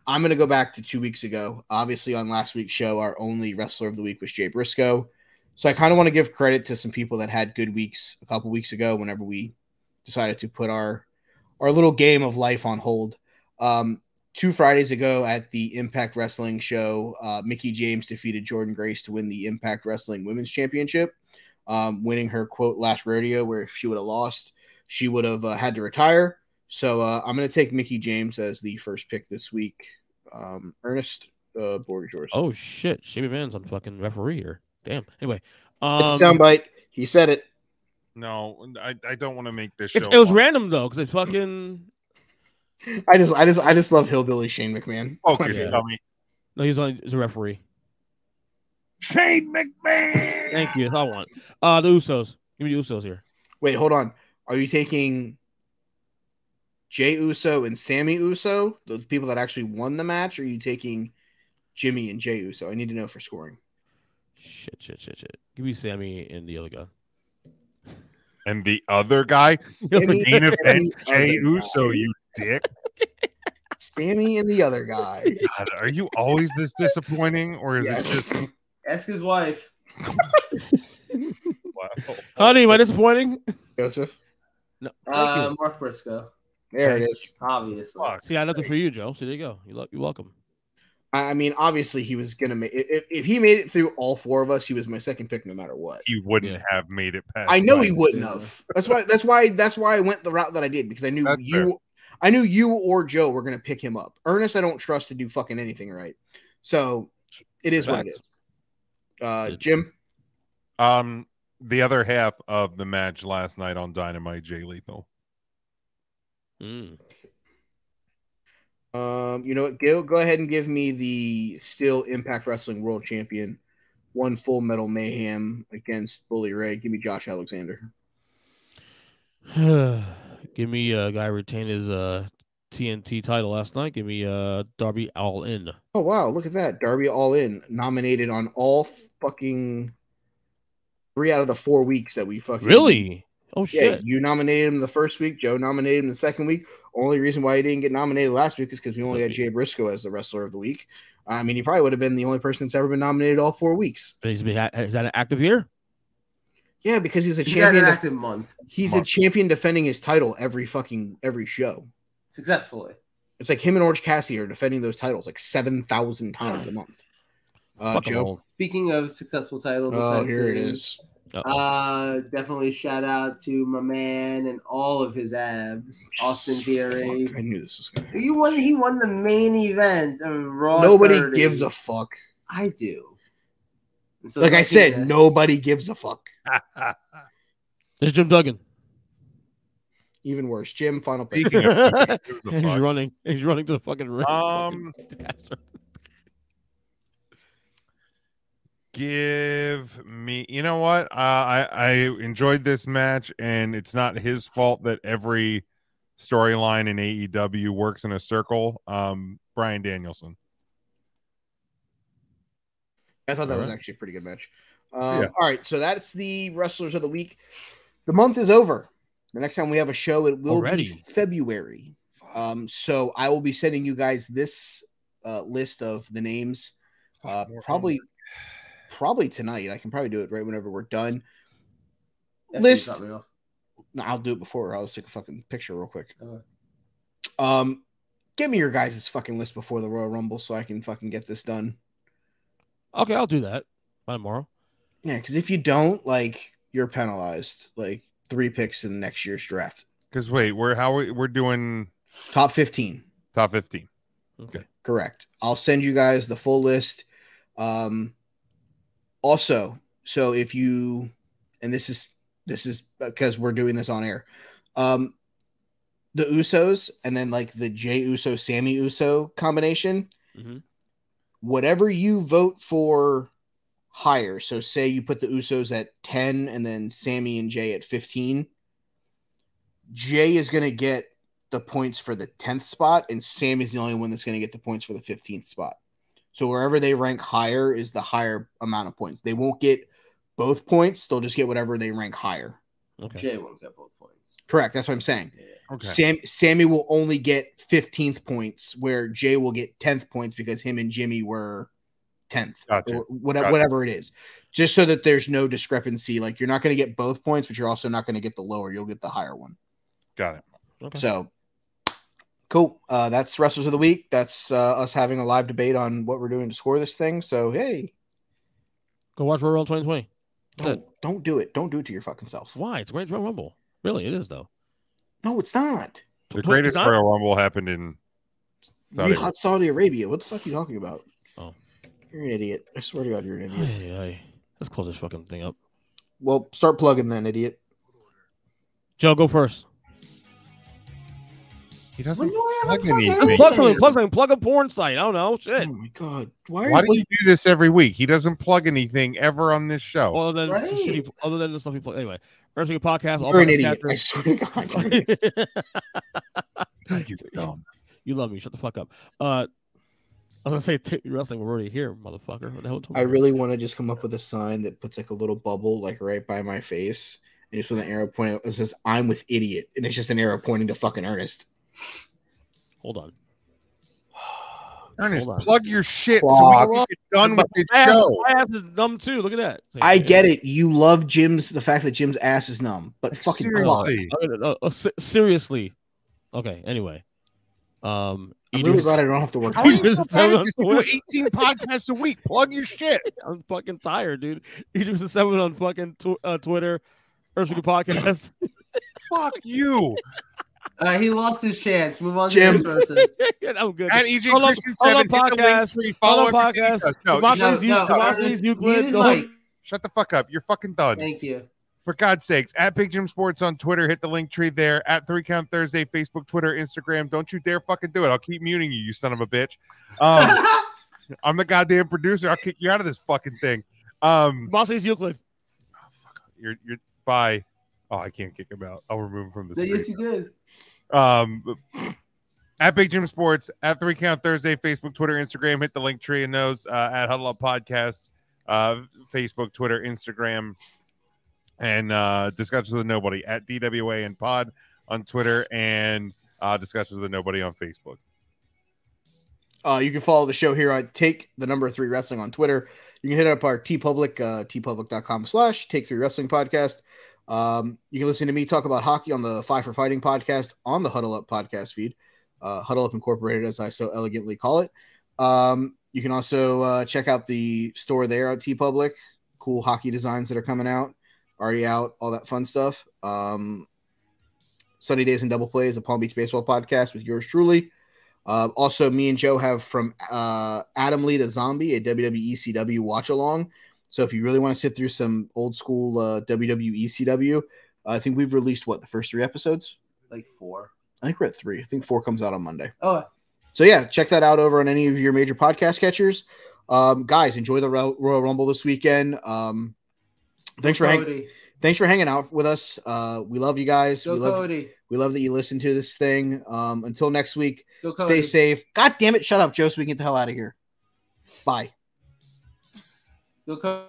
I'm going to go back to 2 weeks ago. Obviously, on last week's show, our only wrestler of the week was Jay Briscoe. So I kind of want to give credit to some people that had good weeks a couple weeks ago whenever we decided to put our little game of life on hold. 2 Fridays ago at the Impact Wrestling show, Mickie James defeated Jordynne Grace to win the Impact Wrestling Women's Championship, winning her, quote, last rodeo, where if she would have lost, she would have had to retire. So I'm going to take Mickie James as the first pick this week. Ernest, board is yours. Oh, shit. Shamey Man's on fucking referee here. Damn. Anyway. Soundbite. He said it. No, I don't want to make this show. It was random, though, because it's fucking... I just love hillbilly Shane McMahon. Okay, tell me. No, he's a referee. Shane McMahon! Thank you. That's all I want. The Usos. Give me the Usos here. Wait, hold on. Are you taking Jey Uso and Sammy Uso, the people that actually won the match, or are you taking Jimmy and Jey Uso? I need to know for scoring. Shit. Give me Sammy and the other guy. And the other guy? Sammy Main event Jey Uso, you dick. Sammy and the other guy. God, are you always this disappointing, or is it just... Ask his wife. Wow. Honey, am I disappointing? Joseph? No. Mark Briscoe. There it is. Obviously. See, I had nothing for you, Joe. So there you go. You're welcome. I mean, obviously he was gonna make. If he made it through all four of us, he was my second pick no matter what. He wouldn't have made it past. I know he Mike. wouldn't have. That's why I went the route that I did, because I knew That's you. fair. I knew you or Joe were gonna pick him up. Ernest, I don't trust to do fucking anything right. So it is what it is. Jim. The other half of the match last night on Dynamite, Jay Lethal. You know what, Gil, go ahead and give me the still Impact Wrestling World Champion, one Full Metal Mayhem against Bully Ray. Give me Josh Alexander. Give me a guy retained his TNT title last night. Give me Darby All In. Oh wow, look at that. Darby All In, nominated on all fucking 3 out of the 4 weeks that we fucking Really? Oh Yeah, shit! you nominated him the first week. Joe nominated him the second week. Only reason why he didn't get nominated last week is because we only had Jay Briscoe as the wrestler of the week. I mean, he probably would have been the only person that's ever been nominated all 4 weeks. Is that an active year? Yeah, because he's a He's champion. got an active month. He's a champion defending his title every show. Successfully. It's like him and Orange Cassidy are defending those titles like 7,000 times a month. Joe. Speaking of successful title Oh, defenses, here it is. definitely shout out to my man and all of his abs, Austin Theory. Fuck, I knew this was gonna happen. He won the main event of Raw. Nobody 30. gives a fuck. I do. And so Like I said, this. nobody gives a fuck. There's Jim Duggan. Even worse, Jim. Final pick. Speaking of gives a He's fuck. running. He's running to the fucking ring. Give me, you know what? I enjoyed this match, and it's not his fault that every storyline in AEW works in a circle. Bryan Danielson. I thought that was Alright. actually a pretty good match. Yeah. All right, so that's the wrestlers of the week. The month is over. The next time we have a show, it will Already? be February. So I will be sending you guys this list of the names. Probably tonight. I can probably do it right whenever we're done. That's List. what you cut me off. No, I'll do it before. I'll just take a fucking picture real quick. Okay. Give me your guys' fucking list before the Royal Rumble so I can fucking get this done. Okay, I'll do that by tomorrow. Yeah, because if you don't, like, you're penalized. Like 3 picks in next year's draft. Because wait, we're doing Top 15. top 15. Okay. Correct. I'll send you guys the full list. Also, so if you, and this is because we're doing this on air, the Usos and then like the Jey Uso, Sammy Uso combination, whatever you vote for higher. So say you put the Usos at 10 and then Sammy and Jey at 15. Jey is going to get the points for the 10th spot, and Sammy's the only one that's going to get the points for the 15th spot. So wherever they rank higher is the higher amount of points. They won't get both points. They'll just get whatever they rank higher. Okay. Jay won't get both points. Correct. That's what I'm saying. Yeah. Okay. Sammy will only get 15th points, where Jey will get 10th points because him and Jimmy were 10th. Gotcha. Or whatever it is. Just so that there's no discrepancy. Like, you're not going to get both points, but you're also not going to get the lower. You'll get the higher one. Got it. Okay. So, cool. That's Wrestlers of the Week. That's us having a live debate on what we're doing to score this thing. So, hey. Go watch Royal Rumble 2020. Don't do it. Don't do it to your fucking self. Why? It's a great Royal Rumble. Really, it is though. No, it's not. The greatest not? Royal Rumble happened in Saudi Arabia. What the fuck are you talking about? Oh. You're an idiot. I swear to God, you're an idiot. Ay. Let's close this fucking thing up. Well, start plugging then, idiot. Joe, go first. He doesn't When do I have a plug fucking- anything. Just plug something. Plug a porn site. I don't know. Shit. Oh my God. Why Why do you do this every week? He doesn't plug anything ever on this show. Other than Right. other than the stuff he play. Anyway, Wrestling Podcast. All You're an podcast idiot. I characters. swear to God. you're an idiot. God, you dumb. You love me. Shut the fuck up. I was gonna say take wrestling. We're already here, motherfucker. What the hell? I really want to just come up with a sign that puts like a little bubble like right by my face and just with an arrow pointing. It says "I'm with idiot," and it's just an arrow pointing to fucking Ernest. Hold on. Ernest, Hold on. plug your shit so Plug. we can get done with this My show. ass is dumb too. Look at that. I get it. You love the fact that Jim's ass is numb, but fucking plug. Seriously. Seriously. Okay. Anyway, I'm really glad I don't have to work. How are you Idris so is bad at on this? You do 18 podcasts a week. Plug your shit. I'm fucking tired, dude. Idris is 7 on fucking Twitter. Earth Week Podcast. Fuck you. He lost his chance. Move on Jim. to the next person. I'm good. At EJ Hold up, Christian hold 7, up, hit the link podcast. tree, Hold follow up, everything he podcast. does. No, Democracy's Mute Euclid. his Go mic. shut the fuck up. You're fucking done. Thank you. For God's sakes, at Big Jim Sports on Twitter, hit the link tree there. At 3 Count Thursday, Facebook, Twitter, Instagram. Don't you dare fucking do it. I'll keep muting you, you son of a bitch. I'm the goddamn producer. I'll kick you out of this fucking thing. Democracy's Euclid. Oh, fuck. You're bye. Oh, I can't kick him out. I'll remove him from the Yes, screen. you did. At Big Jim Sports, at 3 Count Thursday, Facebook, Twitter, Instagram. Hit the link tree and those. At Huddle Up Podcast, Facebook, Twitter, Instagram. And Discussions with Nobody at DWA and Pod on Twitter, and Discussions with Nobody on Facebook. You can follow the show here on Take the Number 3 Wrestling on Twitter. You can hit up our TeePublic, tpublic.com/Take 3 Wrestling Podcast. You can listen to me talk about hockey on the 5 for Fighting podcast on the Huddle Up podcast feed. Huddle Up Incorporated, as I so elegantly call it. You can also check out the store there on TeePublic. Cool hockey designs that are coming out. Already out, all that fun stuff. Sunny Days and Double Play is a Palm Beach baseball podcast with yours truly. Also, me and Joe have from Adam Lee to Zombie, a WWE ECW watch along. So if you really want to sit through some old school WWE ECW, I think we've released the first 3 episodes? Like 4. I think we're at 3. I think 4 comes out on Monday. Oh, So yeah, check that out over on any of your major podcast catchers. Guys, enjoy the Royal Rumble this weekend. Thanks for hanging out with us. We love you guys. Go Cody. We love that you listen to this thing. Until next week, Go Cody. stay safe. God damn it, shut up, Joe, so we can get the hell out of here. Bye. Go Cody.